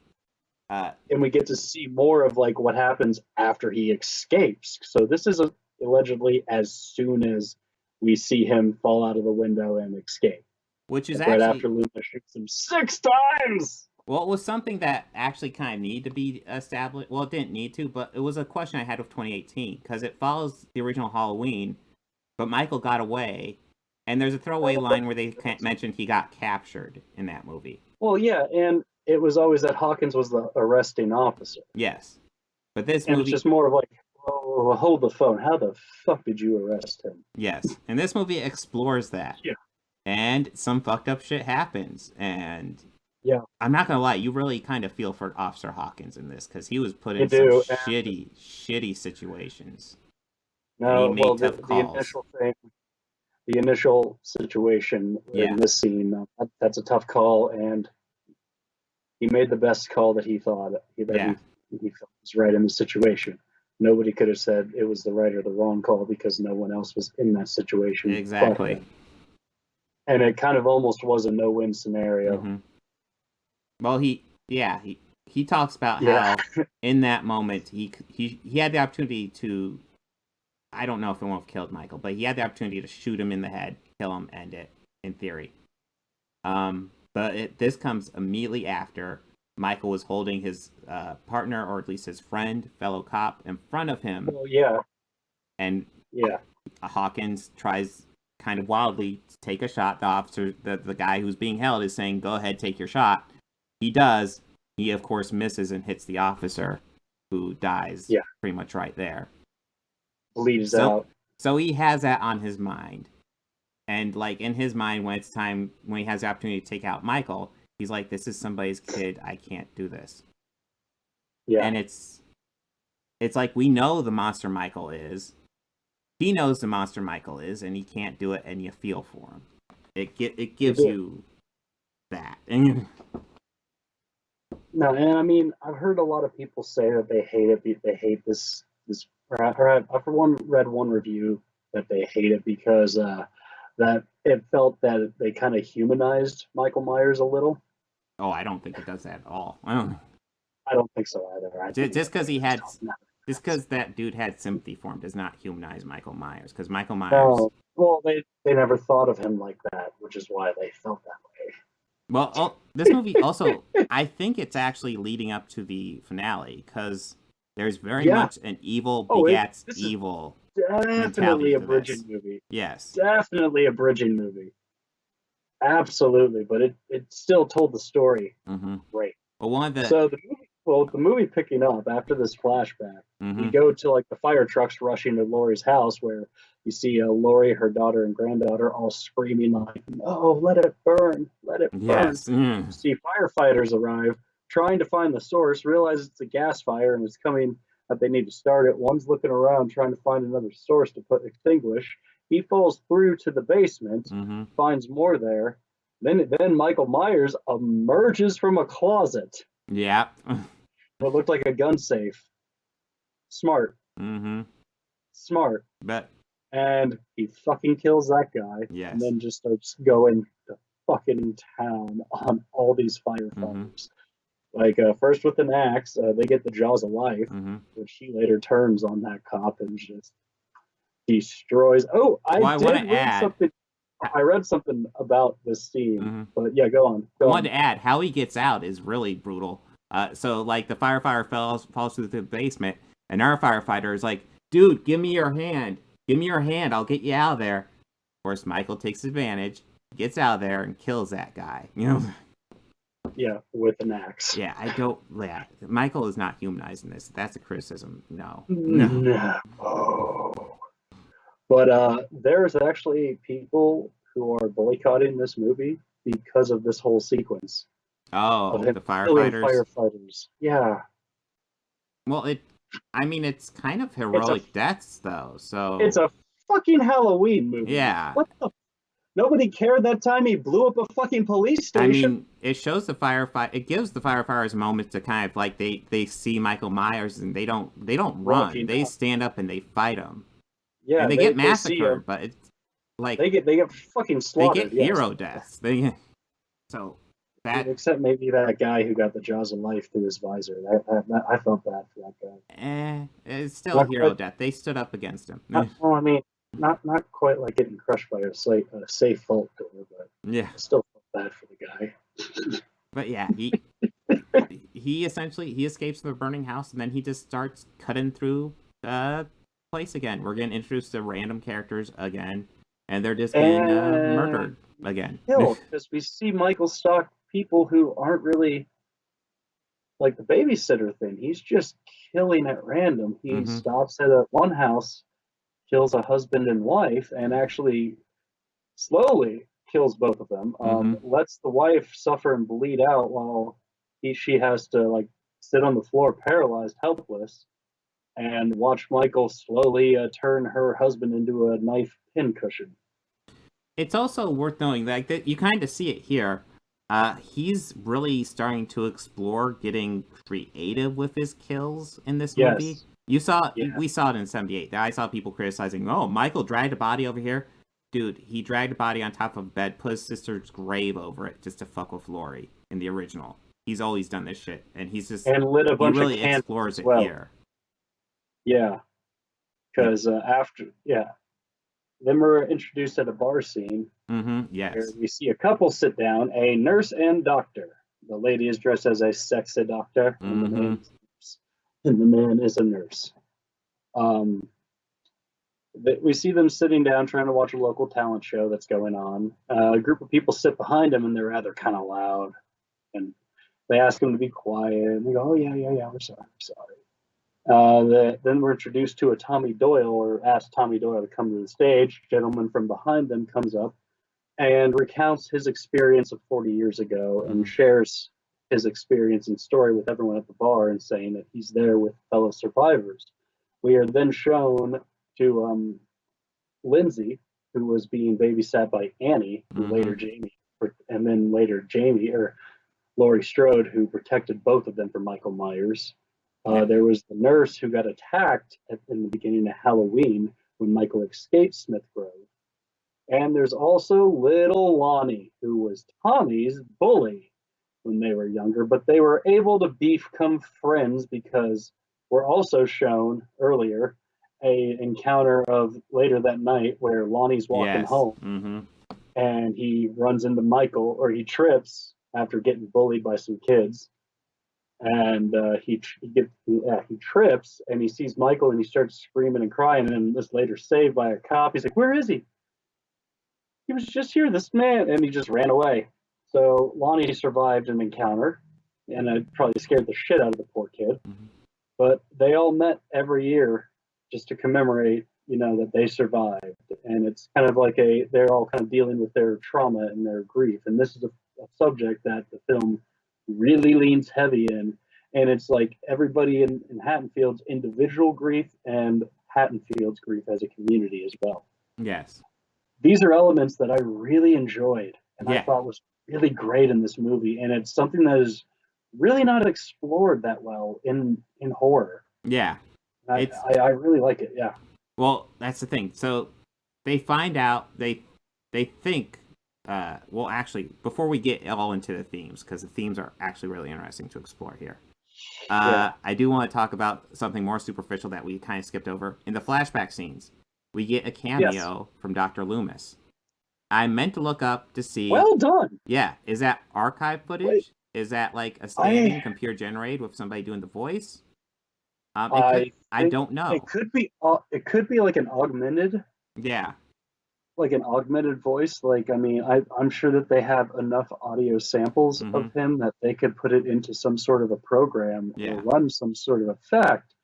And we get to see more of like what happens after he escapes. So this is allegedly as soon as we see him fall out of the window and escape. Which is right after Luna shoots him 6 times. Well, it was something that actually kind of needed to be established. Well, it didn't need to, but it was a question I had with 2018 because it follows the original Halloween, but Michael got away, and there's a throwaway line where they mentioned he got captured in that movie. Well, yeah, and it was always that Hawkins was the arresting officer. Yes, but this movie... it's just more of like, oh, hold the phone. How the fuck did you arrest him? Yes, and this movie explores that. Yeah. And some fucked up shit happens, and... Yeah, I'm not gonna lie. You really kind of feel for Officer Hawkins in this because he was put in some shitty situations. No, well, the initial thing, the initial situation in this scene, that's a tough call, and he made the best call that he thought he felt was right in the situation. Nobody could have said it was the right or the wrong call because no one else was in that situation. Exactly. And it kind of almost was a no-win scenario. Mm-hmm. Well, he talks about how in that moment he had the opportunity to, I don't know if it won't have killed Michael, but he had the opportunity to shoot him in the head, kill him, end it, in theory. But this comes immediately after Michael was holding his partner, or at least his friend, fellow cop, in front of him. Well, yeah. And Hawkins tries kind of wildly to take a shot. The officer, the guy who's being held, is saying, "Go ahead, take your shot." He does. He, of course, misses and hits the officer, who dies pretty much right there. Bleeds out. So he has that on his mind. And, like, in his mind, when it's time, when he has the opportunity to take out Michael, he's like, this is somebody's kid. I can't do this. Yeah. And it's like, we know the monster Michael is. He knows the monster Michael is, and he can't do it, and you feel for him. It gives you that. No, and I mean, I've heard a lot of people say that they hate it. They hate this. I've read one review that they hate it because that it felt that they kind of humanized Michael Myers a little. Oh, I don't think it does that at all. I don't think so either. Just because that dude had sympathy for him does not humanize Michael Myers. Because Michael Myers. No, well, they never thought of him like that, which is why they felt that way. Well, this movie also, I think it's actually leading up to the finale, because there's very much an evil begats evil. Definitely a bridging movie. Yes. Definitely a bridging movie. Absolutely, but it still told the story great. Well, the movie picking up after this flashback, we go to like the fire trucks rushing to Laurie's house, where you see Laurie, her daughter, and granddaughter all screaming like, "Oh, let it burn! Let it burn!" Yes. You see firefighters arrive, trying to find the source, realize it's a gas fire and it's coming, that they need to start it. One's looking around trying to find another source to extinguish. He falls through to the basement, finds more there. Then Michael Myers emerges from a closet. Yeah. It looked like a gun safe. Smart. Smart. But. And he fucking kills that guy. Yes. And then just starts going to fucking town on all these firefighters. Like, first with an axe, they get the jaws of life, which he later turns on that cop and just destroys. Oh, I read something about this scene, but yeah, go on. I wanted to add, how he gets out is really brutal. So, like, the firefighter falls through the basement, and our firefighter is like, "Dude, give me your hand. Give me your hand. I'll get you out of there." Of course, Michael takes advantage, gets out of there, and kills that guy. You know? Yeah, with an axe. Yeah, Michael is not humanizing this. That's a criticism. No. But there's actually people who are boycotting this movie because of this whole sequence. Oh, of him the killing firefighters. firefighters. Yeah, Well, it's kind of it's a heroic deaths though. it's So a fucking Halloween movie. yeah, What the? Nobody cared that time he blew up a fucking police I station. mean, it shows the firefight. It gives the firefighters moments to kind of like they see Michael Myers and they don't run. Walking They out. stand up and they fight him, Yeah, and they get they see him. massacred. But it's like They get fucking they get slaughtered. Yes. hero deaths. They so that Except maybe that guy who got the jaws of life through his visor. I felt bad for that guy. it's still Not hero quite. death. They stood up against him. Well, I mean, not quite like getting crushed by a safe vault door, but Yeah, I still felt bad for the guy. but yeah, he essentially he escapes the burning house and then he just starts cutting through the place again. We're getting introduced to random characters again, and they're just getting murdered again. Killed because we see Michael stalk people who aren't really like the babysitter thing. He's just killing at random. He stops at one house, kills a husband and wife, and actually slowly kills both of them. Lets the wife suffer and bleed out while she has to like sit on the floor, paralyzed, helpless, and watch Michael slowly turn her husband into a knife pincushion. It's also worth knowing that you kind of see it here. He's really starting to explore getting creative with his kills in this movie. We saw it in '78. I saw people criticizing, "Oh, Michael dragged a body over here." Dude, he dragged a body on top of a bed, put his sister's grave over it just to fuck with Laurie in the original. He's always done this shit, and he lit a bunch he really of candles explores it well. here. Yeah, because then we're introduced at a bar scene. Yes. Where we see a couple sit down, a nurse and doctor. The lady is dressed as a sexy doctor, and the man is a nurse. We see them sitting down trying to watch a local talent show that's going on. A group of people sit behind them, and they're rather kind of loud. And they ask them to be quiet, and they go, "Oh yeah, we're sorry." Then we're introduced to a Tommy Doyle, or ask Tommy Doyle to come to the stage. A gentleman from behind them comes up and recounts his experience of 40 years ago and shares his experience and story with everyone at the bar and saying that he's there with fellow survivors. We are then shown to Lindsay, who was being babysat by Annie, who later Jamie, and then later Jamie, or Laurie Strode, who protected both of them from Michael Myers. There was the nurse who got attacked in the beginning of Halloween when Michael escaped Smith Grove. And there's also little Lonnie, who was Tommy's bully when they were younger, but they were able to become friends because we're also shown earlier a encounter of later that night where Lonnie's walking home and he runs into Michael, or he trips after getting bullied by some kids. And he trips and he sees Michael and he starts screaming and crying, and is later saved by a cop. He's like, "Where is he? He was just here, this man," and he just ran away. So Lonnie survived an encounter, and it probably scared the shit out of the poor kid. But they all met every year just to commemorate, that they survived. And it's kind of like they're all kind of dealing with their trauma and their grief. And this is a subject that the film really leans heavy in. And it's like everybody in Haddonfield's individual grief and Haddonfield's grief as a community as well. Yes. These are elements that I really enjoyed and I thought was really great in this movie. And it's something that is really not explored that well in horror. Yeah. I really like it. Yeah. Well, that's the thing. So they find out, they think, well, actually, before we get all into the themes, because the themes are actually really interesting to explore here. I do want to talk about something more superficial that we kind of skipped over. In the flashback scenes, we get a cameo from Dr. Loomis. I meant to look up to see. Well done. Yeah. Is that archive footage? Wait. Is that like a standing computer generated with somebody doing the voice? I don't know. It could be like an augmented. Yeah. Like an augmented voice. Like, I mean, I'm sure that they have enough audio samples of him that they could put it into some sort of a program or run some sort of effect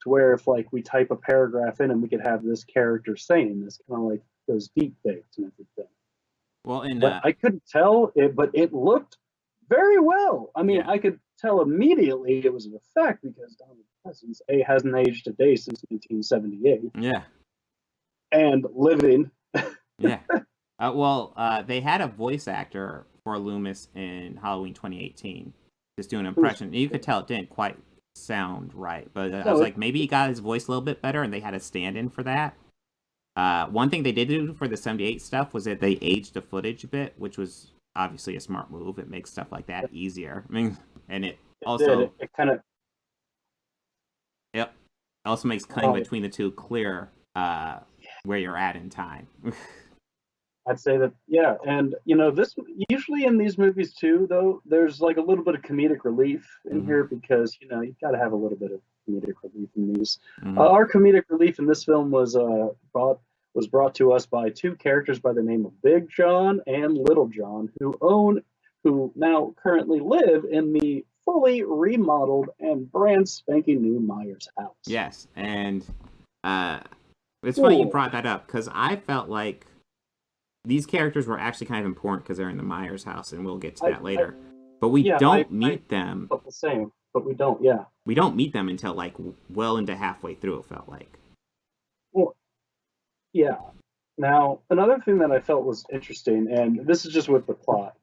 to where if like we type a paragraph in and we could have this character saying this, kind of like those deep fakes and everything. Well, but I couldn't tell it, but it looked very well. I mean, Yeah. I could tell immediately it was an effect because Donald Pleasence hasn't aged a day since 1978, Yeah. and living. Yeah. They had a voice actor for Loomis in Halloween 2018, just doing an impression. You could tell it didn't quite sound right, but I was like, maybe he got his voice a little bit better, and they had a stand-in for that. One thing they did do for the 78 stuff was that they aged the footage a bit, which was obviously a smart move. It makes stuff like that easier. I mean, and it also it kind of yep, also makes cutting between the two clear where you're at in time. I'd say that, yeah. And, you know, this usually in these movies too, though, there's like a little bit of comedic relief in here because, you know, you've got to have a little bit of comedic relief in these. Our comedic relief in this film was brought to us by two characters by the name of Big John and Little John, who now currently live in the fully remodeled and brand spanking new Myers house. Yes, and it's funny you brought that up because I felt like these characters were actually kind of important because they're in the Myers house, and we'll get to that later. But we don't meet them. But the same, but we don't. Yeah, we don't meet them until like well into halfway through. It felt like. Well, yeah. Now, another thing that I felt was interesting, and this is just with the plot,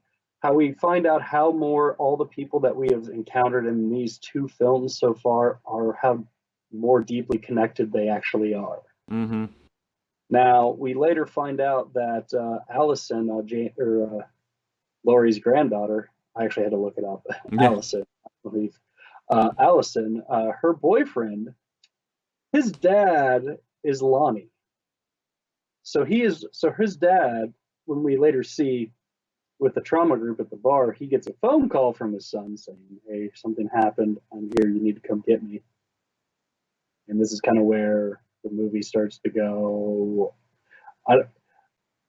how we find out how more all the people that we have encountered in these two films so far are how more deeply connected they actually are. Mm-hmm. Now, we later find out that Allison, Laurie's granddaughter, I actually had to look it up. Allison, I believe. Allison, her boyfriend, his dad is Lonnie. So his dad, when we later see with the trauma group at the bar, he gets a phone call from his son saying, "Hey, something happened. I'm here. You need to come get me." And this is kind of where the movie starts to go. I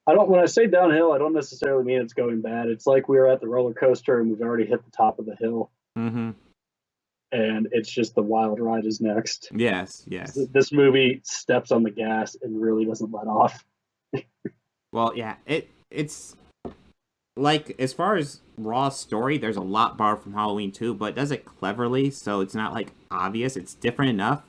don't. When I say downhill, I don't necessarily mean it's going bad. It's like we were at the roller coaster and we've already hit the top of the hill, and it's just the wild ride is next. Yes. This movie steps on the gas and really doesn't let off. Well, yeah, it's like as far as raw story, there's a lot borrowed from Halloween 2, but it does it cleverly, so it's not like obvious. It's different enough.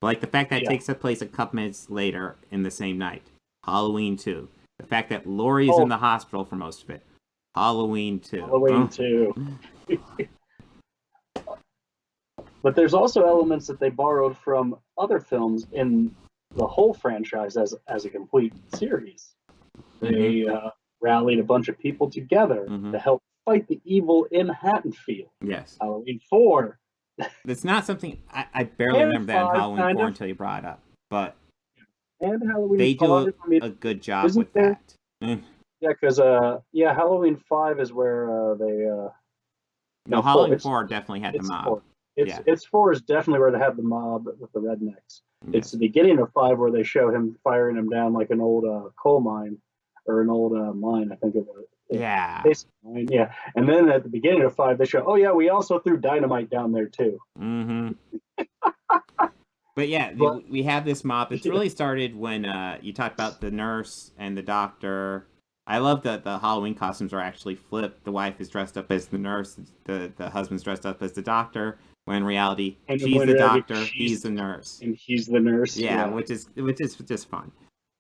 Like the fact that it takes place a couple minutes later in the same night. Halloween 2. The fact that Laurie's in the hospital for most of it. Halloween 2. Halloween 2. But there's also elements that they borrowed from other films in the whole franchise as a complete series. They rallied a bunch of people together to help fight the evil in Haddonfield. Yes. Halloween 4. It's not something I barely remember that in Halloween 4 until you brought it up, but and Halloween they 5, do a good job with that. Yeah, because Halloween 5 is where they. No, Halloween 4 definitely had the mob. It's 4 is definitely where they have the mob with the rednecks. Yes. It's the beginning of 5 where they show him firing him down like an old coal mine or an old mine, I think it was. Yeah. Yeah. And then at the beginning of 5, they show, we also threw dynamite down there too. But yeah, we have this mob. It's really started when you talked about the nurse and the doctor. I love that the Halloween costumes are actually flipped. The wife is dressed up as the nurse. The husband's dressed up as the doctor. When in reality, she's the doctor, he's the nurse. And he's the nurse. Yeah, which is just fun.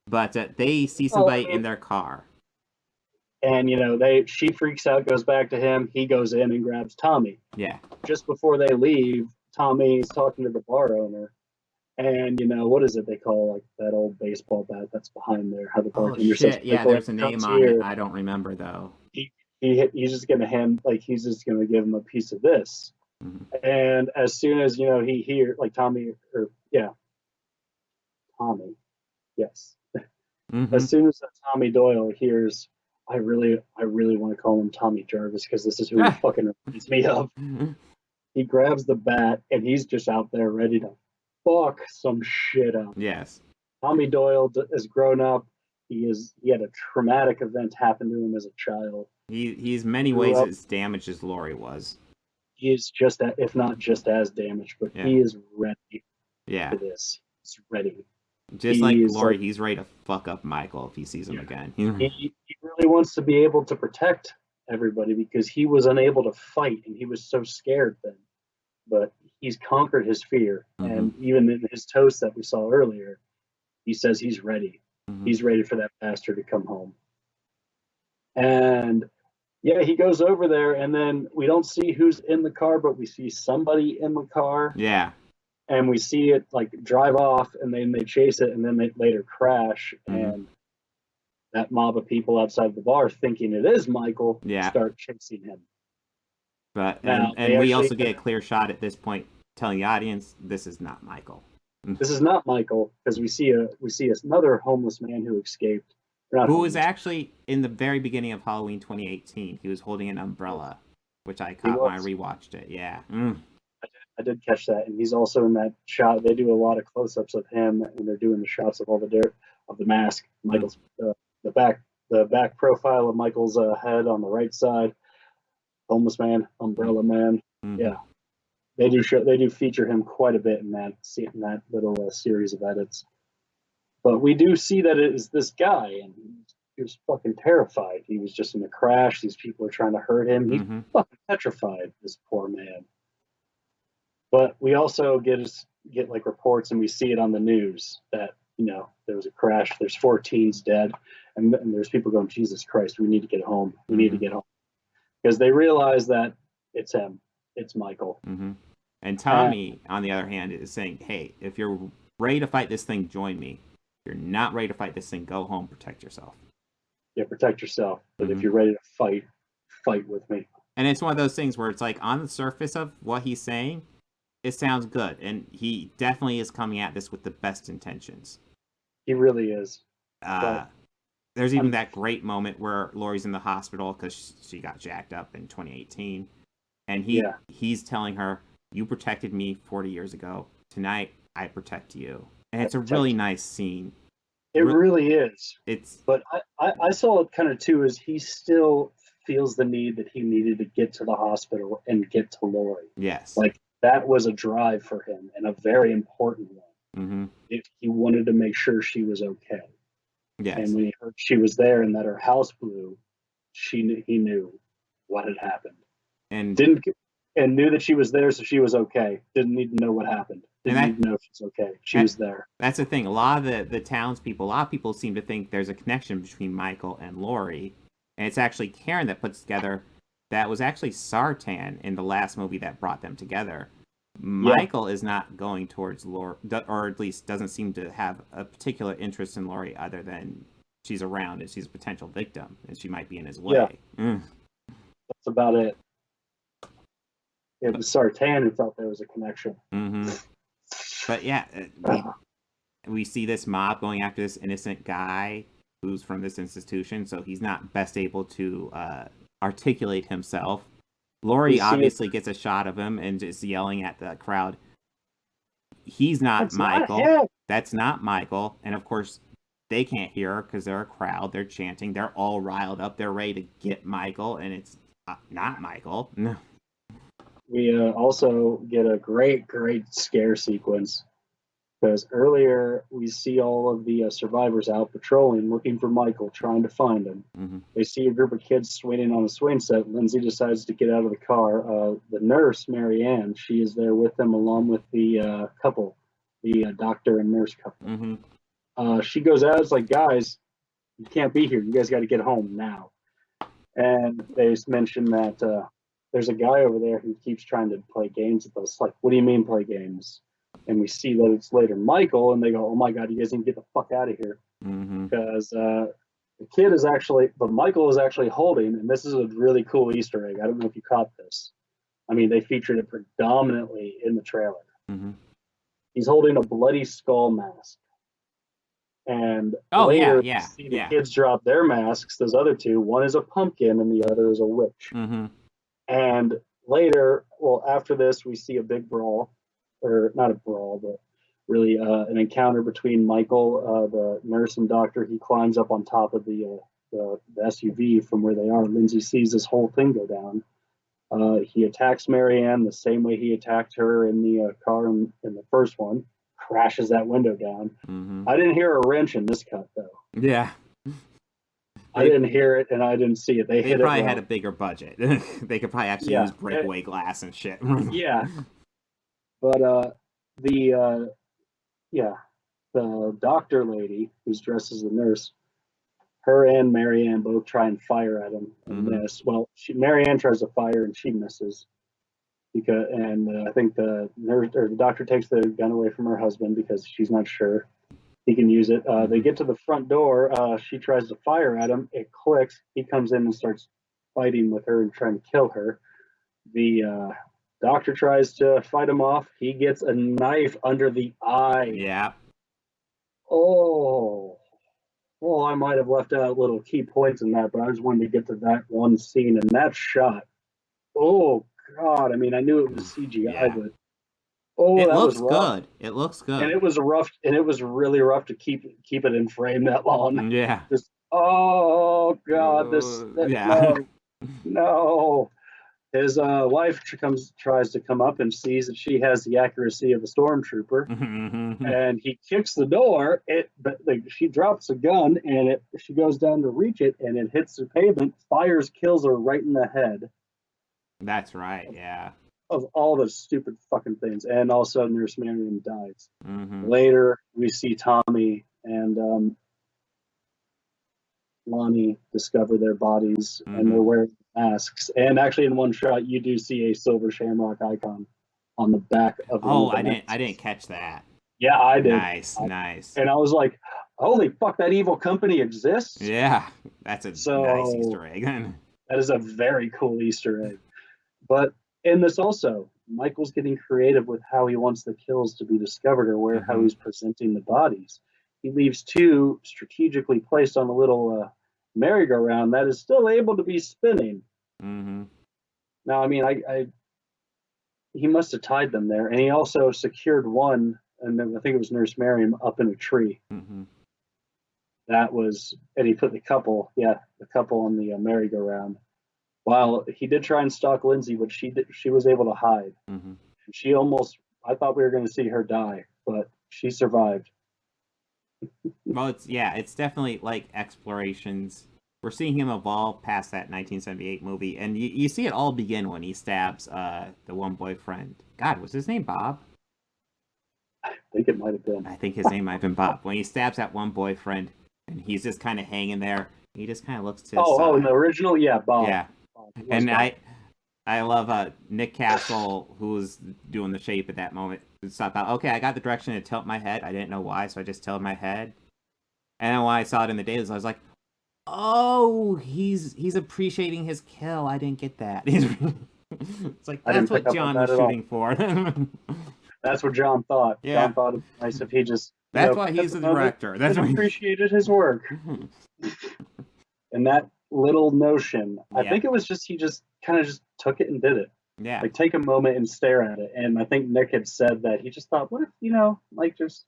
But they see somebody in their car. And, she freaks out, goes back to him. He goes in and grabs Tommy. Yeah. Just before they leave, Tommy's talking to the bar owner. And, what is it they call, like, that old baseball bat that's behind there? How the bartender says, yeah, there's a name on it. I don't remember, though. He's just going to he's just going to give him a piece of this. And as soon as, he hears, like, Tommy, yes. As soon as Tommy Doyle hears, I really want to call him Tommy Jarvis because this is who he fucking reminds me of. He grabs the bat and he's just out there ready to fuck some shit up. Yes. Tommy Doyle is grown up. He had a traumatic event happen to him as a child. He's many ways as damaged as Laurie was. He is just that, if not just as damaged, but he is ready for this. He's ready. Just like Laurie, he's ready to fuck up Michael if he sees him again. He really wants to be able to protect everybody because he was unable to fight and he was so scared then. But he's conquered his fear. Mm-hmm. And even in his toast that we saw earlier, he says he's ready. Mm-hmm. He's ready for that bastard to come home. And yeah, he goes over there, and then we don't see who's in the car, but we see somebody in the car. Yeah. And we see it like drive off, and then they chase it, and then they later crash. Mm-hmm. And that mob of people outside the bar, thinking it is Michael, start chasing him. But and we also get a clear shot at this point, telling the audience this is not Michael. This is not Michael, because we see another homeless man who escaped. Who was actually in the very beginning of Halloween 2018. He was holding an umbrella, which I caught when I rewatched it. Yeah. I did catch that, and he's also in that shot. They do a lot of close-ups of him, and they're doing the shots of all the dirt of the mask. Michael's the back profile of Michael's head on the right side. Homeless man, umbrella man. Mm-hmm. Yeah, they do feature him quite a bit in that little series of edits. But we do see that it is this guy, and he was fucking terrified. He was just in a crash. These people are trying to hurt him. He's fucking petrified, this poor man. But we also get like reports, and we see it on the news that, there was a crash. There's 4 teens dead, and there's people going, Jesus Christ, we need to get home. We need to get home. Because they realize that it's him. It's Michael. Mm-hmm. And Tommy, on the other hand, is saying, hey, if you're ready to fight this thing, join me. If you're not ready to fight this thing, go home, protect yourself. Yeah, protect yourself. But if you're ready to fight with me. And it's one of those things where it's like, on the surface of what he's saying, it sounds good. And he definitely is coming at this with the best intentions. He really is. There's even that great moment where Laurie's in the hospital because she got jacked up in 2018. And he's telling her, you protected me 40 years ago. Tonight, I protect you. And it's a really nice scene. It really is. But I saw it kind of too, as he still feels the need that he needed to get to the hospital and get to Laurie. Yes. Like, that was a drive for him, and a very important one. Mm-hmm. He wanted to make sure she was okay. Yes. And when he heard she was there and that her house blew, he knew what had happened. And knew that she was there, so she was okay. Didn't need to know what happened. Didn't need to know if she's okay. She was there. That's the thing. A lot of the townspeople, a lot of people seem to think there's a connection between Michael and Laurie. And it's actually Karen that puts together that was actually Sartan in the last movie that brought them together. Michael is not going towards Laurie, or at least doesn't seem to have a particular interest in Laurie other than she's around and she's a potential victim and she might be in his way. Yeah. That's about it. It was Sartan who felt there was a connection. Mm-hmm. But yeah, we see this mob going after this innocent guy who's from this institution, so he's not best able to articulate himself. Laurie obviously gets a shot of him and is yelling at the crowd. He's not Michael. That's not Michael. And of course, they can't hear her because they're a crowd. They're chanting. They're all riled up. They're ready to get Michael, and it's not Michael. No. We also get a great scare sequence, because earlier we see all of the survivors out patrolling, looking for Michael, trying to find him. Mm-hmm. They see a group of kids swinging on a swing set. Lindsay decides to get out of the car. The nurse, Marianne, she is there with them, along with the couple, the doctor and nurse couple. Mm-hmm. She goes out. It's like, guys, you can't be here. You guys got to get home now. And they mention that there's a guy over there who keeps trying to play games with us. Like, what do you mean play games? And we see that it's later Michael, and they go, oh my God, you guys need to get the fuck out of here. Mm-hmm. Because the kid is actually, but Michael is actually holding, and this is a really cool Easter egg. I don't know if you caught this. I mean, they featured it predominantly in the trailer. Mm-hmm. He's holding a bloody skull mask. And later, we see the kids drop their masks, those other two. One is a pumpkin, and the other is a witch. Mm-hmm. And later, after this, we see a big brawl, or not a brawl, but really an encounter between Michael, the nurse and doctor. He climbs up on top of the SUV from where they are. Lindsay sees this whole thing go down. He attacks Marianne the same way he attacked her in the car in the first one, crashes that window down. Mm-hmm. I didn't hear a wrench in this cut, though. Yeah. I didn't hear it and I didn't see it. They hit probably it had a bigger budget. They could probably actually use breakaway glass and shit. Yeah. But the the doctor lady who's dressed as a nurse, her and Marianne both try and fire at him and miss. Well, Marianne tries to fire and she misses. I think the nurse or the doctor takes the gun away from her husband because she's not sure he can use it. They get to the front door. She tries to fire at him. It clicks. He comes in and starts fighting with her and trying to kill her. The doctor tries to fight him off. He gets a knife under the eye. Yeah. Oh, I might have left out little key points in that, but I just wanted to get to that one scene and that shot. Oh God! I mean, I knew it was CGI, but it looks good. It looks good, and it was really rough to keep it in frame that long. Yeah. Just oh God! No. His wife tries to come up and sees that she has the accuracy of a stormtrooper, and he kicks the door. She drops a gun, and she goes down to reach it, and it hits the pavement, fires, kills her right in the head. That's right, yeah. Of all the stupid fucking things, and also Nurse Marion dies. Later, we see Tommy and Lonnie discover their bodies, and they're wearing masks. And actually, in one shot, you do see a silver shamrock icon on the back of the I didn't catch that. Yeah, I did. Nice. And I was like, holy fuck, that evil company exists? Yeah, that's a nice Easter egg. That is a very cool Easter egg. But in this also, Michael's getting creative with how he wants the kills to be discovered or how he's presenting the bodies. He leaves two strategically placed on a little merry-go-round that is still able to be spinning. Now, I mean, he must have tied them there, and he also secured one, and then I think it was Nurse Miriam, up in a tree. And he put the couple on the merry-go-round. While he did try and stalk Lindsay, but she was able to hide. I thought we were going to see her die, but she survived. Well, it's definitely like explorations. We're seeing him evolve past that 1978 movie, and you see it all begin when he stabs the one boyfriend. God, was his name Bob? I think it might have been. I think his name might have been Bob. When he stabs that one boyfriend, and he's just kind of hanging there, he just kind of looks to his side. In the original, yeah, Bob. Yeah, and I love Nick Castle, who's doing the shape at that moment. Stop out. Okay, I got the direction to tilt my head. I didn't know why, so I just tilted my head. And then when I saw it in the dailies, I was like, "Oh, he's appreciating his kill. I didn't get that." It's like that's what John was shooting for. That's what John thought. Yeah. John thought it'd be nice if he just. That's why he's the director. That's why he appreciated his work. And that little notion, I think it was just he just kind of just took it and did it. Yeah. Like take a moment and stare at it. And I think Nick had said that he just thought, what if, like just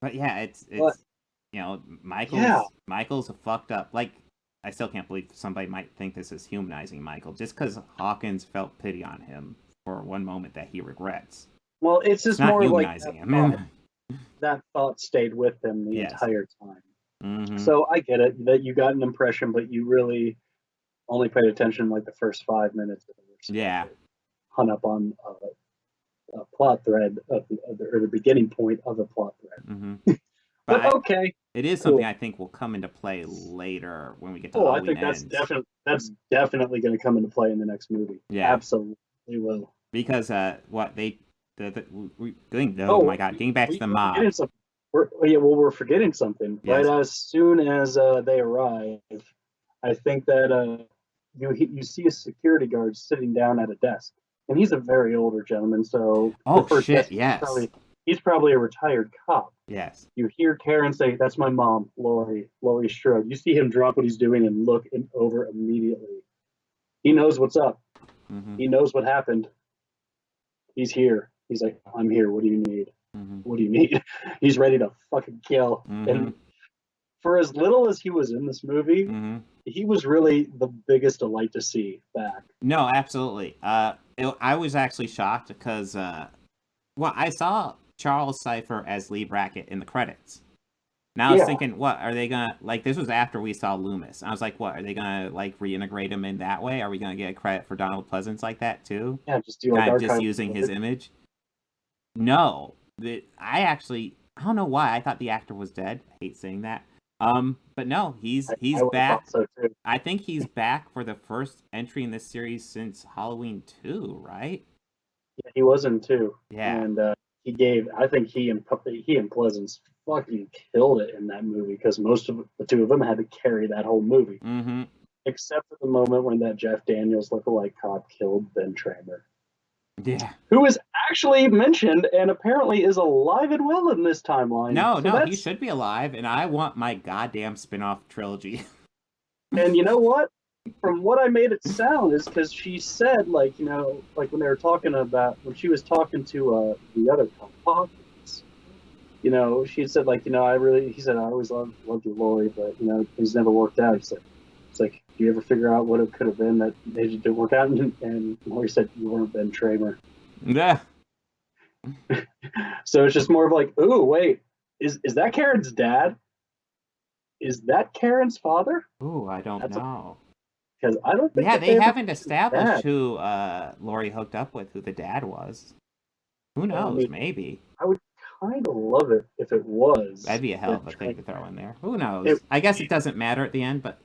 But yeah, it's Michael's a fucked up. Like, I still can't believe somebody might think this is humanizing Michael just because Hawkins felt pity on him for one moment that he regrets. Well, it's just more like that thought stayed with him the entire time. So I get it that you got an impression, but you really only paid attention like the first 5 minutes of it. Yeah. Hung up on a plot thread or the beginning point of a plot thread. But okay. It is something I think will come into play later when we get to Halloween I think that's definitely going to come into play in the next movie. Yeah. Absolutely will. Because my God, getting back to the mob. We're forgetting something. Yes. Right as soon as they arrive, I think that you see a security guard sitting down at a desk, and he's a very older gentleman. So he's probably a retired cop. Yes. You hear Karen say, "That's my mom, Laurie Strode." You see him drop what he's doing and look over immediately. He knows what's up. He knows what happened. He's here. He's like, "I'm here. What do you need? What do you need?" He's ready to fucking kill. And for as little as he was in this movie, he was really the biggest delight to see back. No, absolutely. I was actually shocked because, I saw Charles Cypher as Lee Brackett in the credits. Now I was thinking, what are they gonna like? This was after we saw Loomis. I was like, what are they gonna like reintegrate him in that way? Are we gonna get credit for Donald Pleasance like that too? Yeah, just do like kind of just using his image. No, I don't know why I thought the actor was dead. I hate saying that. But no, he's back. So too. I think he's back for the first entry in this series since Halloween 2, right? Yeah, he was in 2. Yeah, and I think he and Pleasance fucking killed it in that movie because most of the two of them had to carry that whole movie, except for the moment when that Jeff Daniels lookalike cop killed Ben Tramer. Yeah, who is actually mentioned and apparently is alive and well in this timeline. No, he should be alive, and I want my goddamn spin-off trilogy. And you know what? From what I made it sound is because she said, like, you know, like when they were talking about, when she was talking to the other Hawkins, you know, she said, like, you know, he said, I always loved you, Lori, but, you know, things never worked out. He said, it's like, do you ever figure out what it could have been that they didn't work out? And Lori said, you weren't Ben Tramer. Yeah. So it's just more of like, ooh, wait, is that Karen's dad? Is that Karen's father? Ooh, I don't know. Because I don't think. Yeah, they haven't established who Lori hooked up with, who the dad was. Who knows? I mean, maybe. I would kind of love it if it was. That'd be a hell of a thing to throw in there. Who knows? I guess it doesn't matter at the end, but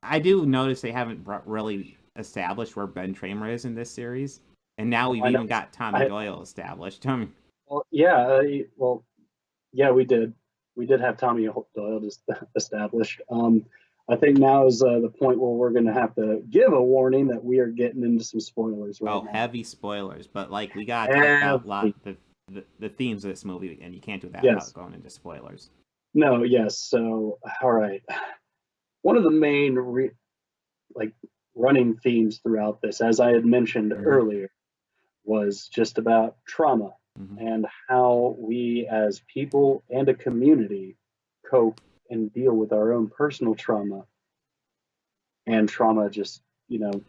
I do notice they haven't really established where Ben Tramer is in this series. And now we've even got Tommy Doyle established. Well, yeah. We did. We did have Tommy Doyle established. I think now is the point where we're going to have to give a warning that we are getting into some spoilers right now. Heavy spoilers. But, like, we got to talk about the themes of this movie, and you can't do that without going into spoilers. No, yes. So, all right. One of the main, running themes throughout this, as I had mentioned earlier, was just about trauma and how we as people and a community cope and deal with our own personal trauma and just,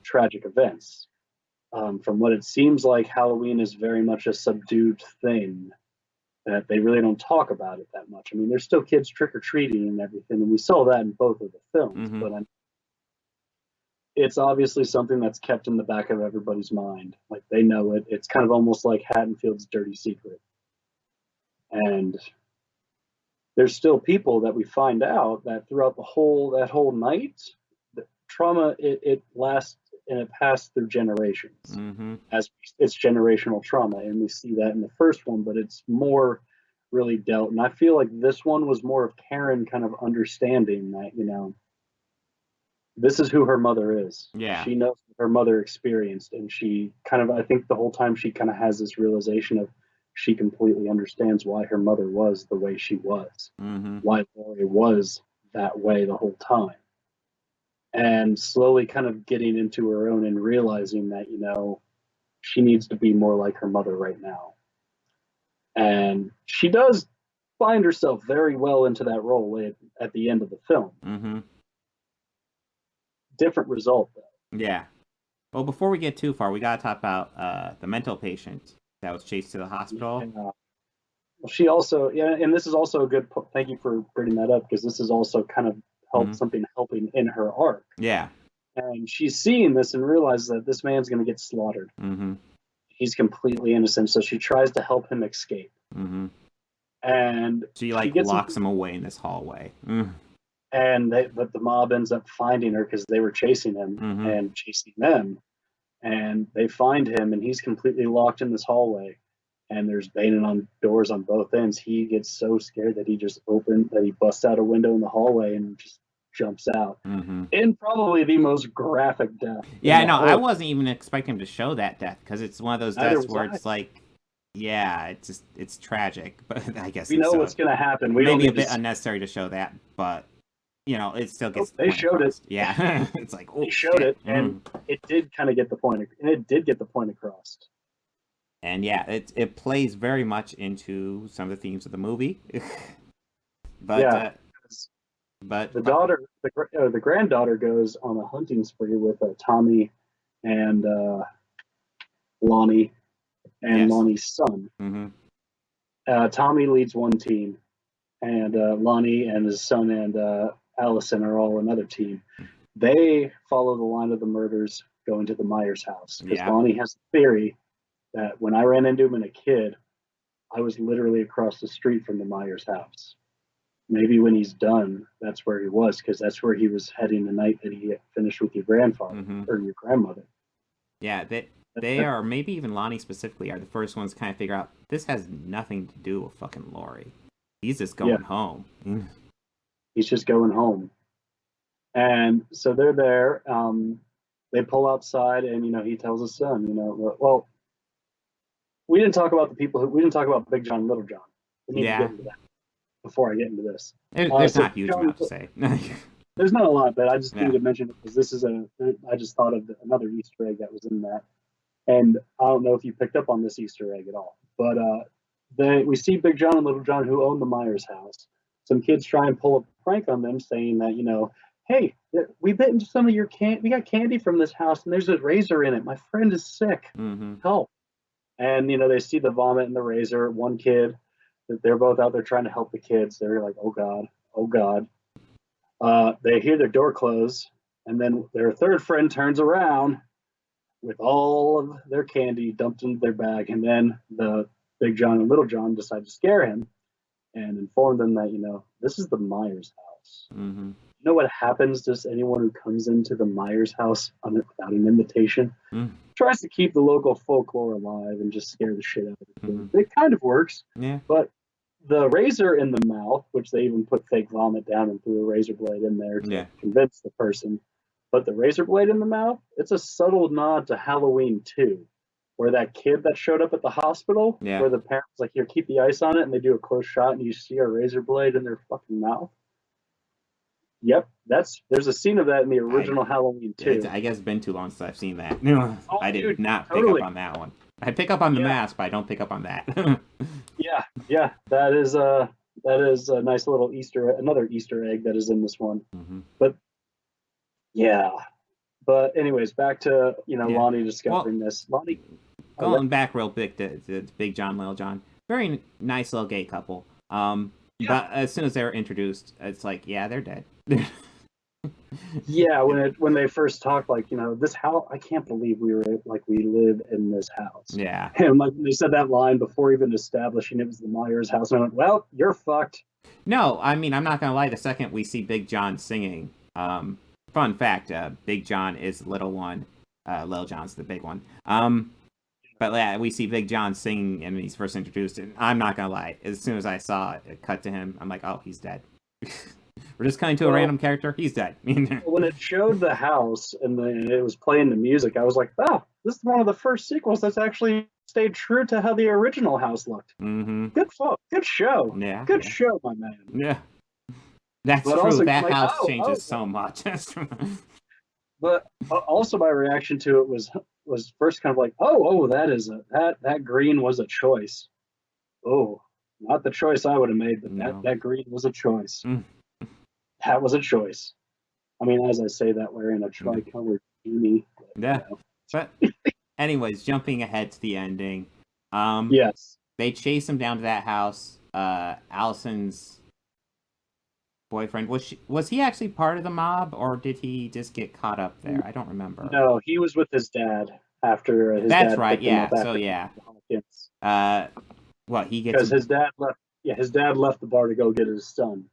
tragic events. From what it seems like, Halloween is very much a subdued thing that they really don't talk about it that much. I mean, there's still kids trick-or-treating and everything, and we saw that in both of the films, but it's obviously something that's kept in the back of everybody's mind. Like, they know it. It's kind of almost like Haddonfield's dirty secret. And there's still people that we find out that throughout that whole night, the trauma, it lasts and it passed through generations. As it's generational trauma. And we see that in the first one, but it's more really dealt. And I feel like this one was more of Karen kind of understanding that, this is who her mother is. Yeah. She knows what her mother experienced. And she kind of, I think the whole time she kind of has this realization of she completely understands why her mother was the way she was. Why Lori was that way the whole time. And slowly kind of getting into her own and realizing that, she needs to be more like her mother right now. And she does find herself very well into that role at the end of the film. Different result, though. Yeah. Well, before we get too far, we got to talk about the mental patient that was chased to the hospital. Well, she also, and this is also a good, thank you for bringing that up, because this is also kind of helping in her arc. Yeah. And she's seeing this and realizes that this man's going to get slaughtered. He's completely innocent, so she tries to help him escape. And she locks him away in this hallway. But the mob ends up finding her because they were chasing him and chasing them. And they find him, and he's completely locked in this hallway. And there's banging on doors on both ends. He gets so scared that he busts out a window in the hallway and just jumps out. In probably the most graphic death. Yeah, no, I wasn't even expecting him to show that death, because it's one of those deaths where it's like, yeah, it's tragic, but I guess we know what's going to happen. We maybe a bit unnecessary to show that, but it still gets. They showed across. it. Yeah, it's like they showed it, and it did kind of get the point, and it did get the point across. And yeah, it plays very much into some of the themes of the movie. But but the granddaughter goes on a hunting spree with Tommy and Lonnie and Lonnie's son. Tommy leads one team, and Lonnie and his son and Allison are all another team. They follow the line of the murders going to the Myers house because Lonnie has a theory that when I ran into him as a kid, I was literally across the street from the Myers house. Maybe when he's done, that's where he was, because that's where he was heading the night that he finished with your grandfather or your grandmother. Yeah, they are, maybe even Lonnie specifically, are the first ones to kind of figure out this has nothing to do with fucking Laurie. He's just going home. He's just going home. And so they're there. They pull outside, and he tells his son, well, we didn't talk about we didn't talk about Big John and Little John. We need to get into that before I get into this. There's not huge amount to say. There's not a lot, but I just need to mention it because this is I just thought of another Easter egg that was in that. And I don't know if you picked up on this Easter egg at all, but we see Big John and Little John, who own the Myers house. Some kids try and pull a prank on them, saying that, hey, we bit into some of your candy. We got candy from this house, and there's a razor in it. My friend is sick. Help. And, they see the vomit and the razor. One kid, they're both out there trying to help the kids. They're like, oh, God, oh, God. They hear their door close, and then their third friend turns around with all of their candy dumped into their bag. And then the Big John and Little John decide to scare him and inform them that, this is the Myers house. You know what happens to anyone who comes into the Myers house without an invitation? Tries to keep the local folklore alive and just scare the shit out of them. It kind of works. Yeah. But the razor in the mouth, which they even put fake vomit down and threw a razor blade in there to convince the person. But the razor blade in the mouth, it's a subtle nod to Halloween 2, where that kid that showed up at the hospital, where the parents like, here, keep the ice on it, and they do a close shot, and you see a razor blade in their fucking mouth. Yep, there's a scene of that in the original Halloween 2. I guess it's been too long since I've seen that. I did not pick up on that one. I pick up on the mask, but I don't pick up on that. Yeah, that is a nice little another Easter egg that is in this one. But anyways, back to Lonnie discovering this. Lonnie going back real quick to Big John, Little John, very nice little gay couple. But as soon as they were introduced, it's like, they're dead. When they first talked, like, this house, I can't believe we live in this house. Yeah. And like they said that line before even establishing it was the Myers house, and I went, well, you're fucked. No, I mean, I'm not gonna lie, the second we see Big John singing, fun fact, Big John is Little One, Little John's the big one. But we see Big John singing and he's first introduced, and I'm not gonna lie, as soon as I saw it cut to him, I'm like, oh, he's dead. We're just cutting to a random character. He's dead. When it showed the house and it was playing the music, I was like, oh, this is one of the first sequels that's actually stayed true to how the original house looked. Good show. Yeah. Good show, my man. Yeah. That's true. Also, that house changes so much. But also my reaction to it was first kind of like, that green was a choice. Oh, not the choice I would have made, but that green was a choice. That was a choice. I mean, as I say that, wearing a tri-colored beanie. But anyways, jumping ahead to the ending. Yes. They chase him down to that house. Allison's boyfriend, was he actually part of the mob, or did he just get caught up there? I don't remember. No, he was with his dad after his That's dad right, yeah. So he gets because his dad left. Yeah, his dad left the bar to go get his son.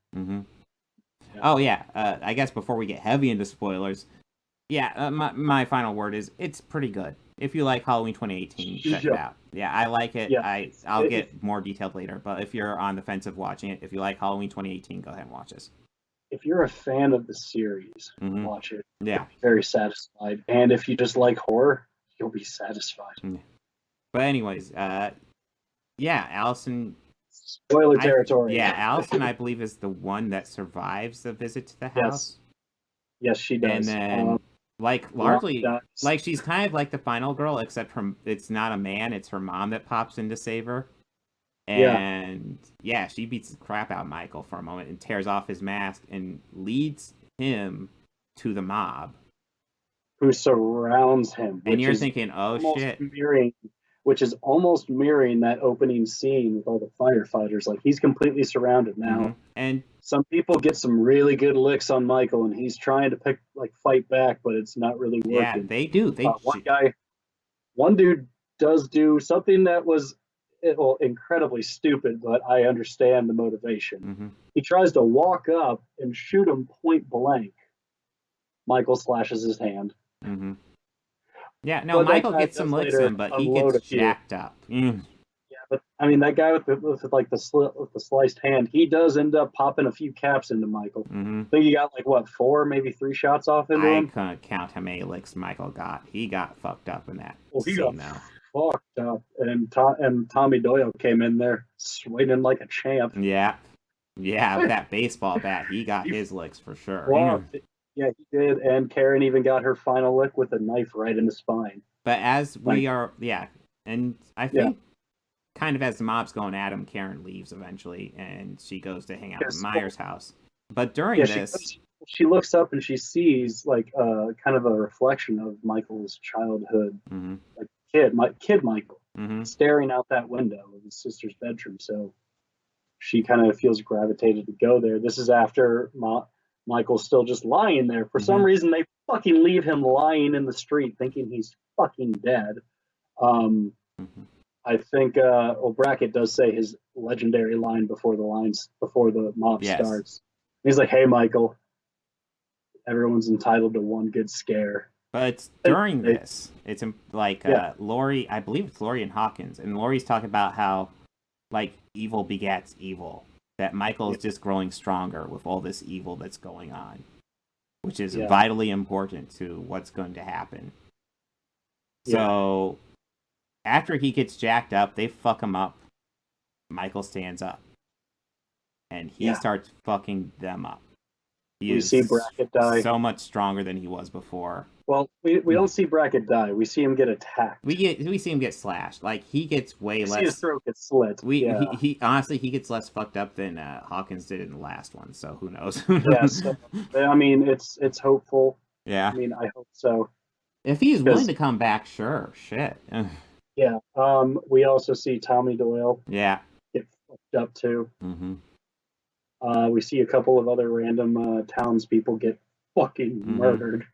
Oh yeah. I guess before we get heavy into spoilers, my final word is it's pretty good. If you like Halloween 2018, check it out. Yeah, I like it. Yeah, I'll get more detailed later. But if you're on the fence of watching it, if you like Halloween 2018, go ahead and watch this. If you're a fan of the series, watch it. Yeah, you'll be very satisfied. And if you just like horror, you'll be satisfied. But anyways, Allison. Spoiler territory. Allison, I believe, is the one that survives the visit to the house. Yes, she does. And then, largely, she's kind of like the final girl, except it's not a man, it's her mom that pops in to save her. And, she beats the crap out of Michael for a moment and tears off his mask and leads him to the mob. Who surrounds him. And you're thinking, oh, shit. which is almost mirroring that opening scene with all the firefighters. Like, he's completely surrounded now. And some people get some really good licks on Michael, and he's trying to fight back, but it's not really working. Yeah, they do. One dude does do something that was incredibly stupid, but I understand the motivation. He tries to walk up and shoot him point blank. Michael slashes his hand. Yeah, no, Michael gets some licks in, but he gets jacked up. Yeah, but I mean, that guy with the sliced hand, he does end up popping a few caps into Michael. I think he got 4, maybe 3 shots off into him. I couldn't count how many licks Michael got. He got fucked up in that he scene, got fucked up, and Tommy Doyle came in there swinging like a champ. Yeah, with that baseball bat, he got his licks for sure. Well, yeah, he did, and Karen even got her final lick with a knife right in the spine. But as we are, and I think kind of as the mob's going at him, Karen leaves eventually, and she goes to hang out at Meyer's house. But during this... She looks up and she sees kind of a reflection of Michael's childhood, kid Michael, staring out that window of his sister's bedroom. So she kind of feels gravitated to go there. This is after Michael's still just lying there. For some reason, they fucking leave him lying in the street, thinking he's fucking dead. I think Brackett does say his legendary line before the mob starts. He's like, "Hey, Michael, everyone's entitled to one good scare." But during this, it's Laurie, I believe it's Laurie and Hawkins, and Laurie's talking about how evil begets evil, that Michael is just growing stronger with all this evil that's going on, which is vitally important to what's going to happen. So after he gets jacked up, they fuck him up. Michael stands up, and he starts fucking them up. We see Brackett die. So much stronger than he was before. Well, we don't see Brackett die. We see him get attacked. We see him get slashed. He gets way less. See his throat get slit. He honestly gets less fucked up than Hawkins did in the last one. So who knows? So, I mean, it's hopeful. Yeah. I mean, I hope so. If he's willing to come back, sure. Shit. Yeah. We also see Tommy Doyle. Yeah. Get fucked up too. We see a couple of other random townspeople get fucking murdered.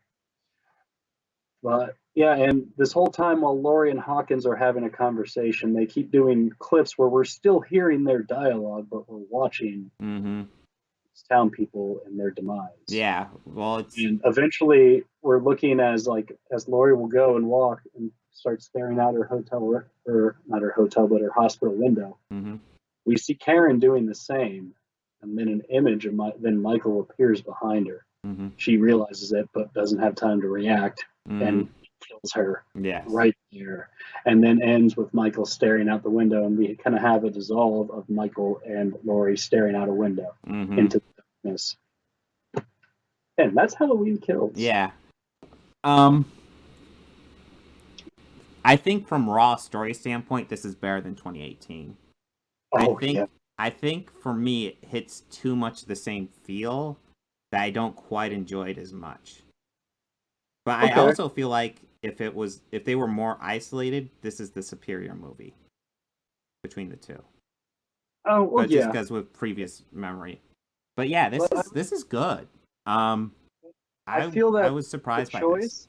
But and this whole time while Laurie and Hawkins are having a conversation, they keep doing clips where we're still hearing their dialogue, but we're watching these town people and their demise. Yeah, well, and eventually we're looking as Laurie will go and walk and start staring out her hotel, or not her hotel, but her hospital window. We see Karen doing the same. And then an image of then Michael appears behind her. She realizes it, but doesn't have time to react, and kills her right there. And then ends with Michael staring out the window, and we kind of have a dissolve of Michael and Laurie staring out a window into the darkness. And that's Halloween Kills. Yeah. I think from raw story standpoint, this is better than 2018. I think for me, it hits too much the same feel that I don't quite enjoy it as much. But I also feel like if they were more isolated, this is the superior movie between the two. Oh, well, but just because with previous memory. But yeah, this is good. I feel that I was surprised by this.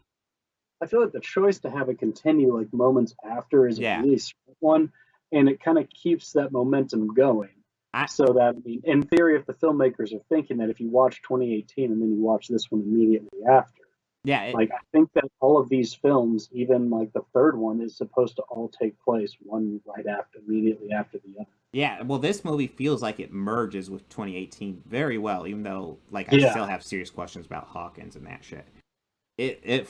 I feel like the choice to have it continue moments after is a really smart one, and it kind of keeps that momentum going. So that, in theory, if the filmmakers are thinking that if you watch 2018 and then you watch this one immediately after, I think that all of these films, even the third one, is supposed to all take place one immediately after the other. Yeah, well, this movie feels like it merges with 2018 very well, even though I still have serious questions about Hawkins and that shit. It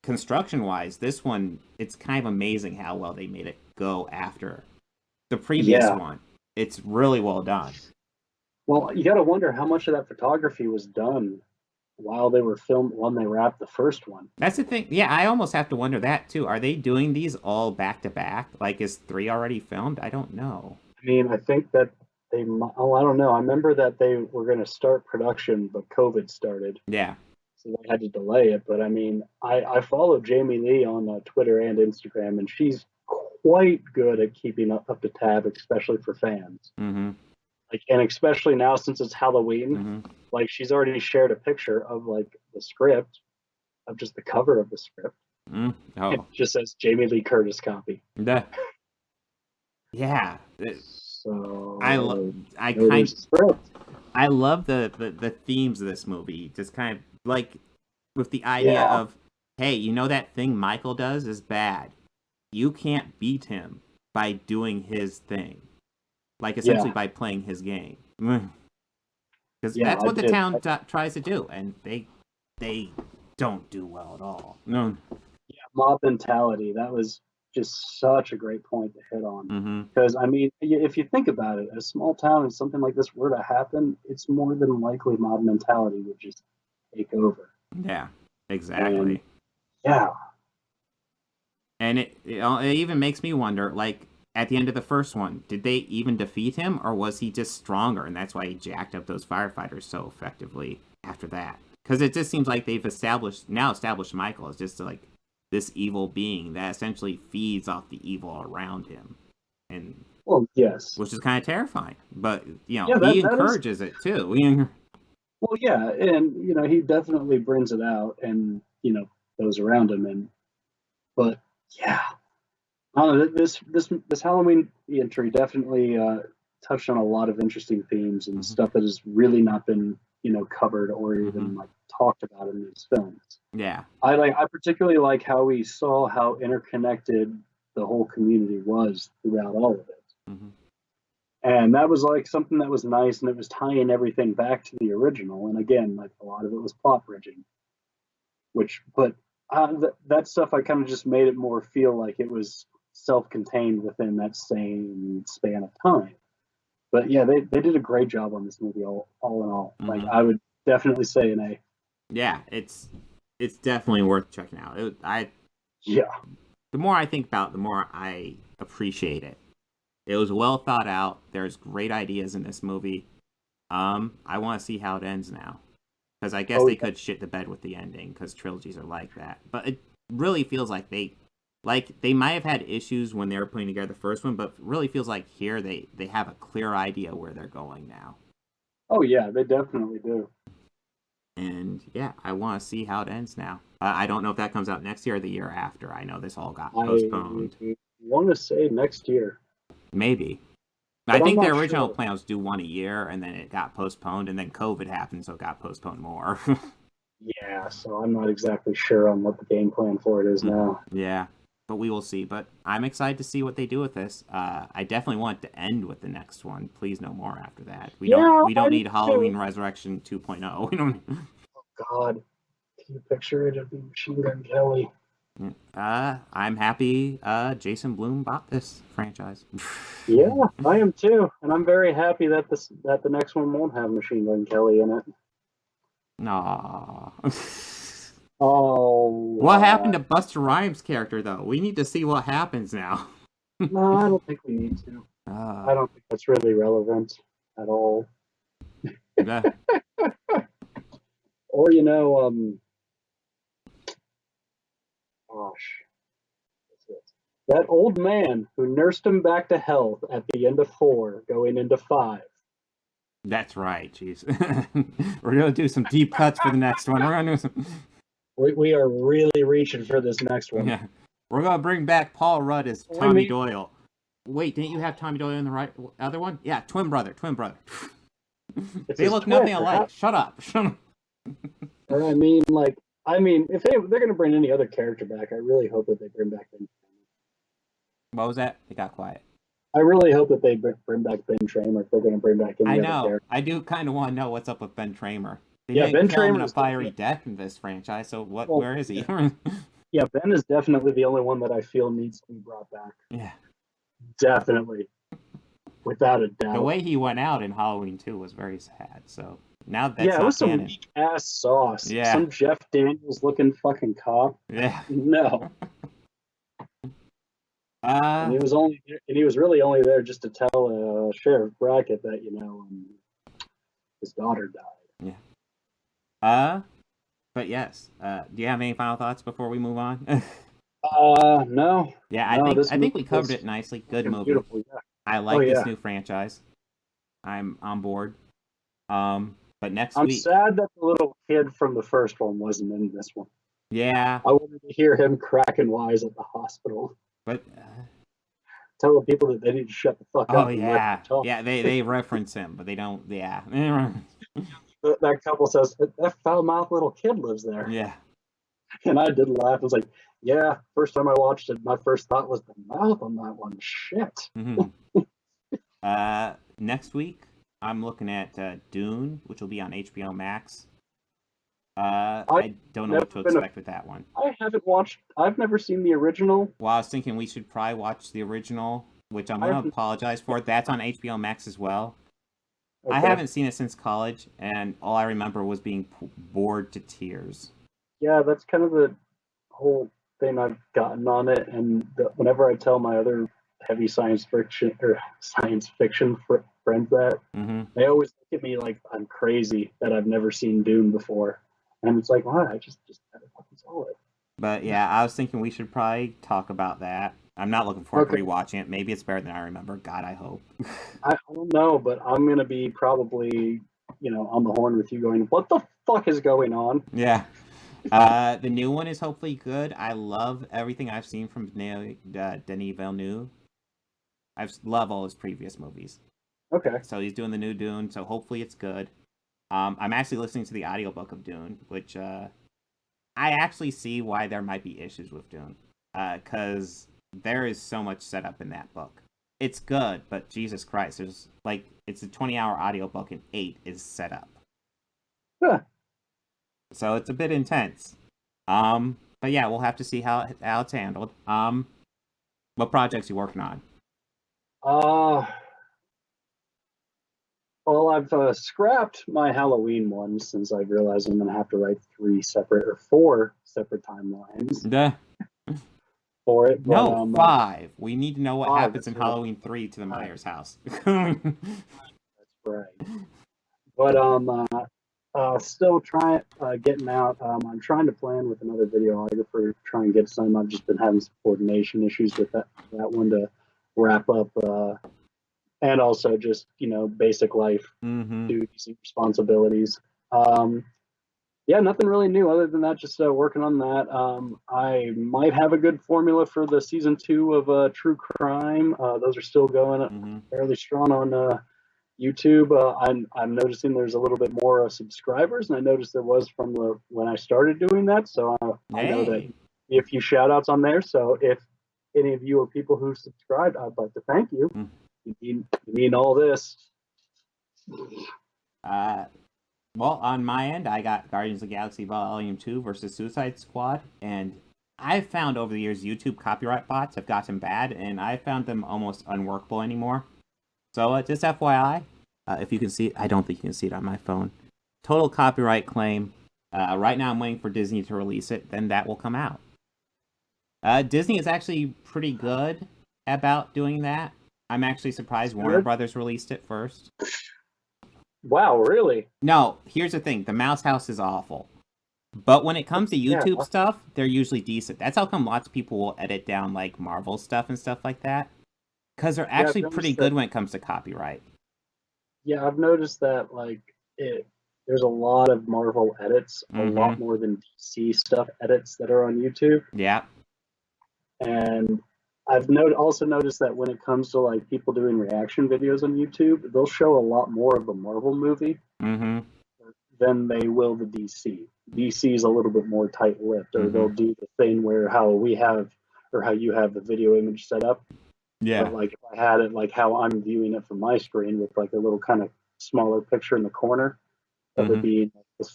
construction-wise, this one, it's kind of amazing how well they made it go after the previous one. It's really well done. Well, you got to wonder how much of that photography was done while they were filmed when they wrapped the first one. That's the thing. Yeah, I almost have to wonder that too. Are they doing these all back to back? Is 3 already filmed? I don't know. I mean, I think that I don't know. I remember that they were going to start production, but COVID started. Yeah. So they had to delay it. But I mean, I follow Jamie Lee on Twitter and Instagram, and she's quite good at keeping up to tab, especially for fans. Mm-hmm. Like, and especially now since it's Halloween, Mm-hmm. like she's already shared a picture of like the script, of just the cover of the script. Mm. It Oh, just says Jamie Lee Curtis copy. yeah. So I there's the script. I love the themes of this movie. Just kind of like with the idea Yeah. of, hey, you know that thing Michael does is bad. You can't beat him by doing his thing. Like essentially by playing his game. Because that's what the town tries to do, and they don't do well at all. No. Yeah, mob mentality. That was just such a great point to hit on. Mm-hmm. Because I mean, if you think about it, a small town and something like this were to happen, it's more than likely mob mentality would just take over. Yeah, exactly. And, yeah. And it even makes me wonder, like, at the end of the first one, did they even defeat him, or was he just stronger, and that's why he jacked up those firefighters so effectively after that? Because it just seems like they've established Michael as just like this evil being that essentially feeds off the evil around him, and well, yes, which is kind of terrifying. But he encourages it too. Well, yeah, and he definitely brings it out, and those around him, but yeah. I don't know, this Halloween entry definitely touched on a lot of interesting themes and stuff that has really not been covered or even like talked about in these films. Yeah, I particularly like how we saw how interconnected the whole community was throughout all of it, and that was like something that was nice, and it was tying everything back to the original. And again, like a lot of it was plot bridging, but that stuff I kind of just made it more feel like it was self-contained within that same span of time. But yeah, they did a great job on this movie all in all. Like I would definitely say an A. Yeah, it's definitely worth checking out. The more I think about it, the more I appreciate it. It was well thought out. There's great ideas in this movie. I want to see how it ends now, because I guess they could shit the bed with the ending, because trilogies are like that. But it really feels like they might have had issues when they were putting together the first one, but it really feels like here they have a clear idea where they're going now. Oh yeah, they definitely do. And yeah, I want to see how it ends now. I don't know if that comes out next year or the year after. I know this all got postponed. I want to say next year. Maybe. But I think the original plan was to do one a year, and then it got postponed, and then COVID happened, so it got postponed more. Yeah, so I'm not exactly sure on what the game plan for it is now. Yeah, but we will see. But I'm excited to see what they do with this. I definitely want it to end with the next one. Please no more after that. We don't need Halloween Resurrection 2.0. We don't. Oh God, can you picture it? It'd be Machine Gun Kelly. I'm happy Jason Blum bought this franchise. Yeah, I am too, and I'm very happy that the next one won't have Machine Gun Kelly in it. Aww. Oh. What happened to Busta Rhymes' character, though? We need to see what happens now. No, I don't think we need to. I don't think that's really relevant at all. Or gosh, that old man who nursed him back to health at the end of 4, going into 5. That's right, jeez. We're gonna do some deep cuts for the next one. We're gonna do some. We are really reaching for this next one. Yeah, we're gonna bring back Paul Rudd as Tommy Doyle. Wait, didn't you have Tommy Doyle in the right other one? Yeah, twin brother. They look nothing alike. Shut up. Or I mean, if they're gonna bring any other character back, I really hope that they bring back Ben. What was that? It got quiet. I really hope that they bring back Ben Tramer if they're going to bring back any other character. I do kind of want to know what's up with Ben Tramer. Ben Tramer in a fiery death in this franchise. So where is he? Yeah, Ben is definitely the only one that I feel needs to be brought back. Yeah, definitely, without a doubt. The way he went out in Halloween 2 was very sad. So now that's it was some weak ass sauce. Yeah, some Jeff Daniels looking fucking cop. Yeah, no. And he was really only there just to tell Sheriff Brackett that his daughter died. Yeah. But yes. Do you have any final thoughts before we move on? No. Yeah, No, I think we covered it nicely. Good movie. Beautiful, yeah. I like this new franchise. I'm on board. But next I'm week. sad that the little kid from the first one wasn't in this one. Yeah. I wanted to hear him cracking wise at the hospital. But telling people that they need to shut the fuck up. Oh yeah, yeah. They reference him, but they don't. Yeah. That couple says that foul mouth little kid lives there. Yeah. And I did laugh. I was like, yeah. First time I watched it, my first thought was the mouth on that one. Shit. Next week I'm looking at Dune, which will be on HBO Max. I don't know what to expect with that one. I haven't watched. I've never seen the original. Well, I was thinking we should probably watch the original, which I'm going to apologize for. That's on HBO Max as well. Okay. I haven't seen it since college, and all I remember was being bored to tears. Yeah, that's kind of the whole thing I've gotten on it. And whenever I tell my other heavy science fiction friends that, they always look at me like I'm crazy that I've never seen Dune before. And it's like, why? I just had a fucking saw it. But yeah, I was thinking we should probably talk about that. I'm not looking forward to rewatching it. Maybe it's better than I remember. God, I hope. I don't know, but I'm going to be probably, on the horn with you going, what the fuck is going on? Yeah. The new one is hopefully good. I love everything I've seen from Denis Villeneuve. I love all his previous movies. Okay. So he's doing the new Dune, so hopefully it's good. I'm actually listening to the audiobook of Dune, which I actually see why there might be issues with Dune. Because there is so much set up in that book. It's good, but Jesus Christ, it's a 20-hour audiobook and 8 is set up. Huh. So it's a bit intense. But yeah, we'll have to see how it's handled. What projects are you working on? Well, I've scrapped my Halloween one since I realized I'm going to have to write 4 separate timelines for it. But, no, 5. We need to know what happens in Halloween 3 to the Myers house. That's right. But still trying getting out. I'm trying to plan with another videographer, try and get some. I've just been having some coordination issues with that one to wrap up. And also just, basic life duties and responsibilities. Yeah, nothing really new other than that, just working on that. I might have a good formula for the season 2 of True Crime. Those are still going fairly strong on YouTube. I'm noticing there's a little bit more subscribers, and I noticed there was from when I started doing that. So I know that a few shout outs on there. So if any of you are people who subscribed, I'd like to thank you. You mean all this. Well, on my end, I got Guardians of the Galaxy Volume 2 versus Suicide Squad, and I've found over the years YouTube copyright bots have gotten bad, and I found them almost unworkable anymore. So just FYI, if you can see it, I don't think you can see it on my phone. Total copyright claim. Right now I'm waiting for Disney to release it, then that will come out. Disney is actually pretty good about doing that. I'm actually surprised Warner Brothers released it first. Wow, really? No, here's the thing. The Mouse House is awful. But when it comes to YouTube stuff, they're usually decent. That's how come lots of people will edit down like Marvel stuff and stuff like that. Because they're actually pretty good when it comes to copyright. Yeah, I've noticed that there's a lot of Marvel edits, a lot more than DC stuff edits that are on YouTube. Yeah. And I've also noticed that when it comes to like people doing reaction videos on YouTube, they'll show a lot more of the Marvel movie than they will the DC. DC is a little bit more tight-lipped, or they'll do the thing where how you have the video image set up. Yeah. But like if I had it like how I'm viewing it from my screen with like a little kind of smaller picture in the corner, that would be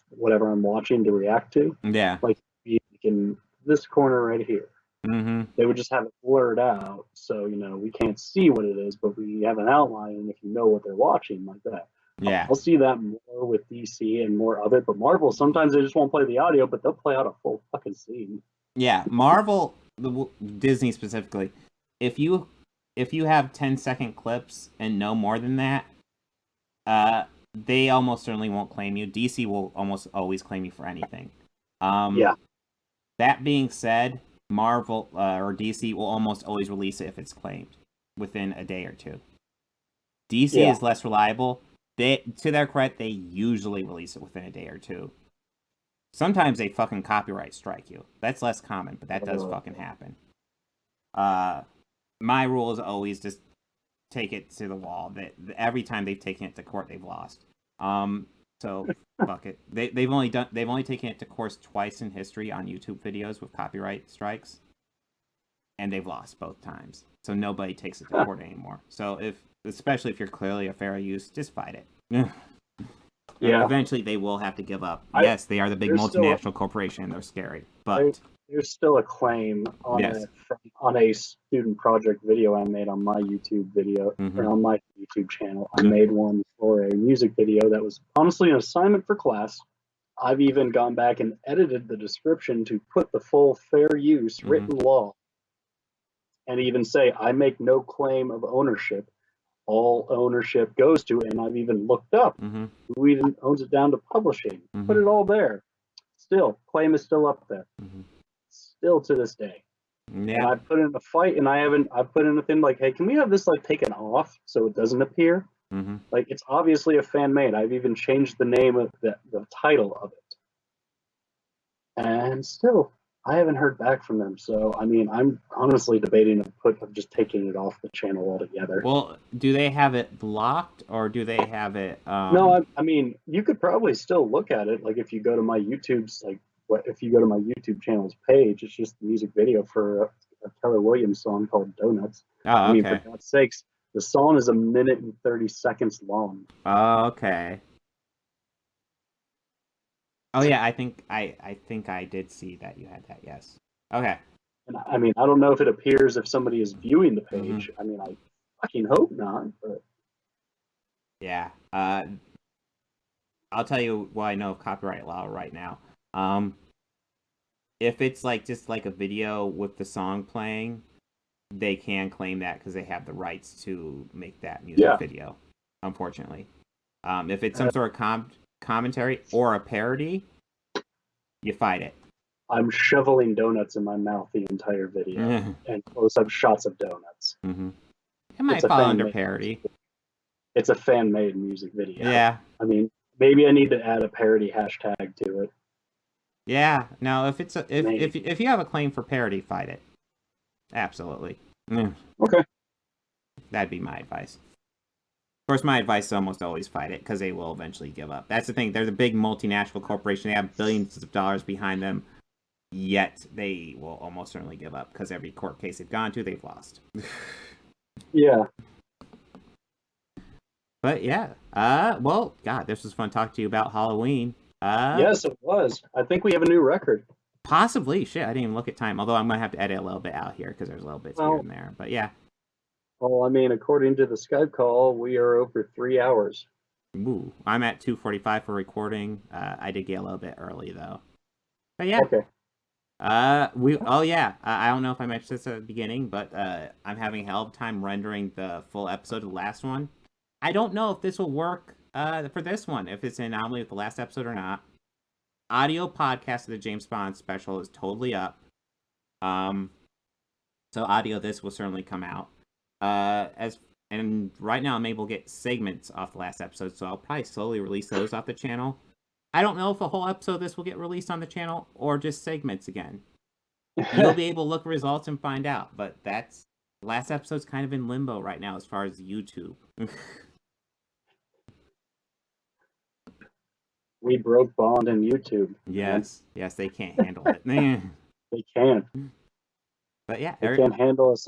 whatever I'm watching to react to. Yeah. Like in this corner right here. They would just have it blurred out, so we can't see what it is, but we have an outline, and if you know what they're watching, like that. Yeah, I'll see that more with DC and more other, but Marvel sometimes they just won't play the audio, but they'll play out a full fucking scene. Yeah, Marvel, Disney specifically. If you have 10-second clips and no more than that, they almost certainly won't claim you. DC will almost always claim you for anything. Yeah. That being said, Marvel or DC will almost always release it if it's claimed within a day or two. DC is less reliable. To their credit, they usually release it within a day or two. Sometimes they fucking copyright strike you. That's less common, but that does fucking happen. My rule is always just take it to the wall. That every time they've taken it to court, they've lost. So fuck it. They've only taken it to court twice in history on YouTube videos with copyright strikes, and they've lost both times. So nobody takes it to court anymore. So especially if you're clearly a fair use, just fight it. Yeah. Eventually, they will have to give up. Yes, they are the big multinational corporation. They're scary, but there's still a claim on a student project video I made on my YouTube video or on my YouTube channel. I made one for a music video that was honestly an assignment for class. I've even gone back and edited the description to put the full fair use written law, and even say I make no claim of ownership. All ownership goes to, and I've even looked up who even owns it down to publishing. Put it all there. Still, claim is still up there. Still to this day. Yeah. And I put in a fight, and I put in a thing like, hey, can we have this like taken off so it doesn't appear? Like, it's obviously a fan made. I've even changed the name of the title of it. And still, I haven't heard back from them. So, I mean, I'm honestly debating of just taking it off the channel altogether. Well, do they have it blocked, or do they have it? No, I mean, you could probably still look at it. Like, if you go to my YouTube's, if you go to my YouTube channel's page, it's just the music video for a Keller Williams song called Donuts. Oh, okay. I mean, for God's sakes, the song is 1 minute and 30 seconds long. Oh, okay. Oh yeah, I think I did see that you had that. Yes. Okay. And I mean, I don't know if it appears if somebody is viewing the page. I mean, I fucking hope not. But yeah. I'll tell you what I know of copyright law right now. If it's just like a video with the song playing, they can claim that because they have the rights to make that music video. Unfortunately, if it's some sort of commentary or a parody, you fight it. I'm shoveling donuts in my mouth the entire video and close-up shots of donuts. It might fall under parody. It's a fan-made music video. Yeah. I mean, maybe I need to add a parody hashtag to it. Yeah. No, if you have a claim for parody, fight it. Absolutely. Okay. That'd be my advice. Of course, my advice is almost always fight it, because they will eventually give up. That's the thing. They're the big multinational corporation. They have billions of dollars behind them, yet they will almost certainly give up, because every court case they've gone to, they've lost. Yeah. But yeah. Well, God, this was fun talking to you about Halloween. Yes, it was. I think we have a new record. Possibly. Shit, I didn't even look at time. Although I'm going to have to edit a little bit out here, because there's a little bits here and there. But yeah. Well, I mean, according to the Skype call, we are over 3 hours. Ooh, I'm at 2:45 for recording. I did get a little bit early though. But yeah. Okay. I don't know if I mentioned this at the beginning, but I'm having a hell of a time rendering the full episode of the last one. I don't know if this will work for this one, if it's an anomaly with the last episode or not. Audio podcast of the James Bond special is totally up. So audio of this will certainly come out. And right now I'm able to get segments off the last episode, so I'll probably slowly release those off the channel. I don't know if a whole episode of this will get released on the channel or just segments again. You'll be able to look at results and find out, but the last episode's kind of in limbo right now as far as YouTube. We broke Bond and YouTube. Yes, they can't handle it. They can't. But yeah, they can't handle us,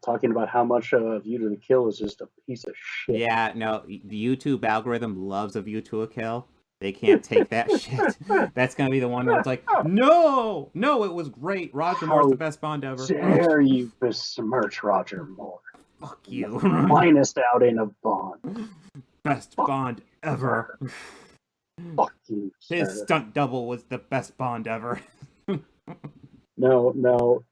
talking about how much View to the Kill is just a piece of shit. Yeah, no, the YouTube algorithm loves a View to a Kill. They can't take that shit. That's gonna be the one where it's like, no, it was great. Roger Moore's the best Bond ever. Dare you besmirch Roger Moore? Fuck you. Finest outing of Bond. Best Bond ever. Fuck you, sir. His stunt double was the best Bond ever. No.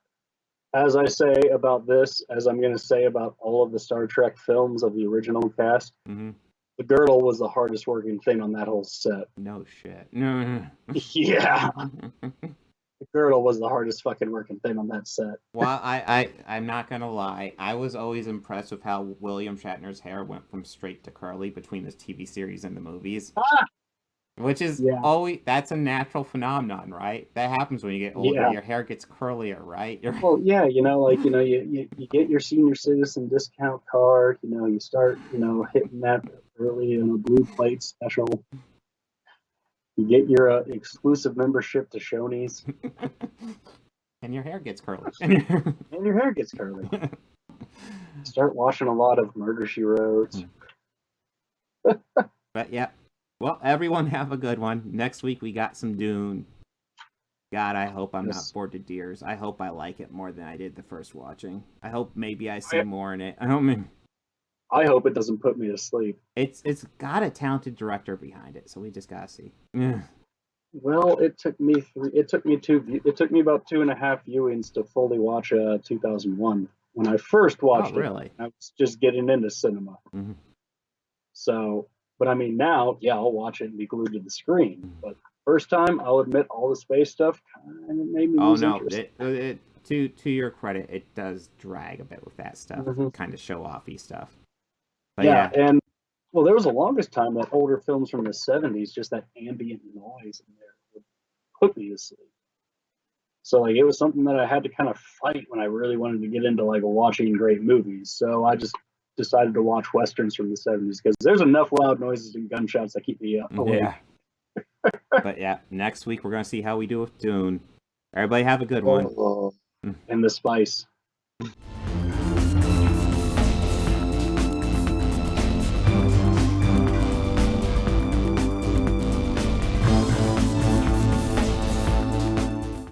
As I say about this, as I'm going to say about all of the Star Trek films of the original cast, the girdle was the hardest working thing on that whole set. No shit. No. Yeah. girdle was the hardest fucking working thing on that set. Well, I'm not gonna lie. I was always impressed with how William Shatner's hair went from straight to curly between his TV series and the movies. Which is always, that's a natural phenomenon, right? That happens when you get older. Your hair gets curlier, right? Well, yeah, you get your senior citizen discount card, you start, hitting that early in a blue plate special. You get your exclusive membership to Shoney's. And your hair gets curly. And your hair gets curly. Start watching a lot of Murder, She Wrote. But yeah. Well, everyone have a good one. Next week we got some Dune. God, I hope I'm not bored to tears. I hope I like it more than I did the first watching. I hope maybe I see more in it. I hope it doesn't put me to sleep. It's got a talented director behind it, so we just gotta see. Well, it took me about 2.5 viewings to fully watch 2001. When I first watched it, I was just getting into cinema. Mm-hmm. So, but I mean, now, I'll watch it and be glued to the screen. But first time, I'll admit, all the space stuff kind of made me lose interest. To your credit, it does drag a bit with that stuff, kind of show-offy stuff. But and well, there was the longest time that older films from the 70s, just that ambient noise in there would put me to sleep. So like it was something that I had to kind of fight when I really wanted to get into like watching great movies. So I just decided to watch westerns from the 70s because there's enough loud noises and gunshots that keep me awake. Yeah. But yeah, next week we're gonna see how we do with Dune. Everybody have a good one. And the spice.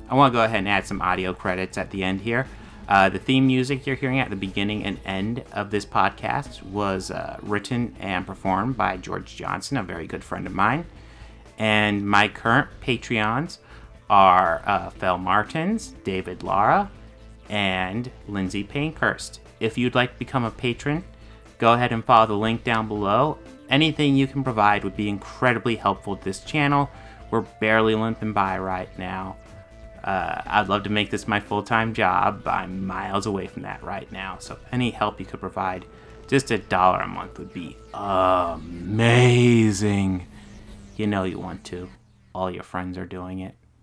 I want to go ahead and add some audio credits at the end here. The theme music you're hearing at the beginning and end of this podcast was written and performed by George Johnson, a very good friend of mine. And my current Patreons are Fel Martins, David Lara, and Lindsay Pankhurst. If you'd like to become a patron, go ahead and follow the link down below. Anything you can provide would be incredibly helpful to this channel. We're barely limping by right now. I'd love to make this my full-time job. I'm miles away from that right now. So any help you could provide, just $1 a month would be amazing. You know you want to. All your friends are doing it.